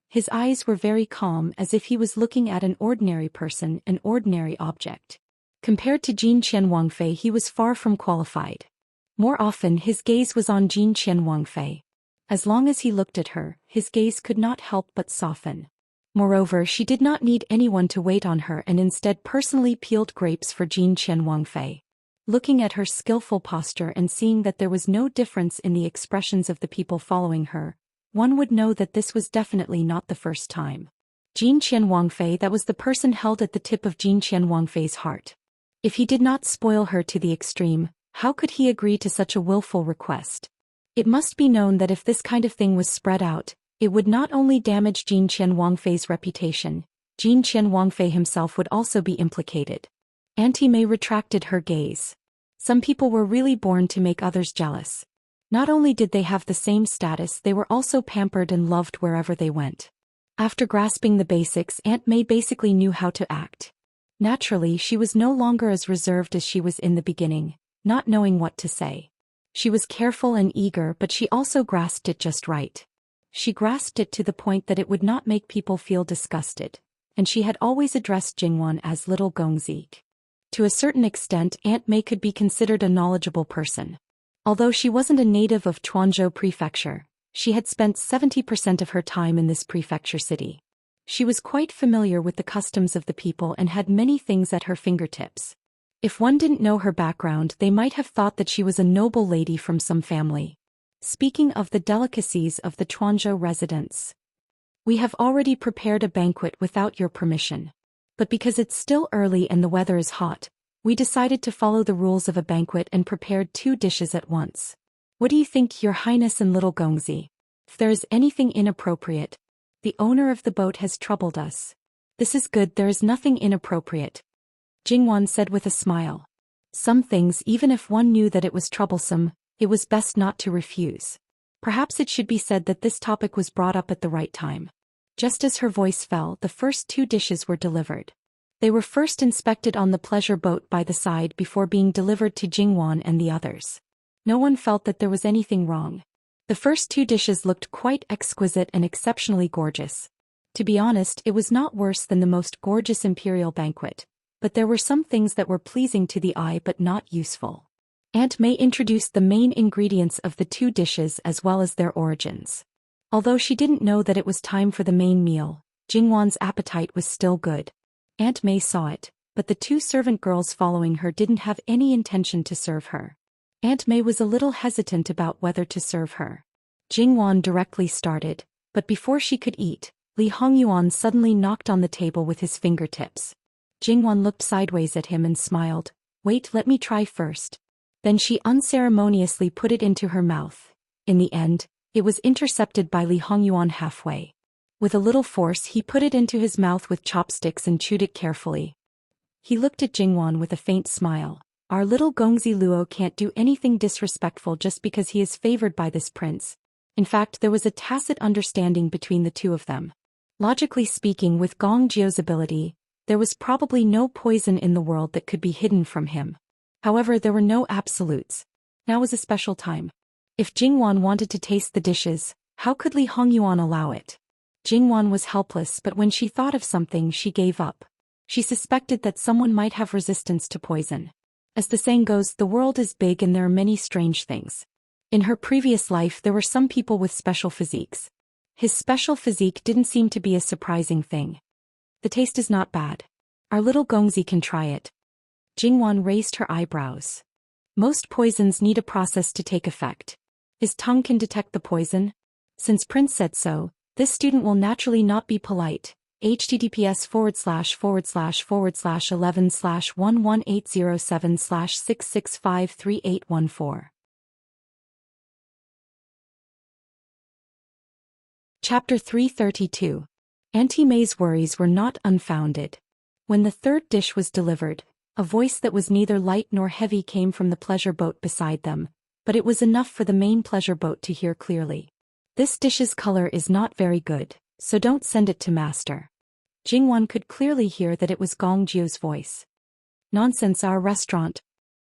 His eyes were very calm, as if he was looking at an ordinary person, an ordinary object. Compared to Jin Qian Wangfei, he was far from qualified. More often, his gaze was on Jin Qian Wangfei. As long as he looked at her, his gaze could not help but soften. Moreover, she did not need anyone to wait on her and instead personally peeled grapes for Jin Qian Wangfei. Looking at her skillful posture and seeing that there was no difference in the expressions of the people following her, one would know that this was definitely not the first time. Jin Qian Wangfei, that was the person held at the tip of Jin Qian Wangfei's heart. If he did not spoil her to the extreme, how could he agree to such a willful request? It must be known that if this kind of thing was spread out, it would not only damage Jin Qian Wangfei's reputation, Jin Qian Wangfei himself would also be implicated. Auntie Mei retracted her gaze. Some people were really born to make others jealous. Not only did they have the same status, they were also pampered and loved wherever they went. After grasping the basics, Aunt Mei basically knew how to act. Naturally, she was no longer as reserved as she was in the beginning, not knowing what to say. She was careful and eager, but she also grasped it just right. She grasped it to the point that it would not make people feel disgusted, and she had always addressed Jingwan as Little Gongzi. To a certain extent, Aunt Mei could be considered a knowledgeable person. Although she wasn't a native of Chuanzhou Prefecture, she had spent 70% of her time in this prefecture city. She was quite familiar with the customs of the people and had many things at her fingertips. If one didn't know her background, they might have thought that she was a noble lady from some family. Speaking of the delicacies of the Chuanzhou residents, we have already prepared a banquet without your permission. But because it's still early and the weather is hot, we decided to follow the rules of a banquet and prepared 2 dishes at once. What do you think, Your Highness and Little Gongzi? If there is anything inappropriate, the owner of the boat has troubled us. This is good, there is nothing inappropriate, Jingwan said with a smile. Some things, even if one knew that it was troublesome, it was best not to refuse. Perhaps it should be said that this topic was brought up at the right time. Just as her voice fell, the first 2 dishes were delivered. They were first inspected on the pleasure boat by the side before being delivered to Jingwan and the others. No one felt that there was anything wrong. The first 2 dishes looked quite exquisite and exceptionally gorgeous. To be honest, it was not worse than the most gorgeous imperial banquet, but there were some things that were pleasing to the eye but not useful. Aunt Mei introduced the main ingredients of the 2 dishes as well as their origins. Although she didn't know that it was time for the main meal, Jingwan's appetite was still good. Aunt Mei saw it, but the 2 servant girls following her didn't have any intention to serve her. Aunt Mei was a little hesitant about whether to serve her. Jingwan directly started, but before she could eat, Li Hongyuan suddenly knocked on the table with his fingertips. Jingwan looked sideways at him and smiled. Wait, let me try first. Then she unceremoniously put it into her mouth. In the end, it was intercepted by Li Hongyuan halfway. With a little force, he put it into his mouth with chopsticks and chewed it carefully. He looked at Jingwan with a faint smile. Our little Gongzi Luo can't do anything disrespectful just because he is favored by this prince. In fact, there was a tacit understanding between the 2 of them. Logically speaking, with Gong Jiu's ability, there was probably no poison in the world that could be hidden from him. However, there were no absolutes. Now was a special time. If Jingwan wanted to taste the dishes, how could Li Hongyuan allow it? Jingwan was helpless, but when she thought of something she gave up. She suspected that someone might have resistance to poison. As the saying goes, the world is big and there are many strange things. In her previous life there were some people with special physiques. His special physique didn't seem to be a surprising thing. The taste is not bad. Our little Gongzi can try it. Jingwan raised her eyebrows. Most poisons need a process to take effect. His tongue can detect the poison. Since Prince said so, this student will naturally not be polite. https://11/11807/6653814. Chapter 332. Auntie May's worries were not unfounded. When the third dish was delivered, a voice that was neither light nor heavy came from the pleasure boat beside them, but it was enough for the main pleasure boat to hear clearly. This dish's color is not very good, so don't send it to master. Jingwan could clearly hear that it was Gong Jiu's voice. Nonsense, our restaurant.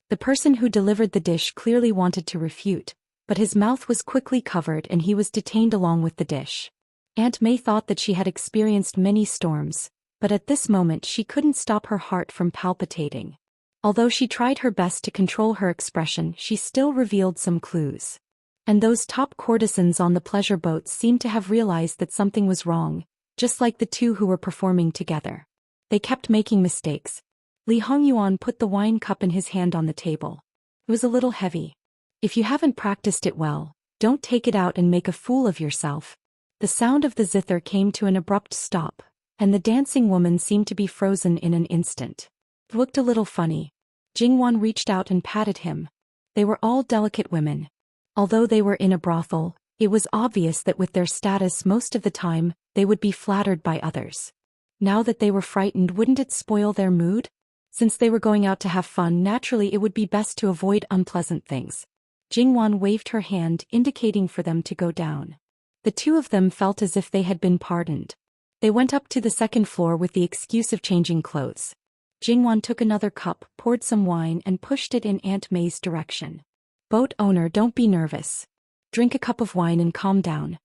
The person who delivered the dish clearly wanted to refute, but his mouth was quickly covered and he was detained along with the dish. Aunt May thought that she had experienced many storms, but at this moment she couldn't stop her heart from palpitating. Although she tried her best to control her expression, she still revealed some clues. And those top courtesans on the pleasure boat seemed to have realized that something was wrong, just like the two who were performing together. They kept making mistakes. Li Hongyuan put the wine cup in his hand on the table. It was a little heavy. If you haven't practiced it well, don't take it out and make a fool of yourself. The sound of the zither came to an abrupt stop, and the dancing woman seemed to be frozen in an instant. It looked a little funny. Jingwan reached out and patted him. They were all delicate women. Although they were in a brothel, it was obvious that with their status most of the time, they would be flattered by others. Now that they were frightened, wouldn't it spoil their mood? Since they were going out to have fun, naturally it would be best to avoid unpleasant things. Jingwan waved her hand, indicating for them to go down. The two of them felt as if they had been pardoned. They went up to the second floor with the excuse of changing clothes. Jingwan took another cup, poured some wine and pushed it in Aunt May's direction. Boat owner, don't be nervous. Drink a cup of wine and calm down.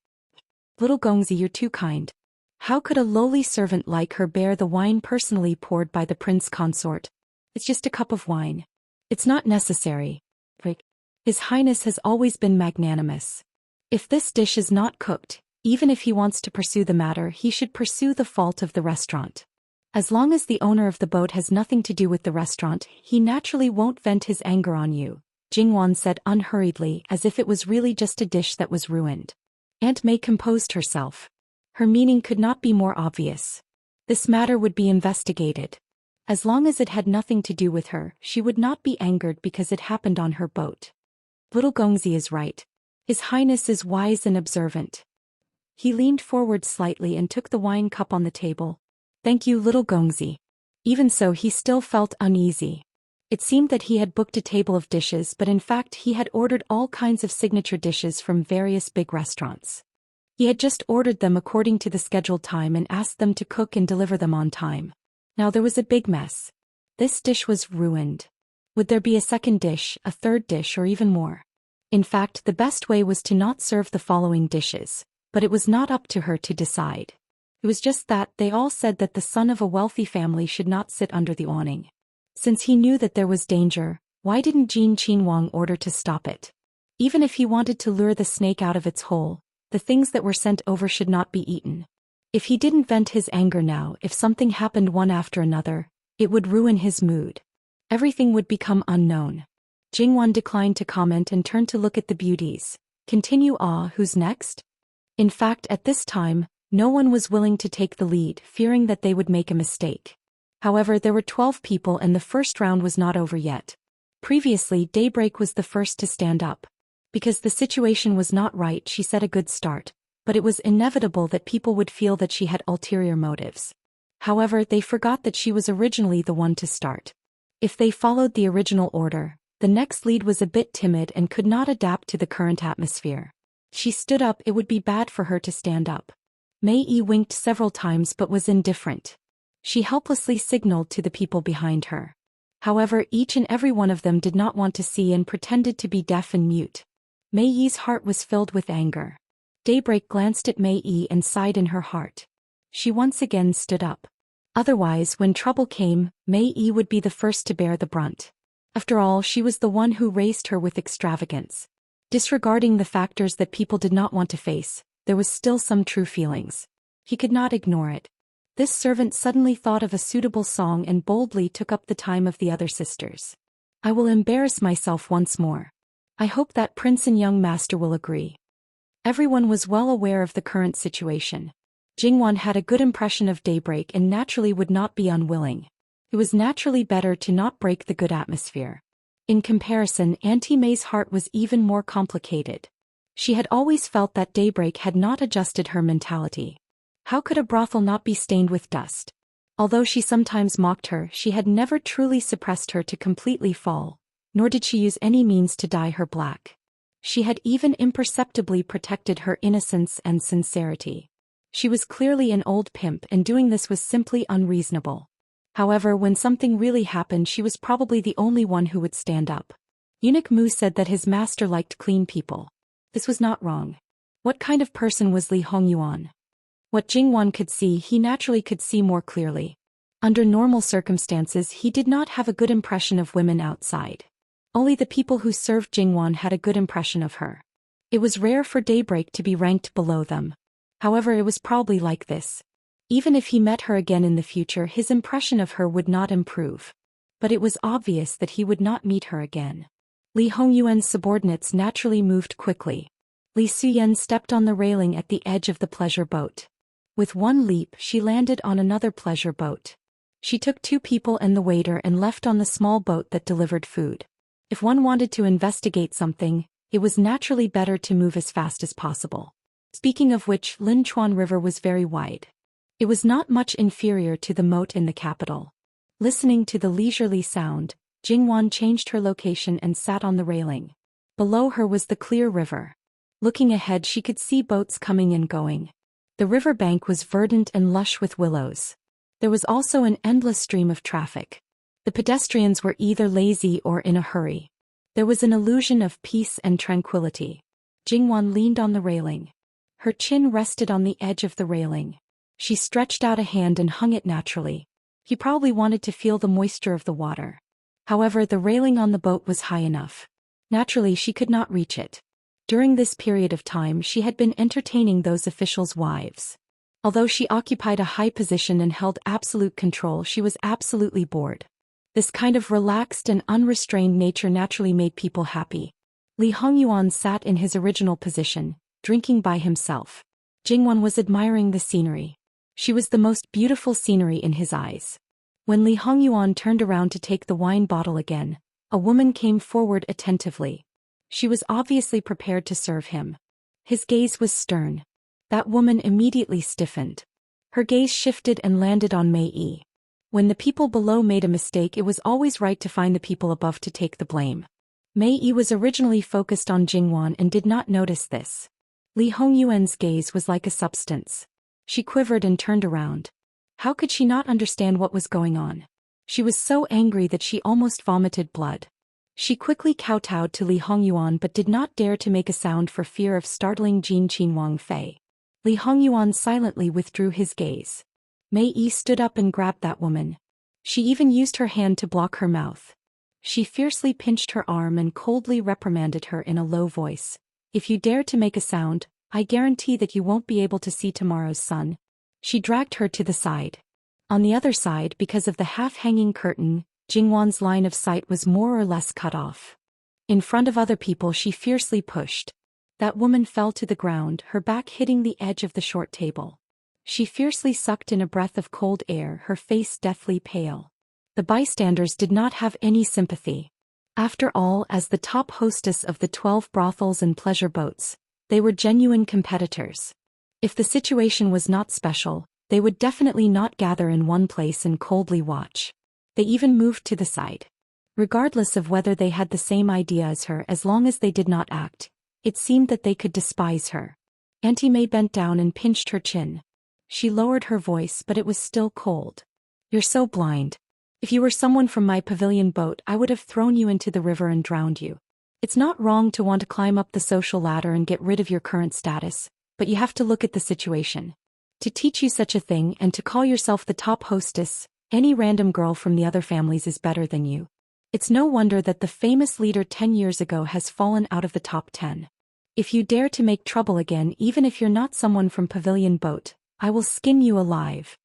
Little Gongzi, you're too kind. How could a lowly servant like her bear the wine personally poured by the prince consort? It's just a cup of wine. It's not necessary. His Highness has always been magnanimous. If this dish is not cooked, even if he wants to pursue the matter, he should pursue the fault of the restaurant. As long as the owner of the boat has nothing to do with the restaurant, he naturally won't vent his anger on you, Jingwan said unhurriedly, as if it was really just a dish that was ruined. Aunt May composed herself. Her meaning could not be more obvious. This matter would be investigated. As long as it had nothing to do with her, she would not be angered because it happened on her boat. Little Gongzi is right. His Highness is wise and observant. He leaned forward slightly and took the wine cup on the table. Thank you, little Gongzi. Even so, he still felt uneasy. It seemed that he had booked a table of dishes, but in fact he had ordered all kinds of signature dishes from various big restaurants. He had just ordered them according to the scheduled time and asked them to cook and deliver them on time. Now there was a big mess. This dish was ruined. Would there be a second dish, a third dish, or even more? In fact, the best way was to not serve the following dishes, but it was not up to her to decide. It was just that they all said that the son of a wealthy family should not sit under the awning. Since he knew that there was danger, why didn't Jin Qinhuang order to stop it? Even if he wanted to lure the snake out of its hole, the things that were sent over should not be eaten. If he didn't vent his anger now, if something happened one after another, it would ruin his mood. Everything would become unknown. Jingwan declined to comment and turned to look at the beauties. Continue. Who's next? In fact, at this time, no one was willing to take the lead, fearing that they would make a mistake. However, there were 12 people and the first round was not over yet. Previously, Daybreak was the first to stand up. Because the situation was not right, she set a good start, but it was inevitable that people would feel that she had ulterior motives. However, they forgot that she was originally the one to start. If they followed the original order, the next lead was a bit timid and could not adapt to the current atmosphere. She stood up. It would be bad for her to stand up. Mei Yi winked several times but was indifferent. She helplessly signaled to the people behind her. However, each and every one of them did not want to see and pretended to be deaf and mute. Mei Yi's heart was filled with anger. Daybreak glanced at Mei Yi and sighed in her heart. She once again stood up. Otherwise, when trouble came, Mei Yi would be the first to bear the brunt. After all, she was the one who raised her with extravagance. Disregarding the factors that people did not want to face, there was still some true feelings. He could not ignore it. This servant suddenly thought of a suitable song and boldly took up the time of the other sisters. I will embarrass myself once more. I hope that prince and young master will agree. Everyone was well aware of the current situation. Jingwan had a good impression of Daybreak and naturally would not be unwilling. It was naturally better to not break the good atmosphere. In comparison, Auntie Mei's heart was even more complicated. She had always felt that Daybreak had not adjusted her mentality. How could a brothel not be stained with dust? Although she sometimes mocked her, she had never truly suppressed her to completely fall, nor did she use any means to dye her black. She had even imperceptibly protected her innocence and sincerity. She was clearly an old pimp and doing this was simply unreasonable. However, when something really happened, she was probably the only one who would stand up. Eunuch Mu said that his master liked clean people. This was not wrong. What kind of person was Li Hongyuan? What Jingwan could see, he naturally could see more clearly. Under normal circumstances, he did not have a good impression of women outside. Only the people who served Jingwan had a good impression of her. It was rare for Daybreak to be ranked below them. However, it was probably like this. Even if he met her again in the future, his impression of her would not improve. But it was obvious that he would not meet her again. Li Hongyuan's subordinates naturally moved quickly. Li Suyen stepped on the railing at the edge of the pleasure boat. With one leap, she landed on another pleasure boat. She took 2 people and the waiter and left on the small boat that delivered food. If one wanted to investigate something, it was naturally better to move as fast as possible. Speaking of which, Linchuan River was very wide. It was not much inferior to the moat in the capital. Listening to the leisurely sound, Jingwan changed her location and sat on the railing. Below her was the clear river. Looking ahead, she could see boats coming and going. The river bank was verdant and lush with willows. There was also an endless stream of traffic. The pedestrians were either lazy or in a hurry. There was an illusion of peace and tranquility. Jingwan leaned on the railing. Her chin rested on the edge of the railing. She stretched out a hand and hung it naturally. He probably wanted to feel the moisture of the water. However, the railing on the boat was high enough. Naturally, she could not reach it. During this period of time, she had been entertaining those officials' wives. Although she occupied a high position and held absolute control, she was absolutely bored. This kind of relaxed and unrestrained nature naturally made people happy. Li Hongyuan sat in his original position, drinking by himself. Jingwan was admiring the scenery. She was the most beautiful scenery in his eyes. When Li Hongyuan turned around to take the wine bottle again, a woman came forward attentively. She was obviously prepared to serve him. His gaze was stern. That woman immediately stiffened. Her gaze shifted and landed on Mei Yi. When the people below made a mistake, it was always right to find the people above to take the blame. Mei Yi was originally focused on Jingwan and did not notice this. Li Hongyuan's gaze was like a substance. She quivered and turned around. How could she not understand what was going on? She was so angry that she almost vomited blood. She quickly kowtowed to Li Hongyuan but did not dare to make a sound for fear of startling Jin Qinwang Fei. Li Hongyuan silently withdrew his gaze. Mei Yi stood up and grabbed that woman. She even used her hand to block her mouth. She fiercely pinched her arm and coldly reprimanded her in a low voice. If you dare to make a sound, I guarantee that you won't be able to see tomorrow's sun. She dragged her to the side. On the other side, because of the half-hanging curtain, Jingwan's line of sight was more or less cut off. In front of other people, she fiercely pushed. That woman fell to the ground, her back hitting the edge of the short table. She fiercely sucked in a breath of cold air, her face deathly pale. The bystanders did not have any sympathy. After all, as the top hostess of the 12 brothels and pleasure boats, they were genuine competitors. If the situation was not special, they would definitely not gather in one place and coldly watch. They even moved to the side. Regardless of whether they had the same idea as her, as long as they did not act, it seemed that they could despise her. Auntie Mei bent down and pinched her chin. She lowered her voice, but it was still cold. You're so blind. If you were someone from my pavilion boat, I would have thrown you into the river and drowned you. It's not wrong to want to climb up the social ladder and get rid of your current status, but you have to look at the situation. To teach you such a thing and to call yourself the top hostess, any random girl from the other families is better than you. It's no wonder that the famous leader 10 years ago has fallen out of the top 10. If you dare to make trouble again, even if you're not someone from Pavilion Boat, I will skin you alive.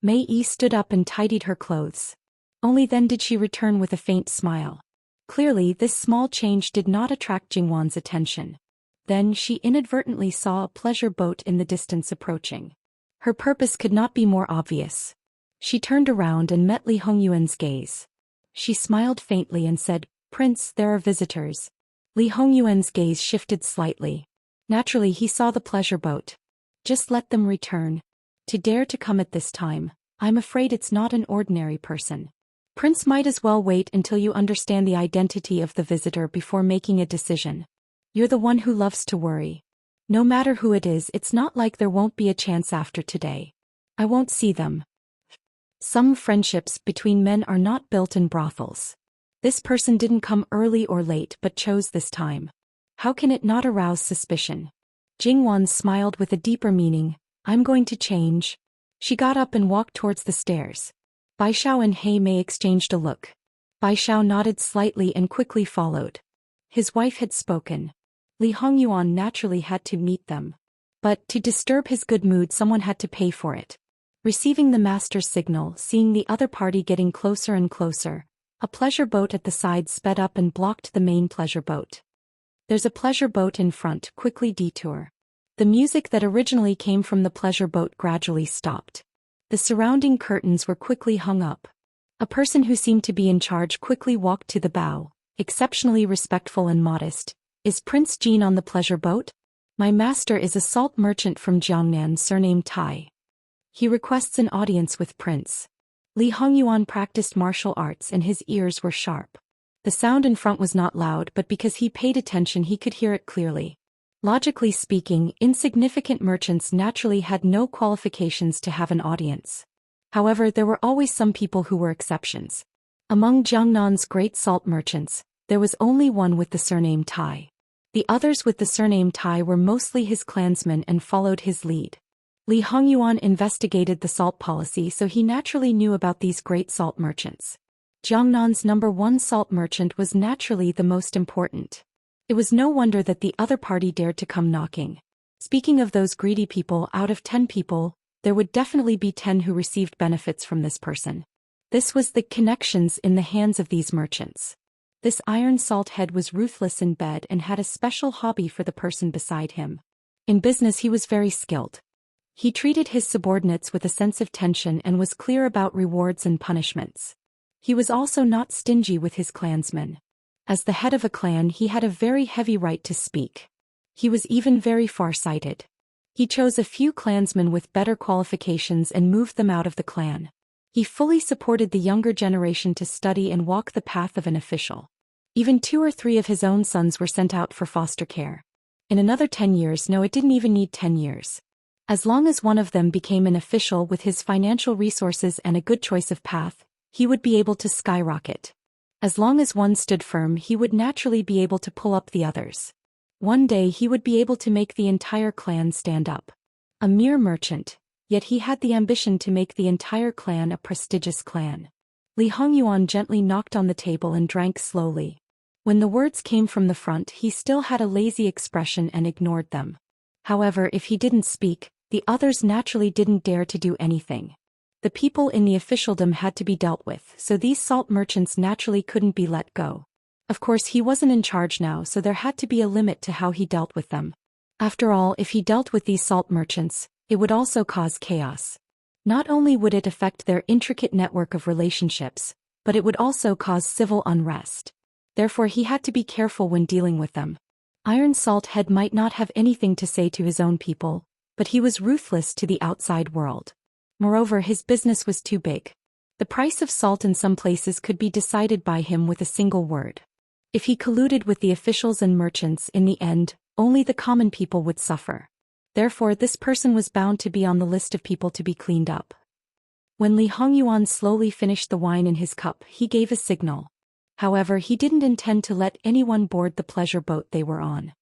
Mei Yi stood up and tidied her clothes. Only then did she return with a faint smile. Clearly, this small change did not attract Jingwan's attention. Then she inadvertently saw a pleasure boat in the distance approaching. Her purpose could not be more obvious. She turned around and met Li Hongyuan's gaze. She smiled faintly and said, "Prince, there are visitors." Li Hongyuan's gaze shifted slightly. Naturally, he saw the pleasure boat. Just let them return. To dare to come at this time, I'm afraid it's not an ordinary person. Prince, might as well wait until you understand the identity of the visitor before making a decision. You're the one who loves to worry. No matter who it is, it's not like there won't be a chance after today. I won't see them. Some friendships between men are not built in brothels. This person didn't come early or late but chose this time. How can it not arouse suspicion? Jingwan smiled with a deeper meaning. I'm going to change. She got up and walked towards the stairs. Bai Xiao and He Mei exchanged a look. Bai Xiao nodded slightly and quickly followed. His wife had spoken. Li Hongyuan naturally had to meet them. But to disturb his good mood, someone had to pay for it. Receiving the master's signal, seeing the other party getting closer and closer, a pleasure boat at the side sped up and blocked the main pleasure boat. There's a pleasure boat in front, quickly detour. The music that originally came from the pleasure boat gradually stopped. The surrounding curtains were quickly hung up. A person who seemed to be in charge quickly walked to the bow, exceptionally respectful and modest. Is Prince Jin on the pleasure boat? My master is a salt merchant from Jiangnan surnamed Tai. He requests an audience with Prince. Li Hongyuan practiced martial arts and his ears were sharp. The sound in front was not loud, but because he paid attention he could hear it clearly. Logically speaking, insignificant merchants naturally had no qualifications to have an audience. However, there were always some people who were exceptions. Among Jiangnan's great salt merchants, there was only one with the surname Tai. The others with the surname Tai were mostly his clansmen and followed his lead. Li Hongyuan investigated the salt policy, so he naturally knew about these great salt merchants. Jiangnan's #1 salt merchant was naturally the most important. It was no wonder that the other party dared to come knocking. Speaking of those greedy people, out of 10 people, there would definitely be 10 who received benefits from this person. This was the connections in the hands of these merchants. This iron salt head was ruthless in bed and had a special hobby for the person beside him. In business he was very skilled. He treated his subordinates with a sense of tension and was clear about rewards and punishments. He was also not stingy with his clansmen. As the head of a clan, he had a very heavy right to speak. He was even very far-sighted. He chose a few clansmen with better qualifications and moved them out of the clan. He fully supported the younger generation to study and walk the path of an official. Even 2 or 3 of his own sons were sent out for foster care. In another 10 years, no, it didn't even need 10 years. As long as one of them became an official with his financial resources and a good choice of path, he would be able to skyrocket. As long as one stood firm, he would naturally be able to pull up the others. One day he would be able to make the entire clan stand up. A mere merchant, yet he had the ambition to make the entire clan a prestigious clan. Li Hongyuan gently knocked on the table and drank slowly. When the words came from the front, he still had a lazy expression and ignored them. However, if he didn't speak, the others naturally didn't dare to do anything. The people in the officialdom had to be dealt with, so these salt merchants naturally couldn't be let go. Of course, he wasn't in charge now, so there had to be a limit to how he dealt with them. After all, if he dealt with these salt merchants, it would also cause chaos. Not only would it affect their intricate network of relationships, but it would also cause civil unrest. Therefore, he had to be careful when dealing with them. Iron Salt Head might not have anything to say to his own people, but he was ruthless to the outside world. Moreover, his business was too big. The price of salt in some places could be decided by him with a single word. If he colluded with the officials and merchants, in the end, only the common people would suffer. Therefore, this person was bound to be on the list of people to be cleaned up. When Li Hongyuan slowly finished the wine in his cup, he gave a signal. However, he didn't intend to let anyone board the pleasure boat they were on.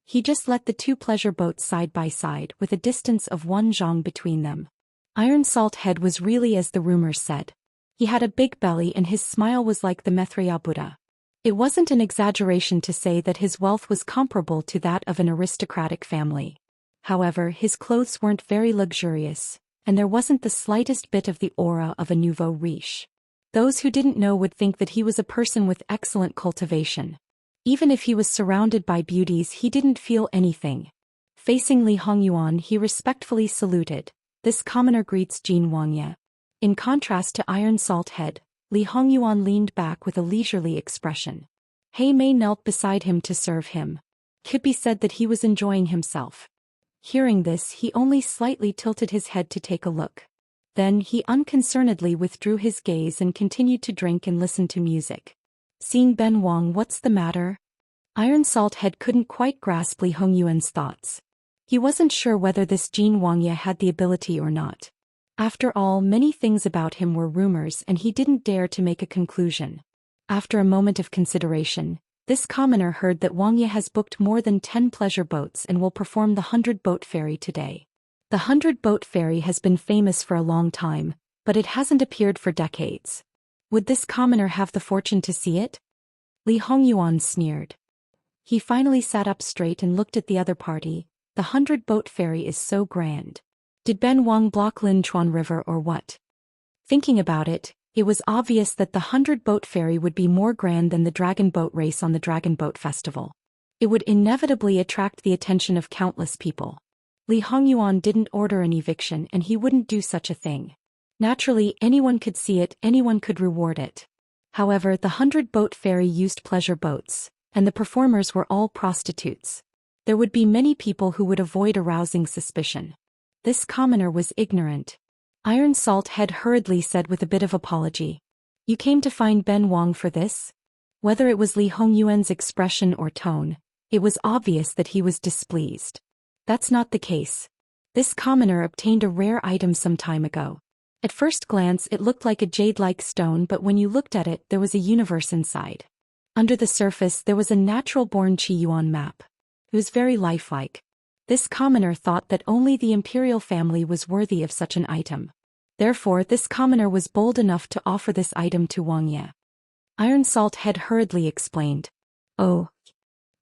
He just let the two pleasure boats side by side with a distance of 1 zhang between them. Iron Salt Head was really as the rumors said. He had a big belly and his smile was like the Maitreya Buddha. It wasn't an exaggeration to say that his wealth was comparable to that of an aristocratic family. However, his clothes weren't very luxurious, and there wasn't the slightest bit of the aura of a nouveau riche. Those who didn't know would think that he was a person with excellent cultivation. Even if he was surrounded by beauties, he didn't feel anything. Facing Li Hongyuan, he respectfully saluted. This commoner greets Jin Wangye. In contrast to Iron Salt Head, Li Hongyuan leaned back with a leisurely expression. He Mei knelt beside him to serve him. Could be said that he was enjoying himself. Hearing this, he only slightly tilted his head to take a look. Then he unconcernedly withdrew his gaze and continued to drink and listen to music. Seeing Ben Wang, what's the matter? Iron Salt Head couldn't quite grasp Li Hongyuan's thoughts. He wasn't sure whether this Jin Wangye had the ability or not. After all, many things about him were rumors and he didn't dare to make a conclusion. After a moment of consideration, this commoner heard that Wangye has booked more than 10 pleasure boats and will perform the 100-boat ferry today. The 100-boat ferry has been famous for a long time, but it hasn't appeared for decades. Would this commoner have the fortune to see it? Li Hongyuan sneered. He finally sat up straight and looked at the other party. The 100-boat ferry is so grand. Did Ben Wang block Linchuan River or what? Thinking about it, it was obvious that the 100-boat ferry would be more grand than the dragon boat race on the Dragon Boat Festival. It would inevitably attract the attention of countless people. Li Hongyuan didn't order an eviction and he wouldn't do such a thing. Naturally, anyone could see it, anyone could reward it. However, the 100-boat ferry used pleasure boats, and the performers were all prostitutes. There would be many people who would avoid arousing suspicion. This commoner was ignorant. Iron Salt Head hurriedly said with a bit of apology. You came to find Ben Wang for this? Whether it was Li Hongyuan's expression or tone, it was obvious that he was displeased. That's not the case. This commoner obtained a rare item some time ago. At first glance it looked like a jade-like stone, but when you looked at it there was a universe inside. Under the surface there was a natural-born Qiyuan map. It was very lifelike. This commoner thought that only the imperial family was worthy of such an item. Therefore, this commoner was bold enough to offer this item to Wangye. Iron Salt Head hurriedly explained. Oh.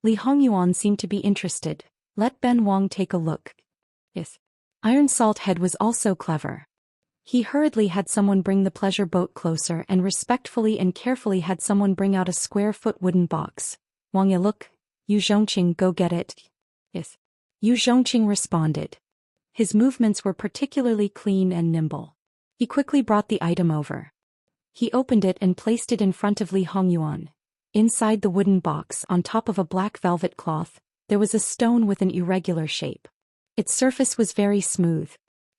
Li Hongyuan seemed to be interested. Let Ben Wang take a look. Yes. Iron Salt Head was also clever. He hurriedly had someone bring the pleasure boat closer and respectfully and carefully had someone bring out a square-foot wooden box. Wangye, look. Yu Zhongqing, go get it. Yes. Yu Zhongqing responded. His movements were particularly clean and nimble. He quickly brought the item over. He opened it and placed it in front of Li Hongyuan. Inside the wooden box, on top of a black velvet cloth, there was a stone with an irregular shape. Its surface was very smooth.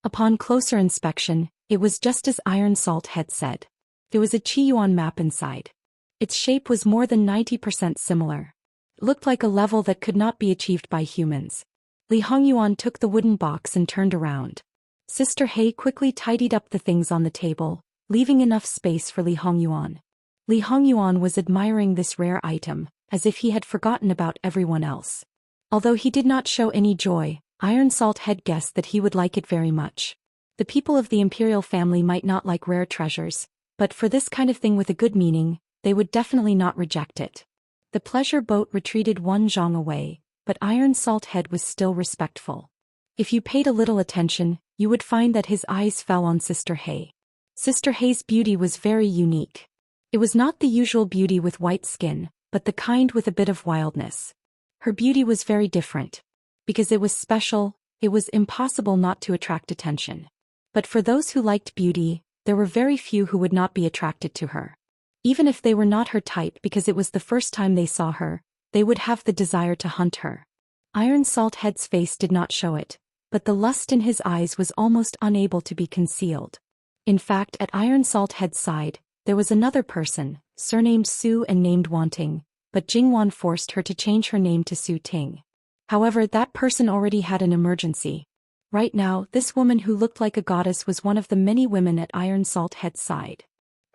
Upon closer inspection, it was just as Iron Salt Head said. There was a Qiyuan map inside. Its shape was more than 90% similar. It looked like a level that could not be achieved by humans. Li Hongyuan took the wooden box and turned around. Sister He quickly tidied up the things on the table, leaving enough space for Li Hongyuan. Li Hongyuan was admiring this rare item, as if he had forgotten about everyone else. Although he did not show any joy, Iron Salt Head guessed that he would like it very much. The people of the imperial family might not like rare treasures, but for this kind of thing with a good meaning, they would definitely not reject it. The pleasure boat retreated 1 zhang away, but Iron Salt Head was still respectful. If you paid a little attention, you would find that his eyes fell on Sister He. Sister He's beauty was very unique. It was not the usual beauty with white skin, but the kind with a bit of wildness. Her beauty was very different. Because it was special, it was impossible not to attract attention. But for those who liked beauty, there were very few who would not be attracted to her. Even if they were not her type because it was the first time they saw her, they would have the desire to hunt her. Iron Salt Head's face did not show it, but the lust in his eyes was almost unable to be concealed. In fact, at Iron Salt Head's side, there was another person, surnamed Su and named Wanting, but Jingwan forced her to change her name to Su Ting. However, that person already had an emergency. Right now, this woman who looked like a goddess was one of the many women at Iron Salt Head's side.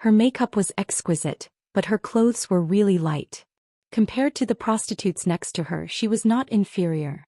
Her makeup was exquisite, but her clothes were really light. Compared to the prostitutes next to her, she was not inferior.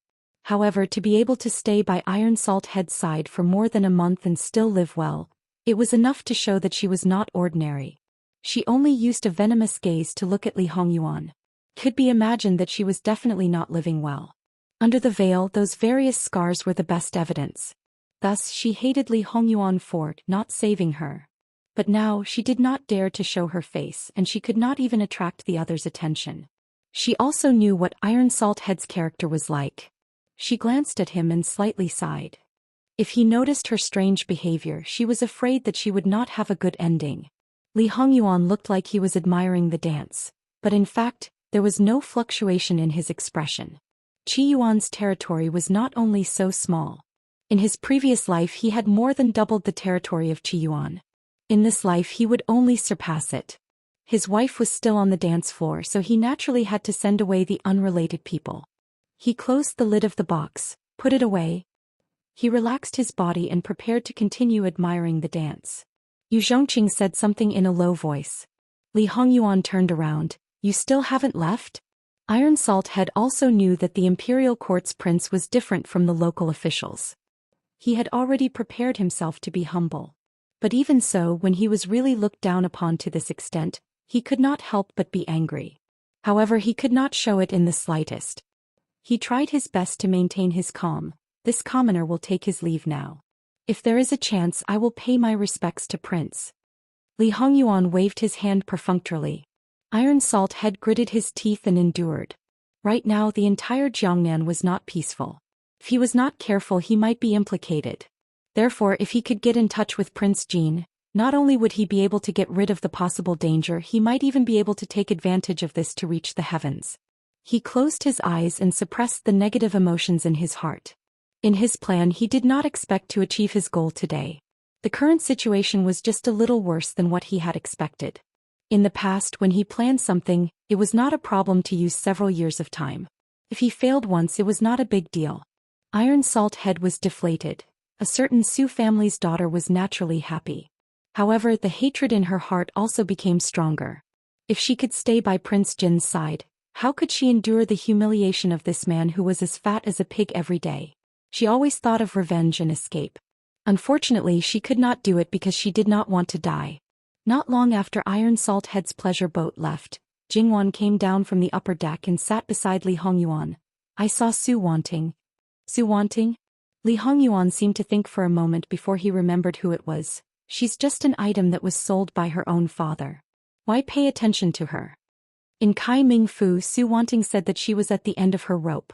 However, to be able to stay by Iron Salt Head's side for more than a month and still live well, it was enough to show that she was not ordinary. She only used a venomous gaze to look at Li Hongyuan. Could be imagined that she was definitely not living well. Under the veil, those various scars were the best evidence. Thus, she hated Li Hongyuan for not saving her. But now, she did not dare to show her face, and she could not even attract the others' attention. She also knew what Iron Salt Head's character was like. She glanced at him and slightly sighed. If he noticed her strange behavior, she was afraid that she would not have a good ending. Li Hongyuan looked like he was admiring the dance, but in fact, there was no fluctuation in his expression. Qi Yuan's territory was not only so small. In his previous life he had more than doubled the territory of Qi Yuan. In this life he would only surpass it. His wife was still on the dance floor, so he naturally had to send away the unrelated people. He closed the lid of the box, put it away. He relaxed his body and prepared to continue admiring the dance. Yu Zhongqing said something in a low voice. Li Hongyuan turned around. You still haven't left? Iron Salt Head also knew that the imperial court's prince was different from the local officials. He had already prepared himself to be humble. But even so, when he was really looked down upon to this extent, he could not help but be angry. However, he could not show it in the slightest. He tried his best to maintain his calm. This commoner will take his leave now. If there is a chance, I will pay my respects to Prince. Li Hongyuan waved his hand perfunctorily. Iron Salt Head gritted his teeth and endured. Right now the entire Jiangnan was not peaceful. If he was not careful, he might be implicated. Therefore, if he could get in touch with Prince Jin, not only would he be able to get rid of the possible danger, he might even be able to take advantage of this to reach the heavens. He closed his eyes and suppressed the negative emotions in his heart. In his plan, he did not expect to achieve his goal today. The current situation was just a little worse than what he had expected. In the past, when he planned something, it was not a problem to use several years of time. If he failed once, it was not a big deal. Iron Salt Head was deflated. A certain Su family's daughter was naturally happy. However, the hatred in her heart also became stronger. If she could stay by Prince Jin's side, how could she endure the humiliation of this man who was as fat as a pig every day? She always thought of revenge and escape. Unfortunately, she could not do it because she did not want to die. Not long after Iron Salt Head's pleasure boat left, Jingwan came down from the upper deck and sat beside Li Hongyuan. I saw Su wanting. Su wanting? Li Hongyuan seemed to think for a moment before he remembered who it was. She's just an item that was sold by her own father. Why pay attention to her? In Kai Ming Fu, Su wanting said that she was at the end of her rope.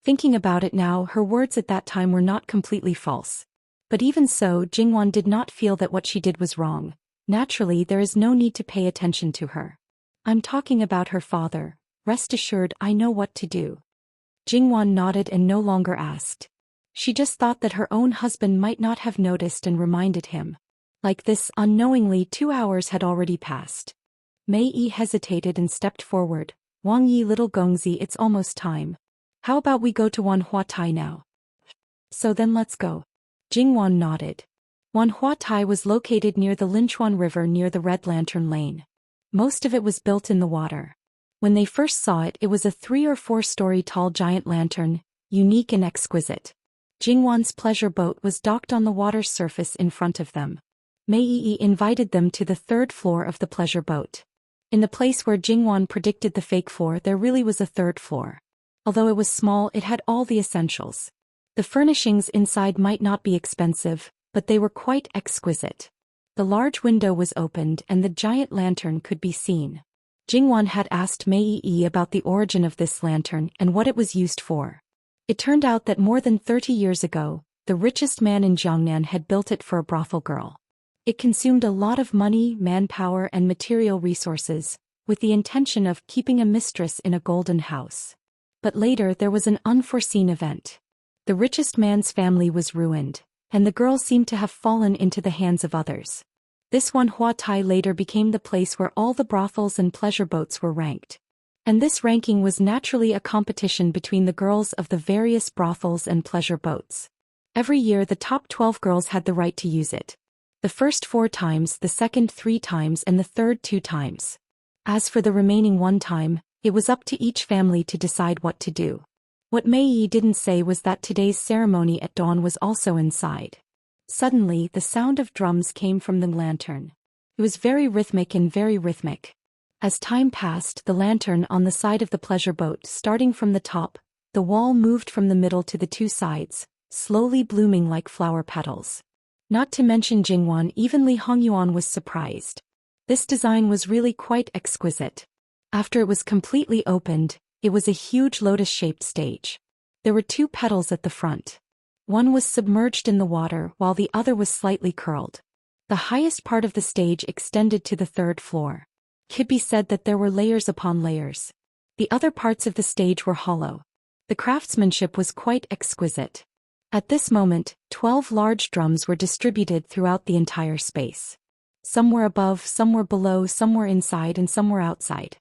Thinking about it now, her words at that time were not completely false. But even so, Jingwan did not feel that what she did was wrong. Naturally, there is no need to pay attention to her. I'm talking about her father. Rest assured, I know what to do. Jingwan nodded and no longer asked. She just thought that her own husband might not have noticed and reminded him. Like this, unknowingly 2 hours had already passed. Mei Yi hesitated and stepped forward. Wang Yi, little Gongzi, it's almost time. How about we go to Wanhua Tai now? So then let's go. Jingwan nodded. Wanhua Tai was located near the Linchuan River near the Red Lantern Lane. Most of it was built in the water. When they first saw it, it was a 3 or 4 story tall giant lantern, unique and exquisite. Jingwan's pleasure boat was docked on the water's surface in front of them. Mei Yi invited them to the 3rd floor of the pleasure boat. In the place where Jingwan predicted the fake floor, there really was a 3rd floor. Although it was small, it had all the essentials. The furnishings inside might not be expensive, but they were quite exquisite. The large window was opened and the giant lantern could be seen. Jingwan had asked Mei Yi about the origin of this lantern and what it was used for. It turned out that more than 30 years ago, the richest man in Jiangnan had built it for a brothel girl. It consumed a lot of money, manpower, and material resources, with the intention of keeping a mistress in a golden house. But later there was an unforeseen event. The richest man's family was ruined, and the girl seemed to have fallen into the hands of others. This Wanhua Tai later became the place where all the brothels and pleasure boats were ranked. And this ranking was naturally a competition between the girls of the various brothels and pleasure boats. Every year the top 12 girls had the right to use it. The first 4 times, the second 3 times, and the third 2 times. As for the remaining one time, it was up to each family to decide what to do. What Mei Yi didn't say was that today's ceremony at dawn was also inside. Suddenly, the sound of drums came from the lantern. It was very rhythmic and very rhythmic. As time passed, the lantern on the side of the pleasure boat, starting from the top, the wall moved from the middle to the two sides, slowly blooming like flower petals. Not to mention Jingwan, even Li Hongyuan was surprised. This design was really quite exquisite. After it was completely opened, it was a huge lotus-shaped stage. There were two petals at the front. One was submerged in the water while the other was slightly curled. The highest part of the stage extended to the third floor. Could be said that there were layers upon layers. The other parts of the stage were hollow. The craftsmanship was quite exquisite. At this moment, 12 large drums were distributed throughout the entire space. Some were above, some were below, some were inside and some were outside.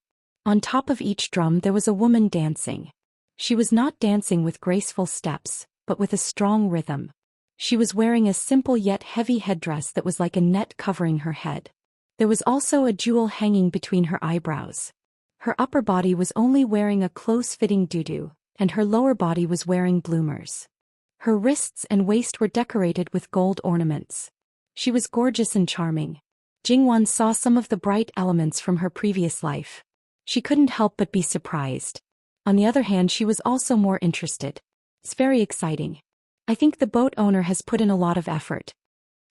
On top of each drum there was a woman dancing. She was not dancing with graceful steps, but with a strong rhythm. She was wearing a simple yet heavy headdress that was like a net covering her head. There was also a jewel hanging between her eyebrows. Her upper body was only wearing a close-fitting tutu, and her lower body was wearing bloomers. Her wrists and waist were decorated with gold ornaments. She was gorgeous and charming. Jingwan saw some of the bright elements from her previous life. She couldn't help but be surprised. On the other hand, she was also more interested. It's very exciting. I think the boat owner has put in a lot of effort.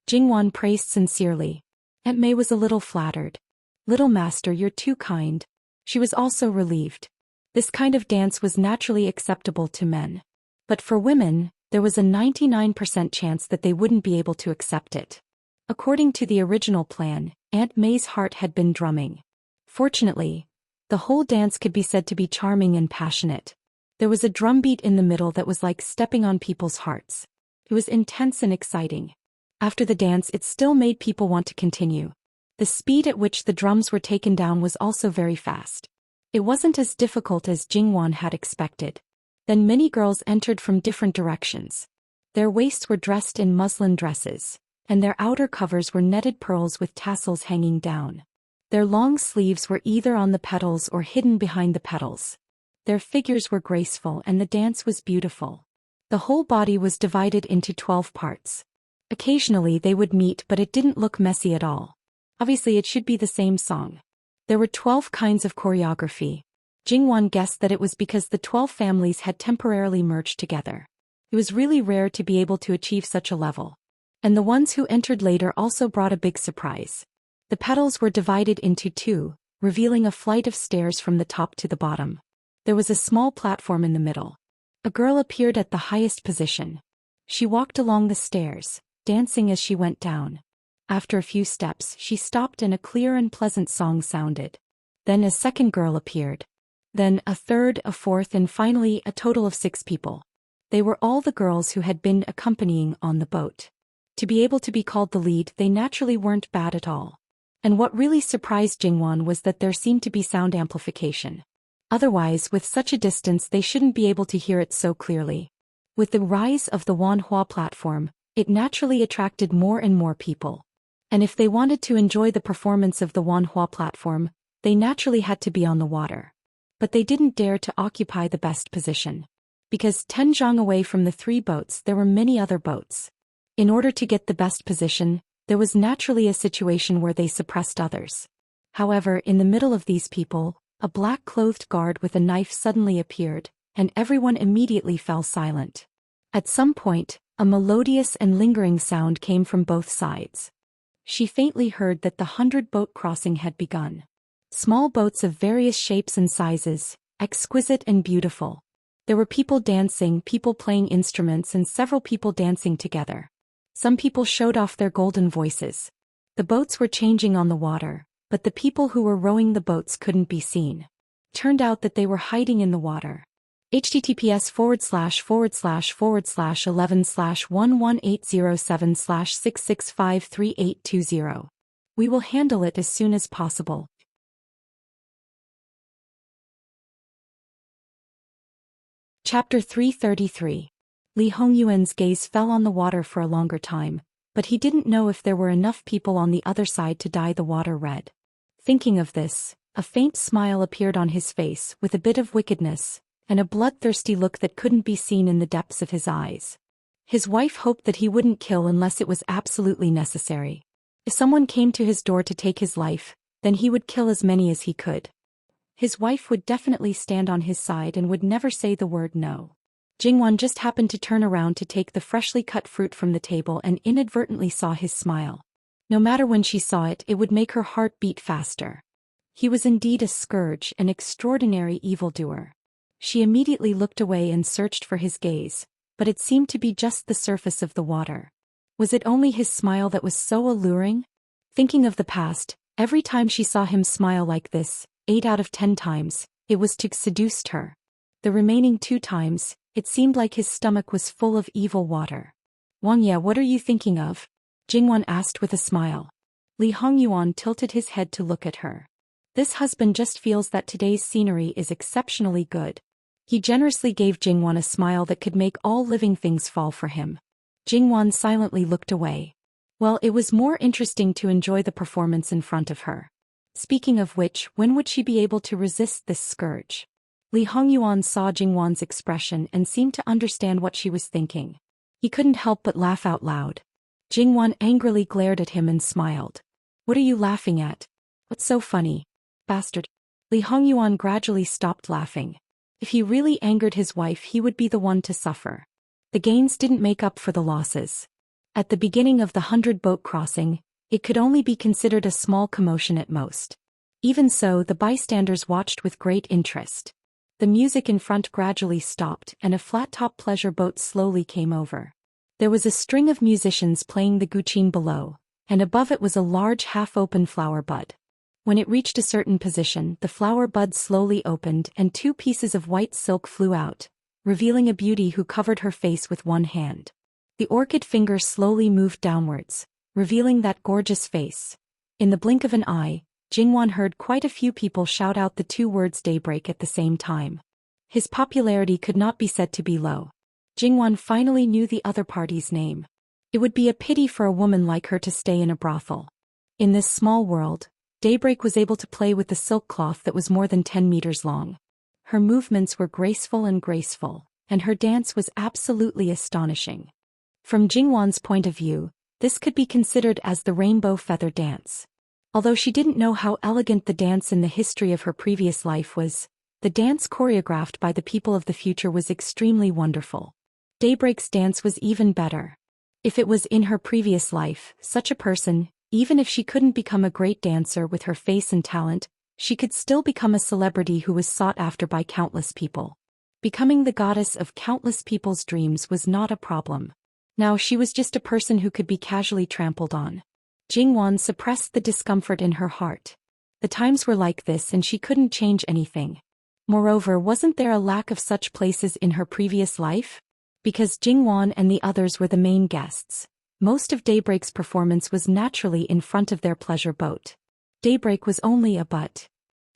Jingwan praised sincerely. Aunt Mei was a little flattered. Little master, you're too kind. She was also relieved. This kind of dance was naturally acceptable to men. But for women, there was a 99% chance that they wouldn't be able to accept it. According to the original plan, Aunt Mei's heart had been drumming. Fortunately, the whole dance could be said to be charming and passionate. There was a drumbeat in the middle that was like stepping on people's hearts. It was intense and exciting. After the dance, it still made people want to continue. The speed at which the drums were taken down was also very fast. It wasn't as difficult as Jingwan had expected. Then many girls entered from different directions. Their waists were dressed in muslin dresses, and their outer covers were netted pearls with tassels hanging down. Their long sleeves were either on the petals or hidden behind the petals. Their figures were graceful and the dance was beautiful. The whole body was divided into 12 parts. Occasionally they would meet, but it didn't look messy at all. Obviously it should be the same song. There were 12 kinds of choreography. Jingwan guessed that it was because the 12 families had temporarily merged together. It was really rare to be able to achieve such a level. And the ones who entered later also brought a big surprise. The petals were divided into two, revealing a flight of stairs from the top to the bottom. There was a small platform in the middle. A girl appeared at the highest position. She walked along the stairs, dancing as she went down. After a few steps, she stopped and a clear and pleasant song sounded. Then a second girl appeared. Then a third, a fourth, and finally a total of 6 people. They were all the girls who had been accompanying on the boat. To be able to be called the lead, they naturally weren't bad at all. And what really surprised Jingwan was that there seemed to be sound amplification. Otherwise, with such a distance, they shouldn't be able to hear it so clearly. With the rise of the Wanhua platform, it naturally attracted more and more people. And if they wanted to enjoy the performance of the Wanhua platform, they naturally had to be on the water. But they didn't dare to occupy the best position. Because 10 zhang away from the 3 boats there were many other boats. In order to get the best position, there was naturally a situation where they suppressed others. However, in the middle of these people, a black-clothed guard with a knife suddenly appeared, and everyone immediately fell silent. At some point, a melodious and lingering sound came from both sides. She faintly heard that the 100-boat crossing had begun. Small boats of various shapes and sizes, exquisite and beautiful. There were people dancing, people playing instruments, and several people dancing together. Some people showed off their golden voices. The boats were changing on the water, but the people who were rowing the boats couldn't be seen. Turned out that they were hiding in the water. https://11/11807/6653820. We will handle it as soon as possible. Chapter 333. Li Hongyuan's gaze fell on the water for a longer time, but he didn't know if there were enough people on the other side to dye the water red. Thinking of this, A faint smile appeared on his face with a bit of wickedness, and a bloodthirsty look that couldn't be seen in the depths of his eyes. His wife hoped that he wouldn't kill unless it was absolutely necessary. If someone came to his door to take his life, then he would kill as many as he could. His wife would definitely stand on his side and would never say the word no. Jingwan just happened to turn around to take the freshly cut fruit from the table and inadvertently saw his smile. No matter when she saw it, it would make her heart beat faster. He was indeed a scourge, an extraordinary evildoer. She immediately looked away and searched for his gaze, but it seemed to be just the surface of the water. Was it only his smile that was so alluring? Thinking of the past, every time she saw him smile like this, 8 out of 10 times, it was to seduce her. The remaining 2 times, it seemed like his stomach was full of evil water. Wang Ye, what are you thinking of? Jingwan asked with a smile. Li Hongyuan tilted his head to look at her. This husband just feels that today's scenery is exceptionally good. He generously gave Jingwan a smile that could make all living things fall for him. Jingwan silently looked away. Well, it was more interesting to enjoy the performance in front of her. Speaking of which, when would she be able to resist this scourge? Li Hongyuan saw Jingwan's expression and seemed to understand what she was thinking. He couldn't help but laugh out loud. Jingwan angrily glared at him and smiled. What are you laughing at? What's so funny? Bastard. Li Hongyuan gradually stopped laughing. If he really angered his wife, he would be the one to suffer. The gains didn't make up for the losses. At the beginning of the 100-boat crossing, it could only be considered a small commotion at most. Even so, the bystanders watched with great interest. The music in front gradually stopped and a flat-top pleasure boat slowly came over. There was a string of musicians playing the guqin below, and above it was a large half-open flower bud. When it reached a certain position, the flower bud slowly opened and 2 pieces of white silk flew out, revealing a beauty who covered her face with one hand. The orchid finger slowly moved downwards, revealing that gorgeous face. In the blink of an eye, Jingwan heard quite a few people shout out the 2 words daybreak at the same time. His popularity could not be said to be low. Jingwan finally knew the other party's name. It would be a pity for a woman like her to stay in a brothel. In this small world, Daybreak was able to play with the silk cloth that was more than 10 meters long. Her movements were graceful, and her dance was absolutely astonishing. From Jingwan's point of view, this could be considered as the rainbow feather dance. Although she didn't know how elegant the dance in the history of her previous life was, the dance choreographed by the people of the future was extremely wonderful. Daybreak's dance was even better. If it was in her previous life, such a person, even if she couldn't become a great dancer with her face and talent, she could still become a celebrity who was sought after by countless people. Becoming the goddess of countless people's dreams was not a problem. Now she was just a person who could be casually trampled on. Jingwan suppressed the discomfort in her heart. The times were like this and she couldn't change anything. Moreover, wasn't there a lack of such places in her previous life? Because Jingwan and the others were the main guests, most of Daybreak's performance was naturally in front of their pleasure boat. Daybreak was only a butt.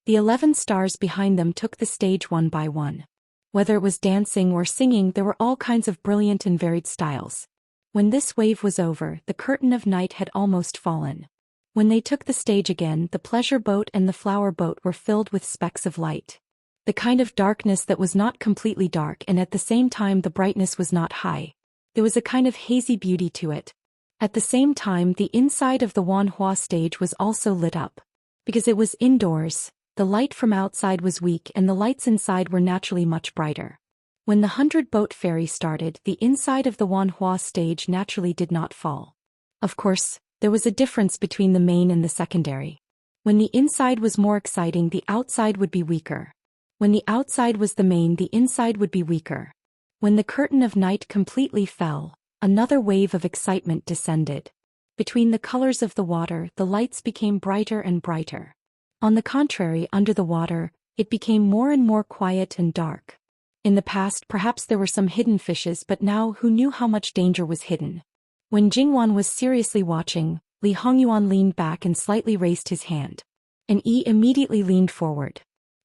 The 11 stars behind them took the stage one by one. Whether it was dancing or singing, there were all kinds of brilliant and varied styles. When this wave was over, the curtain of night had almost fallen. When they took the stage again, the pleasure boat and the flower boat were filled with specks of light. The kind of darkness that was not completely dark and at the same time the brightness was not high. There was a kind of hazy beauty to it. At the same time, the inside of the Wanhua stage was also lit up. Because it was indoors, the light from outside was weak and the lights inside were naturally much brighter. When the 100-boat ferry started, the inside of the Wanhua stage naturally did not fall. Of course, there was a difference between the main and the secondary. When the inside was more exciting, the outside would be weaker. When the outside was the main, the inside would be weaker. When the curtain of night completely fell, another wave of excitement descended. Between the colors of the water, the lights became brighter and brighter. On the contrary, under the water, it became more and more quiet and dark. In the past, perhaps there were some hidden fishes, but now who knew how much danger was hidden? When Jingwan was seriously watching, Li Hongyuan leaned back and slightly raised his hand. An E immediately leaned forward.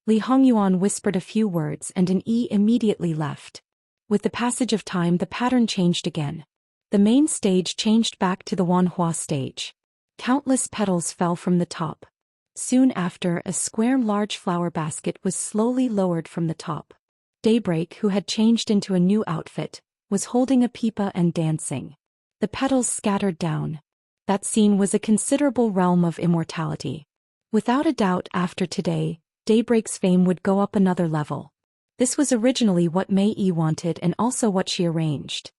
Li Hongyuan whispered a few words and an E immediately left. With the passage of time, the pattern changed again. The main stage changed back to the Wanhua stage. Countless petals fell from the top. Soon after, a square large flower basket was slowly lowered from the top. Daybreak, who had changed into a new outfit, was holding a pipa and dancing. The petals scattered down. That scene was a considerable realm of immortality. Without a doubt, after today, Daybreak's fame would go up another level. This was originally what Mei Yi wanted and also what she arranged.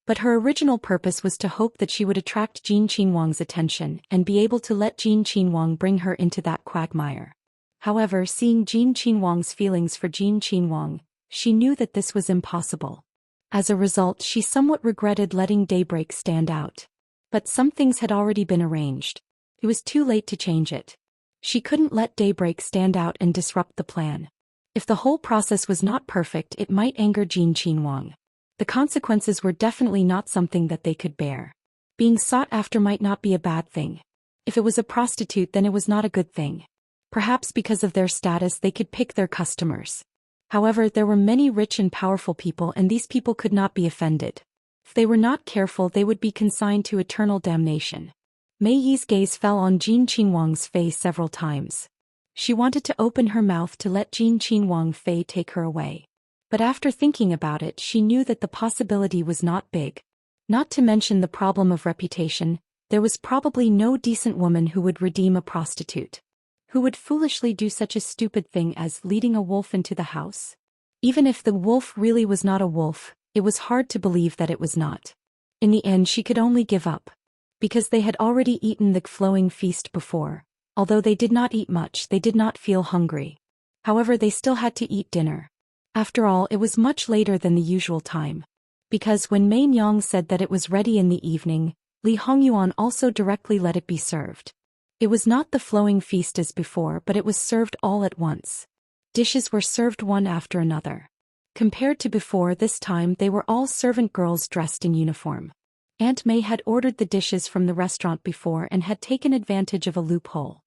But her original purpose was to hope that she would attract Jin Qinhuang's attention and be able to let Jin Qinhuang bring her into that quagmire. However, seeing Jin Qinhuang's feelings for Jin Qinhuang, she knew that this was impossible. As a result, she somewhat regretted letting Daybreak stand out. But some things had already been arranged. It was too late to change it. She couldn't let Daybreak stand out and disrupt the plan. If the whole process was not perfect, it might anger Jin Qinhuang. The consequences were definitely not something that they could bear. Being sought after might not be a bad thing. If it was a prostitute, then it was not a good thing. Perhaps because of their status they could pick their customers. However, there were many rich and powerful people, and these people could not be offended. If they were not careful, they would be consigned to eternal damnation. Mei Yi's gaze fell on Jin Qinhuang's face several times. She wanted to open her mouth to let Jin Qinhuang Fei take her away. But after thinking about it, she knew that the possibility was not big. Not to mention the problem of reputation, there was probably no decent woman who would redeem a prostitute. Who would foolishly do such a stupid thing as leading a wolf into the house? Even if the wolf really was not a wolf, it was hard to believe that it was not. In the end, she could only give up. Because they had already eaten the flowing feast before. Although they did not eat much, they did not feel hungry. However, they still had to eat dinner. After all, it was much later than the usual time. Because when Mei Nyang said that it was ready in the evening, Li Hongyuan also directly let it be served. It was not the flowing feast as before, but it was served all at once. Dishes were served one after another. Compared to before, this time they were all servant girls dressed in uniform. Aunt Mei had ordered the dishes from the restaurant before and had taken advantage of a loophole.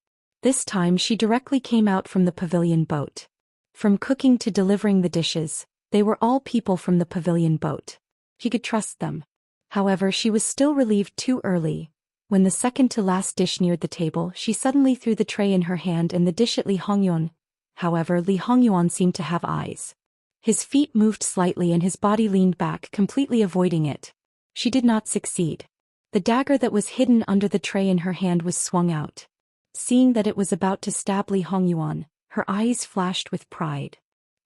This time she directly came out from the pavilion boat. From cooking to delivering the dishes, they were all people from the pavilion boat. He could trust them. However, she was still relieved too early. When the second-to-last dish neared the table, she suddenly threw the tray in her hand and the dish at Li Hongyuan. However, Li Hongyuan seemed to have eyes. His feet moved slightly and his body leaned back, completely avoiding it. She did not succeed. The dagger that was hidden under the tray in her hand was swung out. Seeing that it was about to stab Li Hongyuan, her eyes flashed with pride.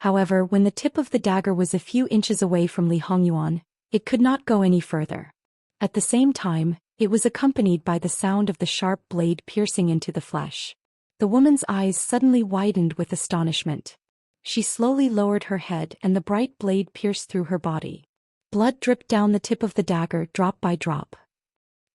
However, when the tip of the dagger was a few inches away from Li Hongyuan, it could not go any further. At the same time, it was accompanied by the sound of the sharp blade piercing into the flesh. The woman's eyes suddenly widened with astonishment. She slowly lowered her head and the bright blade pierced through her body. Blood dripped down the tip of the dagger drop by drop.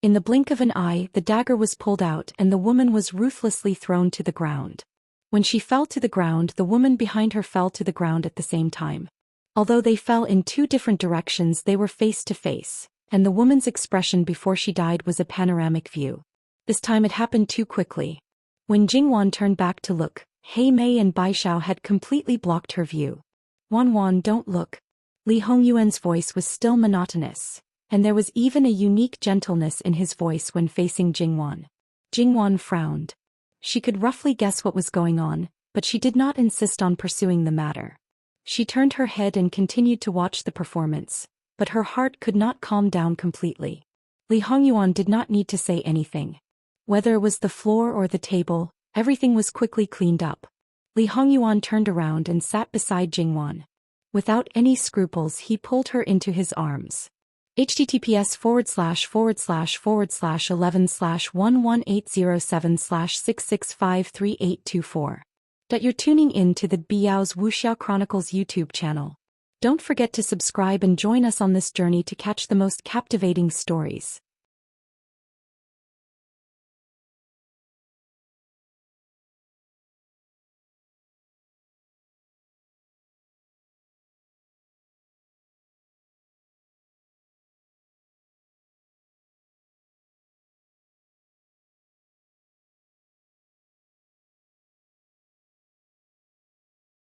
In the blink of an eye, the dagger was pulled out and the woman was ruthlessly thrown to the ground. When she fell to the ground, the woman behind her fell to the ground at the same time. Although they fell in two different directions, they were face to face, and the woman's expression before she died was a panoramic view. This time it happened too quickly. When Jingwan turned back to look, He Mei and Bai Xiao had completely blocked her view. Wan, don't look. Li Hongyuan's voice was still monotonous, and there was even a unique gentleness in his voice when facing Jingwan. Jingwan frowned. She could roughly guess what was going on, but she did not insist on pursuing the matter. She turned her head and continued to watch the performance, but her heart could not calm down completely. Li Hongyuan did not need to say anything. Whether it was the floor or the table, everything was quickly cleaned up. Li Hongyuan turned around and sat beside Jingwan. Without any scruples, he pulled her into his arms. https://11/11807/6653824. You're tuning in to the Biao's Wuxiao Chronicles YouTube channel. Don't forget to subscribe and join us on this journey to catch the most captivating stories.